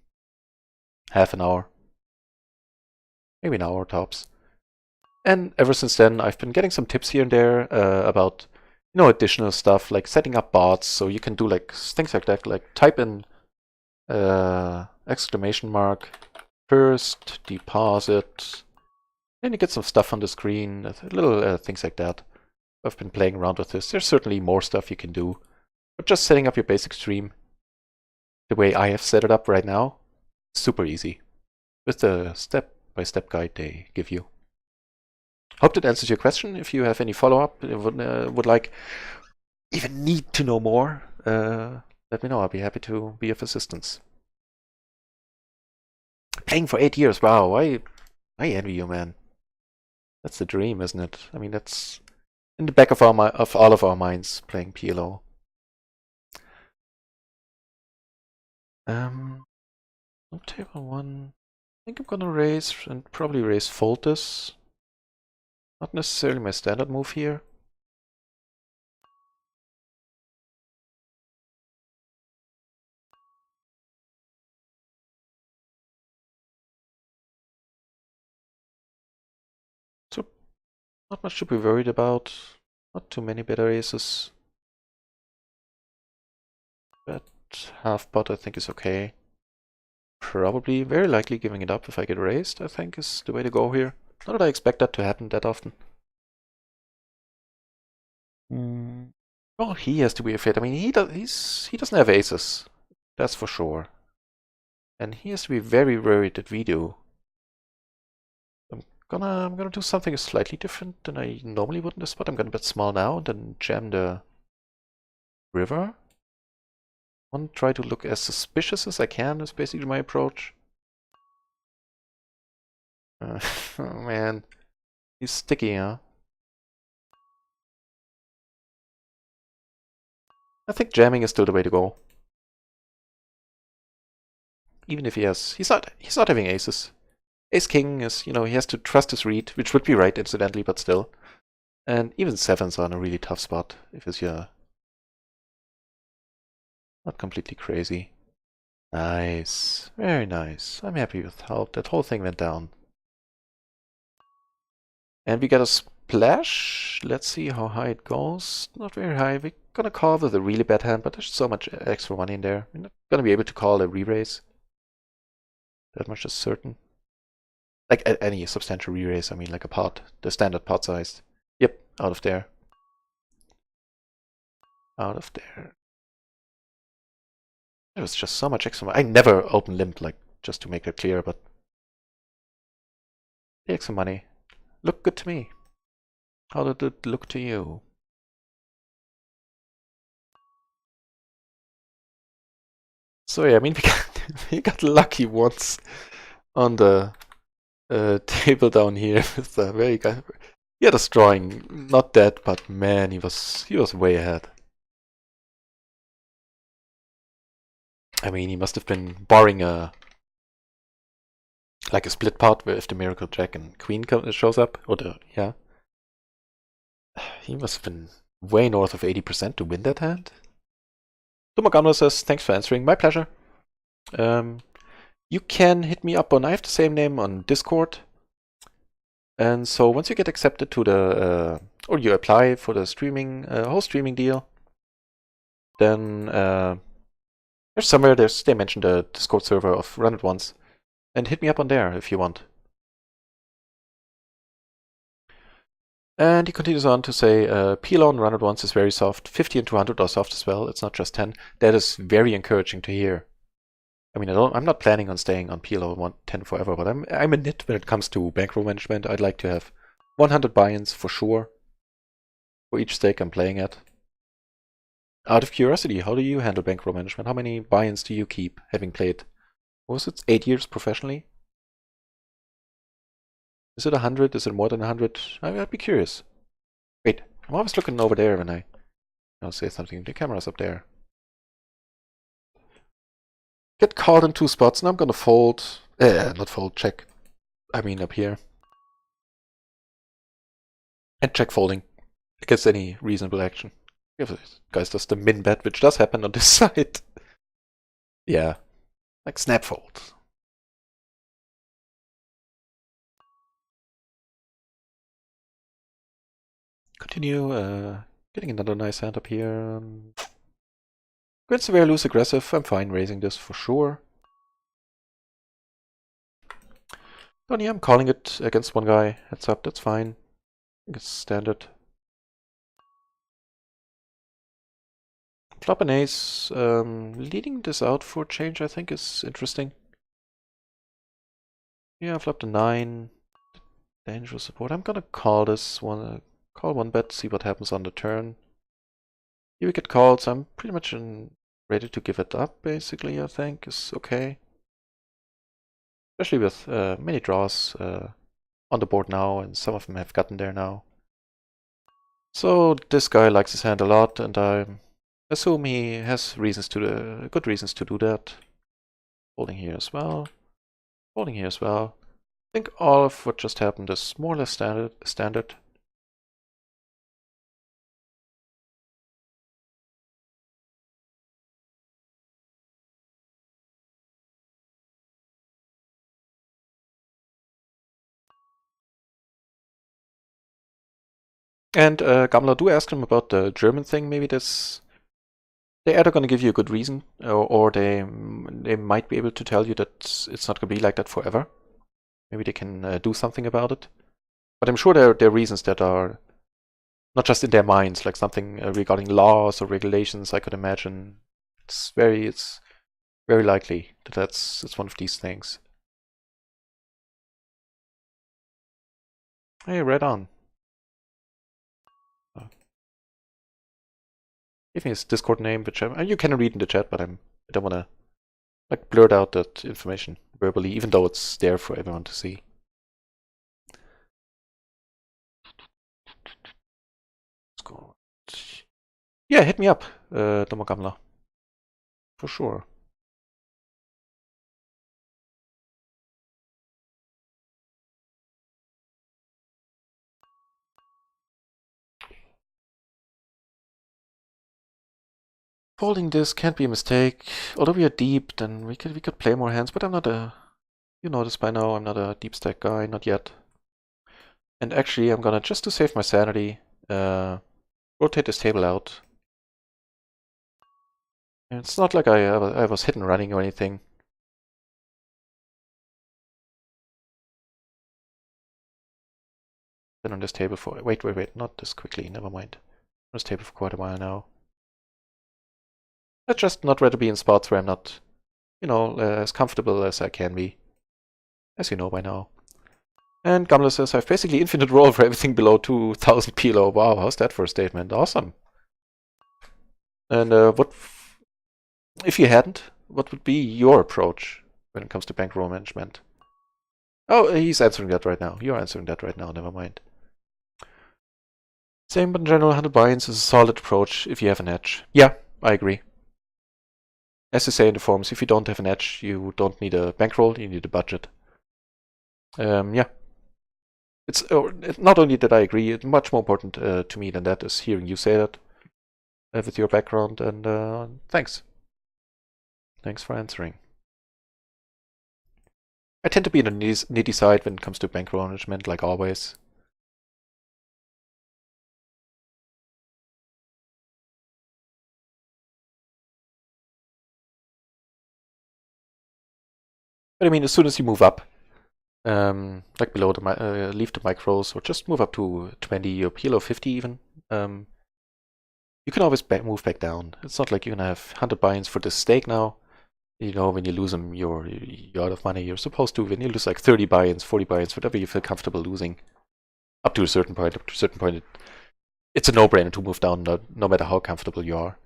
S1: half an hour. Maybe an hour tops. And ever since then, I've been getting some tips here and there about, additional stuff like setting up bots, so you can do like things like that, like type in exclamation mark first deposit, and you get some stuff on the screen, little things like that. I've been playing around with this. There's certainly more stuff you can do, but just setting up your basic stream the way I have set it up right now, super easy with the step-by-step guide they give you. Hope that answers your question. If you have any follow-up, would like, even need to know more, let me know. I'll be happy to be of assistance. Playing for 8 years, wow! I envy you, man. That's the dream, isn't it? I mean, that's in the back of all of our minds, playing PLO. Table 1. I think I'm gonna raise and probably raise fold this. Not necessarily my standard move here. So, not much to be worried about. Not too many better aces. Bet half pot I think is okay. Probably, very likely giving it up if I get raised, I think is the way to go here. Not that I expect that to happen that often. Well, he has to be a fit. I mean, he doesn't have aces. That's for sure. And he has to be very worried that we do. I'm gonna do something slightly different than I normally would in this spot. I'm gonna bet small now and then jam the river. I want to try to look as suspicious as I can, is basically my approach. Oh man, he's sticky, huh? I think jamming is still the way to go. Even if he's not having aces. Ace king is, he has to trust his read, which would be right incidentally, but still. And even sevens are in a really tough spot if it's not completely crazy. Nice, very nice. I'm happy with how that whole thing went down. And we got a splash. Let's see how high it goes. Not very high. We're gonna call with a really bad hand, but there's so much extra money in there. We're not gonna be able to call a re-raise. That much is certain. Like any substantial re-raise, I mean like a pot. The standard pot size. Yep, out of there. Out of there. There was just so much extra money. I never open limp, like, just to make that clear, but the extra money. Look good to me. How did it look to you? So yeah, I mean, we got lucky once on the table down here with the very guy. He had a drawing, not dead, but man, he was way ahead. I mean, he must have been barring a split pot where if the Miracle Jack and Queen shows up, or yeah, he must have been way north of 80% to win that hand. Tomagano says, thanks for answering. My pleasure. You can hit me up I have the same name on Discord. And so once you get accepted to the, or you apply for the streaming, whole streaming deal, then there's somewhere they mentioned the Discord server of RunItOnce, and hit me up on there if you want. And he continues on to say, P loan run at once is very soft. 50 and 200 are soft as well. It's not just 10. That is very encouraging to hear. I mean, I'm not planning on staying on PLO 110 forever, but I'm a nit when it comes to bankroll management. I'd like to have 100 buy-ins for sure for each stake I'm playing at. Out of curiosity, how do you handle bankroll management? How many buy-ins do you keep, having played, what was it, 8 years professionally? Is it 100? Is it more than 100? I'd be curious. Wait, I'm always looking over there when I'll say something. The camera's up there. Get called in 2 spots, and I'm gonna fold. Not fold, check. I mean up here. And check folding against any reasonable action. If this guys does the min bet, which does happen on this side. Yeah, like snap fold. Continue, getting another nice hand up here. Good severe loose aggressive, I'm fine raising this for sure. Donnie, I'm calling it against one guy. Heads up, that's fine. I think it's standard. Flop an ace. Leading this out for change, I think, is interesting. Yeah, flopped a 9. Dangerous support. I'm gonna call this one. Call one bet, see what happens on the turn. Here we get called, so I'm pretty much ready to give it up, basically, I think, is okay. Especially with many draws on the board now, and some of them have gotten there now. So this guy likes his hand a lot, and I assume he has reasons good reasons to do that. Folding here as well. Folding here as well. I think all of what just happened is more or less standard. And Gamla, do ask them about the German thing. Maybe they're either going to give you a good reason, or they might be able to tell you that it's not going to be like that forever. Maybe they can do something about it. But I'm sure there are reasons that are not just in their minds, like something regarding laws or regulations. I could imagine it's very likely that it's one of these things. Hey, right on. Give me his Discord name, which you can read in the chat, but I don't want to like blurt out that information verbally, even though it's there for everyone to see. Yeah, hit me up, Domogamla. For sure. Folding this can't be a mistake. Although we are deep, then we could play more hands, but I'm not you know this by now, I'm not a deep stack guy, not yet. And actually, I'm gonna, just to save my sanity, rotate this table out. And it's not like I was hit and running or anything. Been on this table for, wait, not this quickly, never mind. On this table for quite a while now. I'd just not rather be in spots where I'm not, you know, as comfortable as I can be. As you know by now. And Gamla says, I have basically infinite roll for everything below 2000 PLO. Wow, how's that for a statement? Awesome. And what, if you hadn't, what would be your approach when it comes to bankroll management? Oh, he's answering that right now. You're answering that right now, never mind. Same, but in general, 100 buy-ins is a solid approach if you have an edge. Yeah, I agree. As they say in the forums, if you don't have an edge, you don't need a bankroll, you need a budget. Yeah. It's not only that I agree, it's much more important to me than that is hearing you say that with your background, and thanks. Thanks for answering. I tend to be on the nitty side when it comes to bankroll management, like always. But I mean, as soon as you move up, like below the leave the micros, or just move up to 20 or below 50 even. You can always move back down. It's not like you're gonna have 100 buy-ins for this stake now. You know, when you lose them, you're out of money. You're supposed to, when you lose like 30 buy-ins, 40 buy-ins, whatever you feel comfortable losing, up to a certain point. Up to a certain point, it's a no-brainer to move down, no matter how comfortable you are.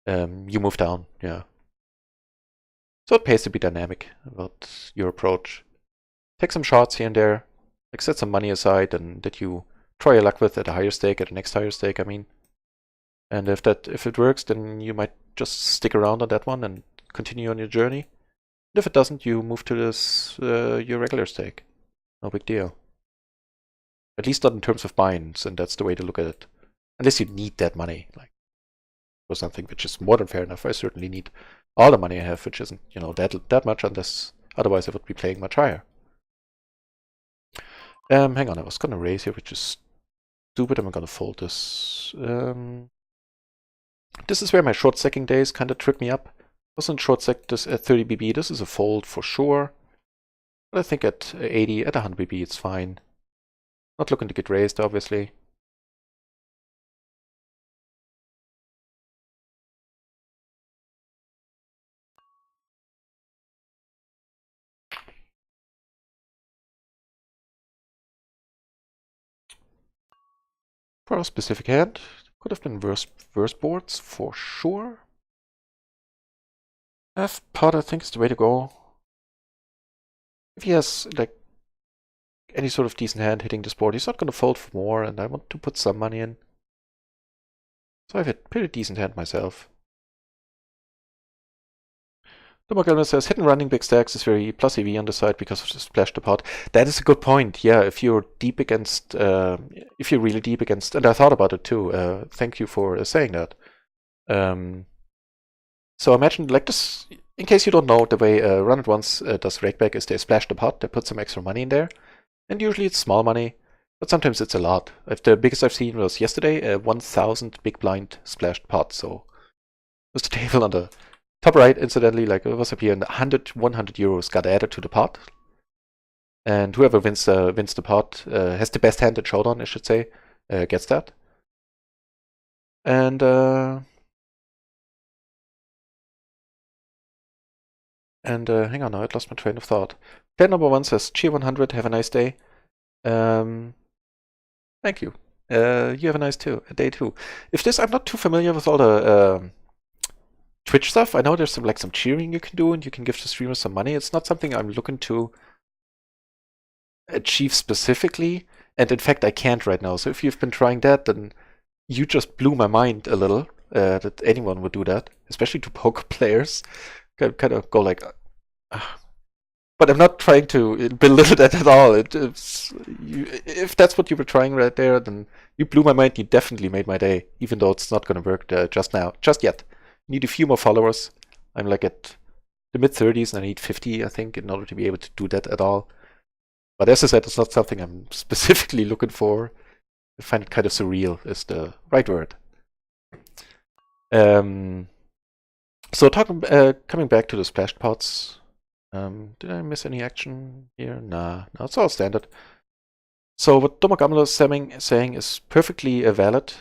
S1: You move down, yeah. So it pays to be dynamic about your approach. Take some shots here and there, like set some money aside, and that you try your luck with at a higher stake, at the next higher stake, I mean. And if it works, then you might just stick around on that one and continue on your journey. And if it doesn't, you move to this your regular stake. No big deal. At least not in terms of buy-ins, and that's the way to look at it. Unless you need that money, like for something, which is more than fair enough. I certainly need all the money I have, which isn't, you know, that much, unless otherwise I would be playing much higher. Hang on, I was gonna raise here, which is stupid. I'm gonna fold this. This is where my short stacking days kind of trip me up. I wasn't short stacked this at 30 BB. This is a fold for sure. But I think at 80, at 100 BB, it's fine. Not looking to get raised, obviously. For a specific hand, could have been worse boards for sure. F-pot, I think, is the way to go. If he has like any sort of decent hand hitting this board, he's not going to fold for more, and I want to put some money in. So I've had pretty decent hand myself. The Morgana says, hidden running big stacks is very plus EV on the side because of the splash the pot. That is a good point. Yeah, if you're deep against, if you're really deep against, and I thought about it too. Thank you for saying that. So imagine like this, in case you don't know, the way RunItOnce does rakeback is they splash the pot, they put some extra money in there, and usually it's small money, but sometimes it's a lot. The biggest I've seen was yesterday, 1,000 big blind splashed pot. So it was the table on the top right, incidentally, like it was up here, and 100 euros got added to the pot. And whoever wins the pot, has the best hand at showdown, I should say, gets that. And hang on, now I lost my train of thought. Player number 1 says, Cheer 100, have a nice day. Thank you. You have a nice day too. If this, I'm not too familiar with all the Twitch stuff. I know there's some cheering you can do, and you can give the streamers some money. It's not something I'm looking to achieve specifically, and in fact I can't right now. So if you've been trying that, then you just blew my mind a little, that anyone would do that, especially to poker players. Kind of go like, but I'm not trying to belittle that at all. If that's what you were trying right there, then you blew my mind. You definitely made my day, even though it's not going to work just yet. Need a few more followers. I'm like at the mid-30s, and I need 50, I think, in order to be able to do that at all. But as I said, it's not something I'm specifically looking for. I find it kind of surreal is the right word. So coming back to the splashed pots, did I miss any action here? Nah, no, it's all standard. So what Domogamlo is saying is perfectly valid.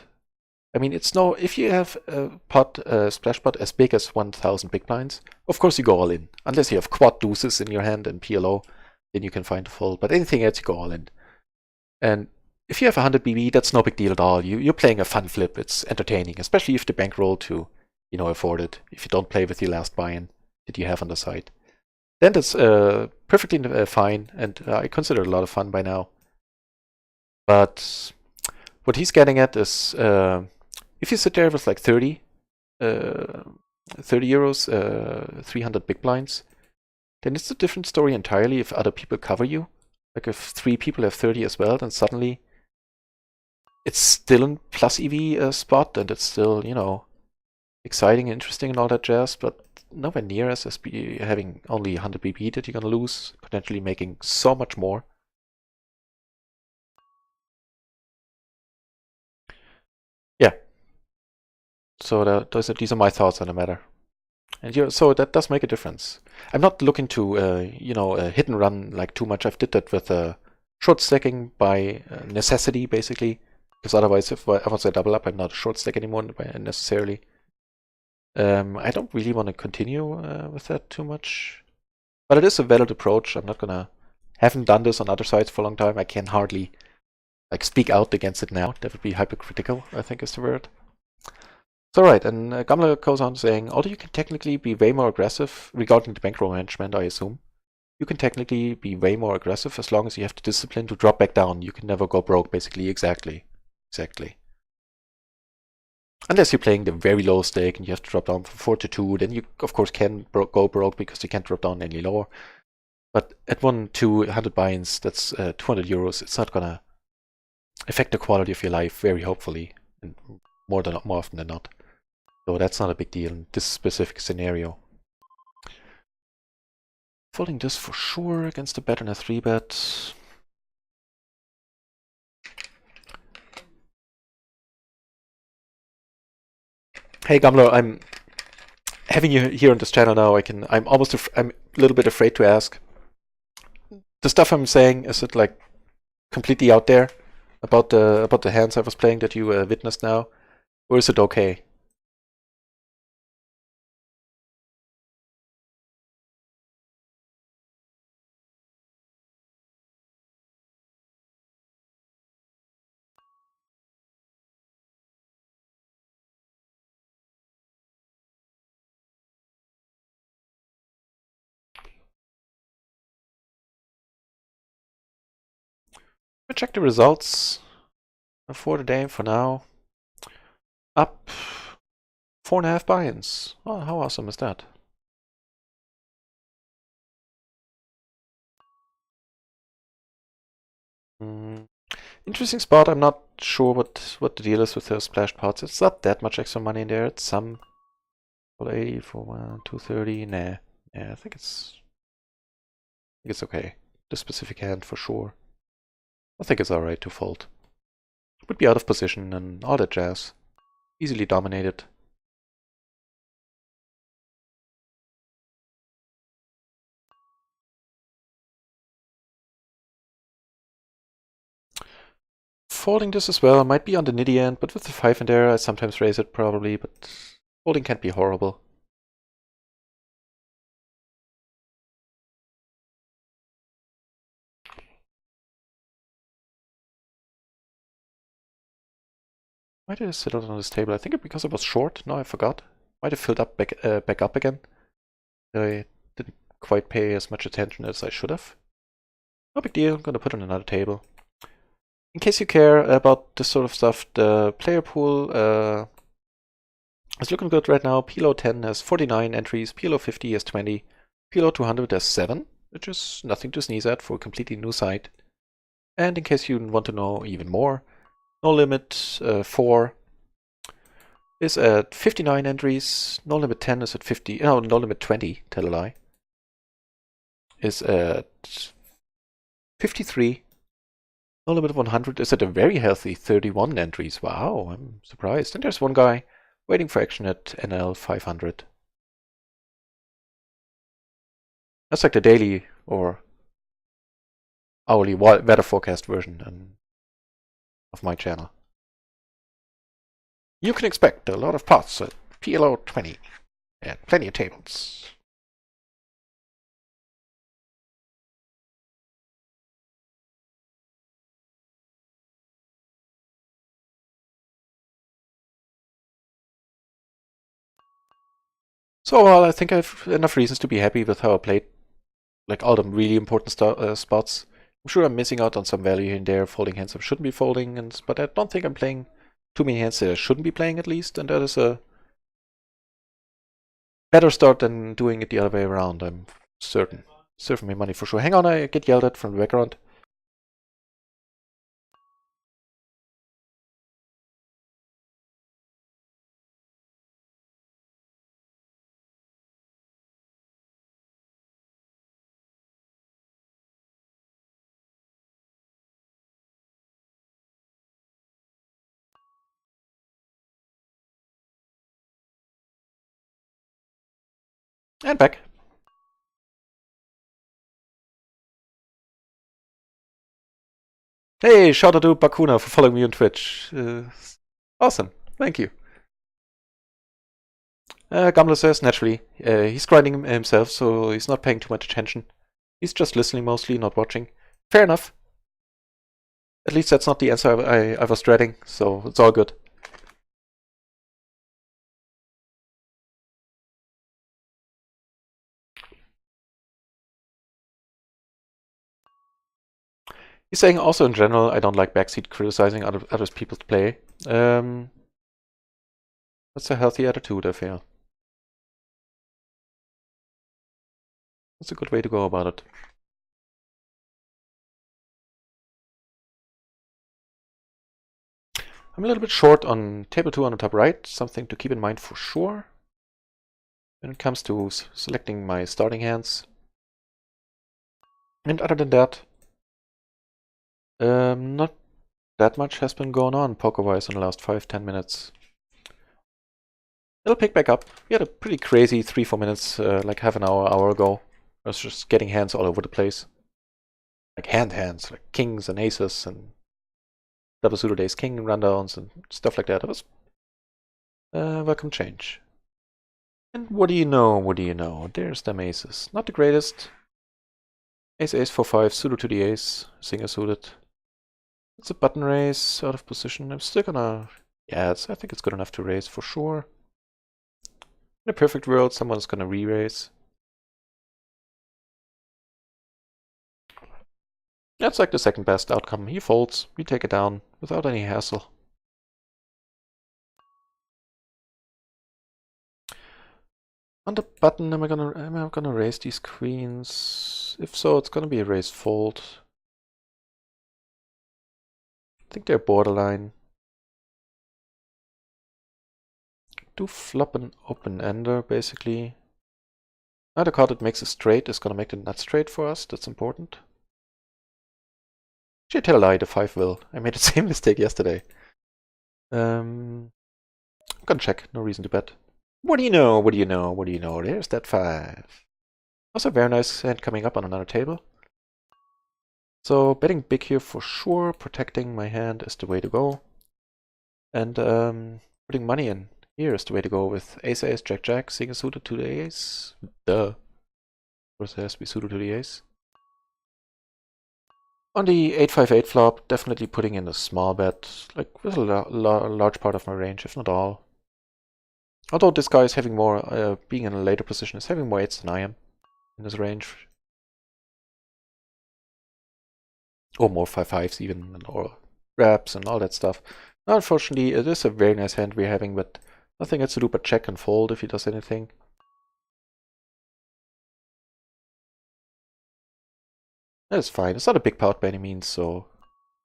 S1: I mean, it's no, if you have a splash pot as big as 1,000 big blinds, of course you go all in. Unless you have quad deuces in your hand and PLO, then you can find a fold. But anything else, you go all in. And if you have 100 BB, that's no big deal at all. You're playing a fun flip. It's entertaining, especially if the bankroll to, you know, afford it. If you don't play with your last buy-in that you have on the side, then that's perfectly fine, and I consider it a lot of fun by now. But what he's getting at is, if you sit there with like 30 euros, 300 big blinds, then it's a different story entirely if other people cover you. Like if 3 people have 30 as well, then suddenly it's still in plus EV spot, and it's still, you know, exciting and interesting and all that jazz, but nowhere near as SB having only 100 BB that you're gonna lose, potentially making so much more. Yeah. So these are my thoughts on the matter. And so that does make a difference. I'm not looking to, hit and run like too much. I've did that with short stacking by necessity, basically. Because otherwise, once I double up, I'm not a short stack anymore necessarily. I don't really want to continue with that too much. But it is a valid approach. I'm not gonna... Haven't done this on other sites for a long time. I can hardly speak out against it now. That would be hypercritical, I think is the word. So right, and Gamla goes on saying, although you can technically be way more aggressive regarding the bankroll management, I assume. You can technically be way more aggressive as long as you have the discipline to drop back down. You can never go broke, basically. Exactly. Unless you're playing the very low stake and you have to drop down from 4 to 2, then you of course can go broke because you can't drop down any lower. But at 100 buy-ins, that's 200 euros. It's not gonna affect the quality of your life very hopefully, and more often than not. So that's not a big deal in this specific scenario. Folding this for sure against a bet and a 3-bet. Hey Gambler, I'm having you here on this channel now. I'm a little bit afraid to ask. The stuff I'm saying, is it like completely out there about the hands I was playing that you witnessed now, or is it okay? We check the results for the day for now. Up 4.5 buy-ins. Oh, how awesome is that? Interesting spot. I'm not sure what the deal is with those splash pots. It's not that much extra money in there. It's some 80 for 230. Nah. Yeah, I think it's okay. This specific hand for sure. I think it's alright to fold. Would be out of position and all that jazz. Easily dominated. Folding this as well. Might be on the nitty end, but with the 5 in there, I sometimes raise it probably, but folding can't be horrible. Why did I sit out on this table? I think because I was short. No, I forgot. Might have filled up back up again. I didn't quite pay as much attention as I should have. No big deal. I'm gonna put on another table. In case you care about this sort of stuff, the player pool is looking good right now. PLO 10 has 49 entries, PLO 50 has 20, PLO 200 has 7, which is nothing to sneeze at for a completely new site. And in case you want to know even more, No Limit 4 is at 59 entries, No Limit 10 is at 50, no, No Limit 20, tell a lie, is at 53. No Limit 100 is at a very healthy 31 entries. Wow, I'm surprised. And there's one guy waiting for action at NL 500. That's like the daily or hourly weather forecast version of my channel. You can expect a lot of pots at PLO 20 and plenty of tables. So I think I have enough reasons to be happy with how I played, like all the really important spots. I'm sure I'm missing out on some value here and there, folding hands I shouldn't be folding, but I don't think I'm playing too many hands that I shouldn't be playing at least, and that is a better start than doing it the other way around, I'm certain. Serving me money for sure. Hang on, I get yelled at from the background. And back. Hey, shout out to Bakuna for following me on Twitch. Awesome, thank you. Gumler says, naturally, he's grinding himself, so he's not paying too much attention. He's just listening mostly, not watching. Fair enough. At least that's not the answer I was dreading, so it's all good. He's saying also in general, I don't like backseat criticizing other people's play. That's a healthy attitude, I feel. That's a good way to go about it. I'm a little bit short on table 2 on the top right, something to keep in mind for sure when it comes to selecting my starting hands. And other than that, not that much has been going on poker-wise in the last 5-10 minutes. It'll pick back up. We had a pretty crazy 3-4 minutes, like half an hour ago. I was just getting hands all over the place. Like hands, like kings and aces and double suited ace king rundowns and stuff like that. It was welcome change. And what do you know? There's them aces. Not the greatest. Ace, ace, 4-5, suited to the ace, single suited. It's a button raise, out of position. I'm still gonna... Yeah, I think it's good enough to raise for sure. In a perfect world, someone's gonna re-raise. That's like the second best outcome. He folds, we take it down without any hassle. On the button, am I gonna raise these queens? If so, it's gonna be a raise fold. I think they're borderline. Do flop an open-ender, basically. Now the card that makes a straight is gonna make the nut straight for us, that's important. Actually, I tell a lie, the 5 will. I made the same mistake yesterday. I'm gonna check, no reason to bet. What do you know? There's that 5. Also very nice hand coming up on another table. So betting big here for sure, protecting my hand is the way to go. And putting money in here is the way to go with ace, ace, jack, jack, single suited to the ace. Duh. Of course it has to be suited to the ace. On the 8-5-8 flop, definitely putting in a small bet, like with a large part of my range, if not all. Although this guy is having more, being in a later position, is having more 8s than I am in his range. Or more 5-5s even, or wraps and all that stuff. Now, unfortunately, it is a very nice hand we're having, but nothing else to do but check and fold if he does anything. That is fine. It's not a big pot by any means, so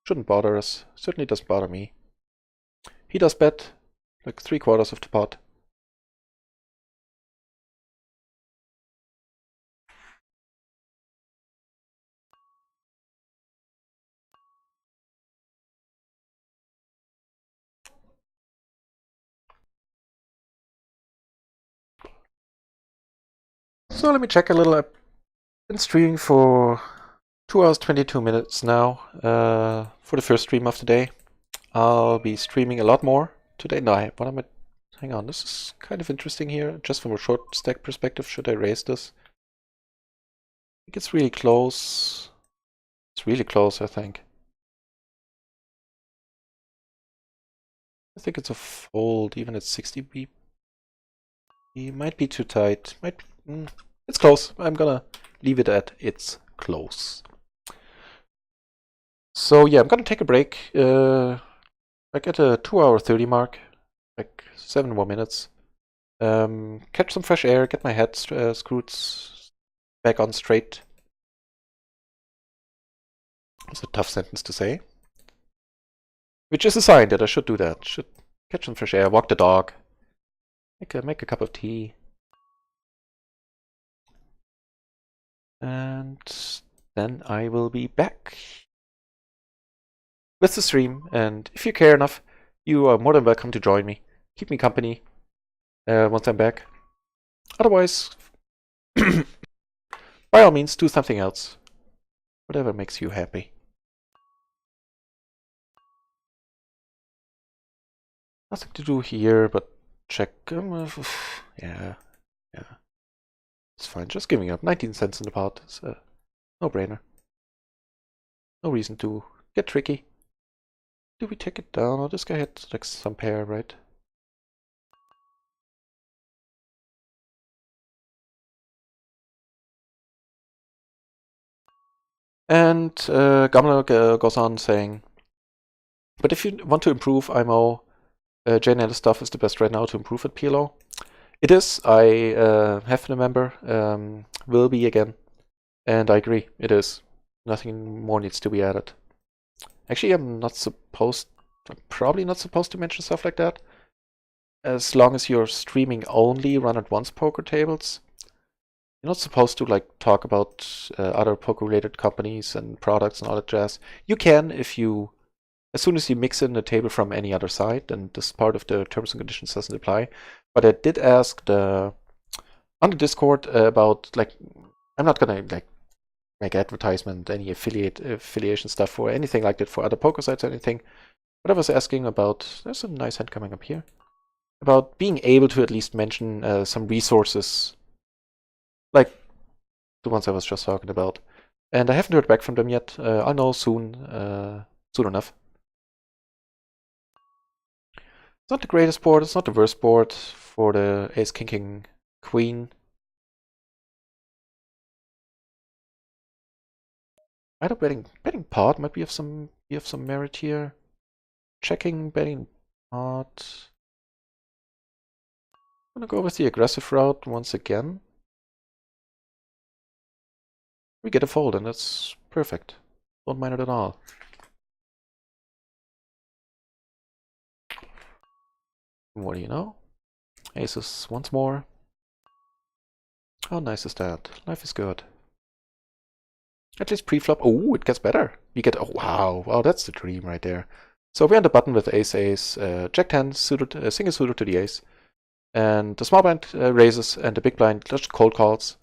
S1: shouldn't bother us. Certainly doesn't bother me. He does bet like 3/4 of the pot. So let me check a little. I've been streaming for 2 hours 22 minutes now for the first stream of the day. I'll be streaming a lot more today. No, hang on, this is kind of interesting here. Just from a short stack perspective, should I raise this? I think it's really close. It's really close, I think. I think it's a fold, even at 60 BP. He might be too tight. It's close. I'm gonna leave it at it's close. So yeah, I'm gonna take a break. Like at a 2-hour 30 mark, like 7 more minutes. Catch some fresh air, get my head screwed back on straight. It's a tough sentence to say. Which is a sign that I should do that. Should catch some fresh air, walk the dog, make a cup of tea. And then I will be back with the stream. And if you care enough, you are more than welcome to join me. Keep me company once I'm back. Otherwise, By all means, do something else. Whatever makes you happy. Nothing to do here, but check. Yeah, yeah. It's fine. Just giving up. 19 cents in the pot. It's a no-brainer. No reason to get tricky. Do we take it down? Oh, this guy had like some pair, right? And Gamla goes on saying, but if you want to improve IMO, JNL stuff is the best right now to improve at PLO. It is. I have been a member, will be again, and I agree. It is. Nothing more needs to be added. Actually, I'm probably not supposed to mention stuff like that. As long as you're streaming only RunItOnce poker tables, you're not supposed to like talk about other poker-related companies and products and all that jazz. You can if you, as soon as you mix in a table from any other site, and this part of the terms and conditions doesn't apply. But I did ask on the Discord about like, I'm not gonna like make advertisement, any affiliation stuff or anything like that for other poker sites or anything. But I was asking about, there's a nice hand coming up here, about being able to at least mention some resources, like the ones I was just talking about. And I haven't heard back from them yet. I'll know soon, soon enough. It's not the greatest board, it's not the worst board for the ace, king, king, queen. Either betting pot might be of some merit here. Checking, betting pot. I'm gonna go with the aggressive route once again. We get a fold, and that's perfect. Don't mind it at all. What do you know? Aces once more. How nice is that? Life is good. At least pre-flop. Oh, it gets better. We get, oh wow, wow, that's the dream right there. So we're on the button with ace, ace, jack 10 suited, single suited to the ace. And the small blind raises, and the big blind just cold calls.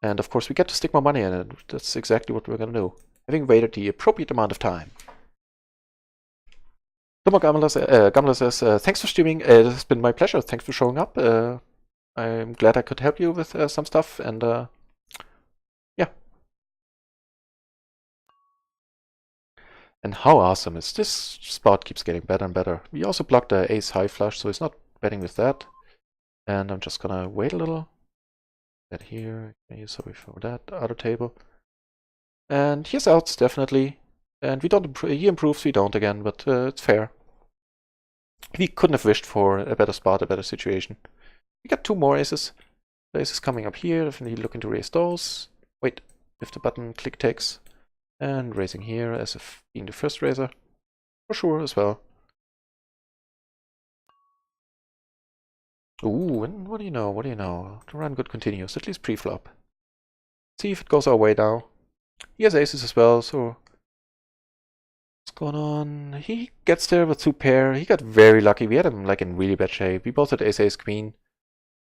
S1: And of course we get to stick more money in it. That's exactly what we're gonna do. Having waited the appropriate amount of time. Gamla says, thanks for streaming. It has been my pleasure. Thanks for showing up. I'm glad I could help you with some stuff, and yeah. And how awesome is this spot keeps getting better and better. We also blocked the ace high flush, so he's not betting with that. And I'm just gonna wait a little. That here, okay, sorry for that other table. And here's outs, definitely. And we don't he improves, we don't again, but it's fair. We couldn't have wished for a better spot, a better situation. We got two more aces. The ace is coming up here, definitely looking to raise those. Wait, if the button click takes. And raising here as if being the first raiser. For sure as well. Ooh, and what do you know, what do you know? The run good continues, at least pre-flop. See if it goes our way now. He has aces as well, so what's going on? He gets there with two pair. He got very lucky. We had him like in really bad shape. We both had ace, ace, queen.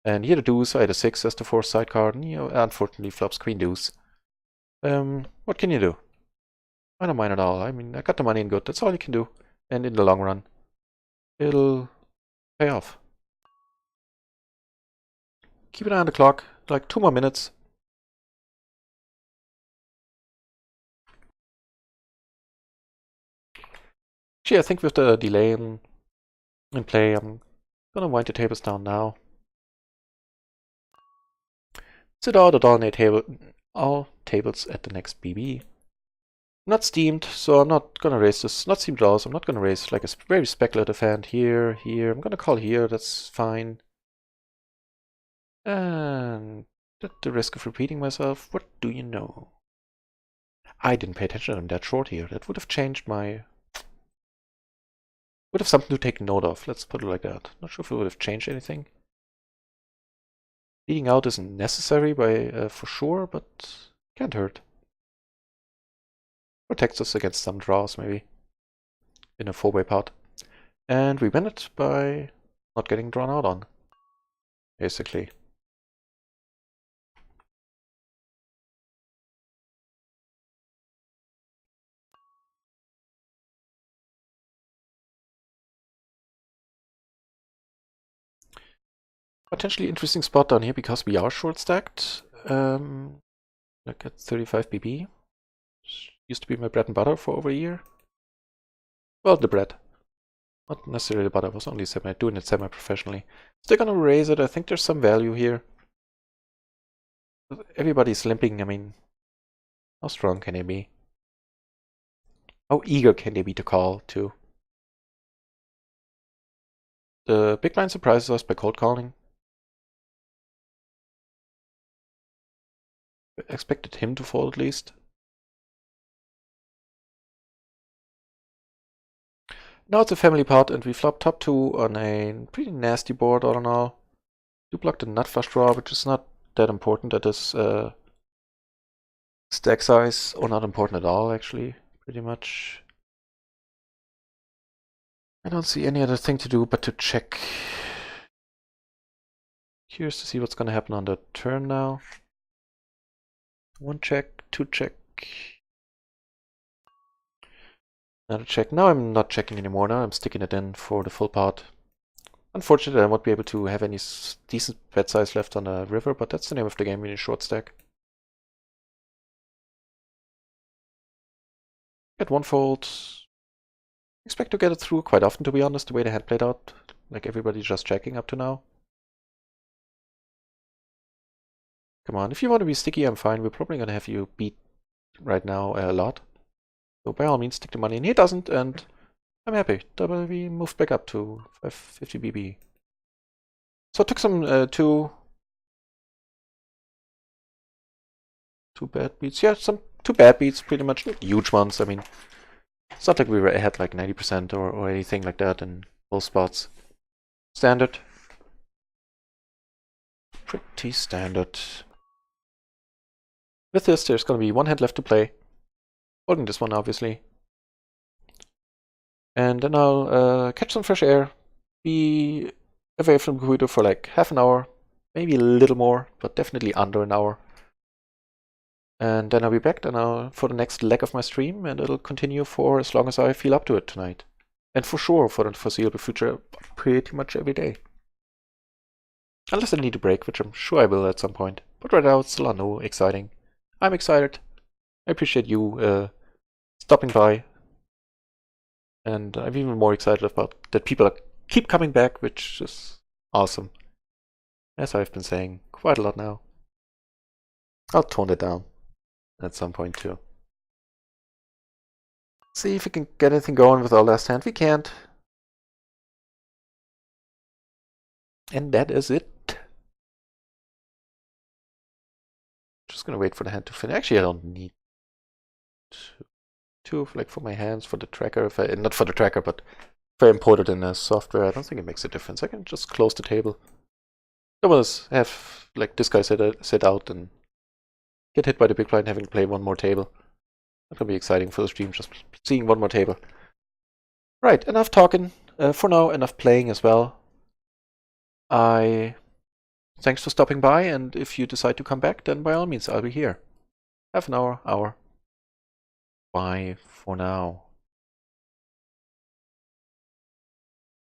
S1: And he had a deuce, I had a six as the fourth side card, and he unfortunately flops queen deuce. What can you do? I don't mind at all. I mean, I got the money in good. That's all you can do. And in the long run, it'll pay off. Keep an eye on the clock. Like 2 more minutes. Gee, I think with the delay in play, I'm gonna wind the tables down now. Sit out at all tables at the next BB. Not steamed, so I'm not gonna raise this. Not steamed draws. I'm not gonna raise like a very speculative hand here, here. I'm gonna call here. That's fine. And at the risk of repeating myself, what do you know? I didn't pay attention on that short here. That would have changed my... Would have something to take note of. Let's put it like that. Not sure if it would have changed anything. Leading out isn't necessary for sure, but can't hurt. Protects us against some draws, maybe. In a four-way pot. And we win it by not getting drawn out on. Basically. Potentially interesting spot down here because we are short stacked. Look at 35 BB. Used to be my bread and butter for over a year. Well, the bread. Not necessarily the butter, I was only doing it semi-professionally. Still gonna raise it, I think there's some value here. Everybody's limping, I mean, how strong can they be? How eager can they be to call, too? The big blind surprises us by cold calling. I expected him to fold at least. Now it's a family pot, and we flop top 2 on a pretty nasty board all in all. Do block the nut flush draw, which is not that important at this stack size, or not important at all actually, pretty much. I don't see any other thing to do but to check. Curious to see what's gonna happen on the turn now. 1 check, 2 check. Another check. Now I'm not checking anymore, now I'm sticking it in for the full pot. Unfortunately, I won't be able to have any decent bet size left on the river, but that's the name of the game when you short stack. Get 1 fold. Expect to get it through quite often, to be honest, the way the hand played out. Like everybody just checking up to now. Come on, if you want to be sticky, I'm fine. We're probably gonna have you beat right now a lot. So by all means, stick the money in. He doesn't, and I'm happy. We moved back up to 550 BB. So I took some two bad beats. Yeah, some 2 bad beats, pretty much. Not huge ones. I mean, it's not like we were ahead like 90% or anything like that in both spots. Standard. Pretty standard. With this, there's going to be 1 hand left to play. Holding this one, obviously. And then I'll catch some fresh air, be away from the computer for like half an hour, maybe a little more, but definitely under an hour. And then I'll be back for the next leg of my stream, and it'll continue for as long as I feel up to it tonight. And for sure, for the foreseeable future, pretty much every day. Unless I need a break, which I'm sure I will at some point. But right now, it's still no exciting. I'm excited. I appreciate you stopping by. And I'm even more excited about that people keep coming back, which is awesome. As I've been saying quite a lot now. I'll tone it down at some point too. See if we can get anything going with our last hand. We can't. And that is it. Just gonna wait for the hand to finish. Actually, I don't need to like for my hands, for the tracker. If not for the tracker, but if I import it in a software, I don't think it makes a difference. I can just close the table. I was have like this guy sit out and get hit by the big blind, having to play 1 more table. That will be exciting for the stream, just seeing 1 more table. Right, enough talking for now, enough playing as well. Thanks for stopping by, and if you decide to come back, then by all means, I'll be here. Half an hour. Bye for now.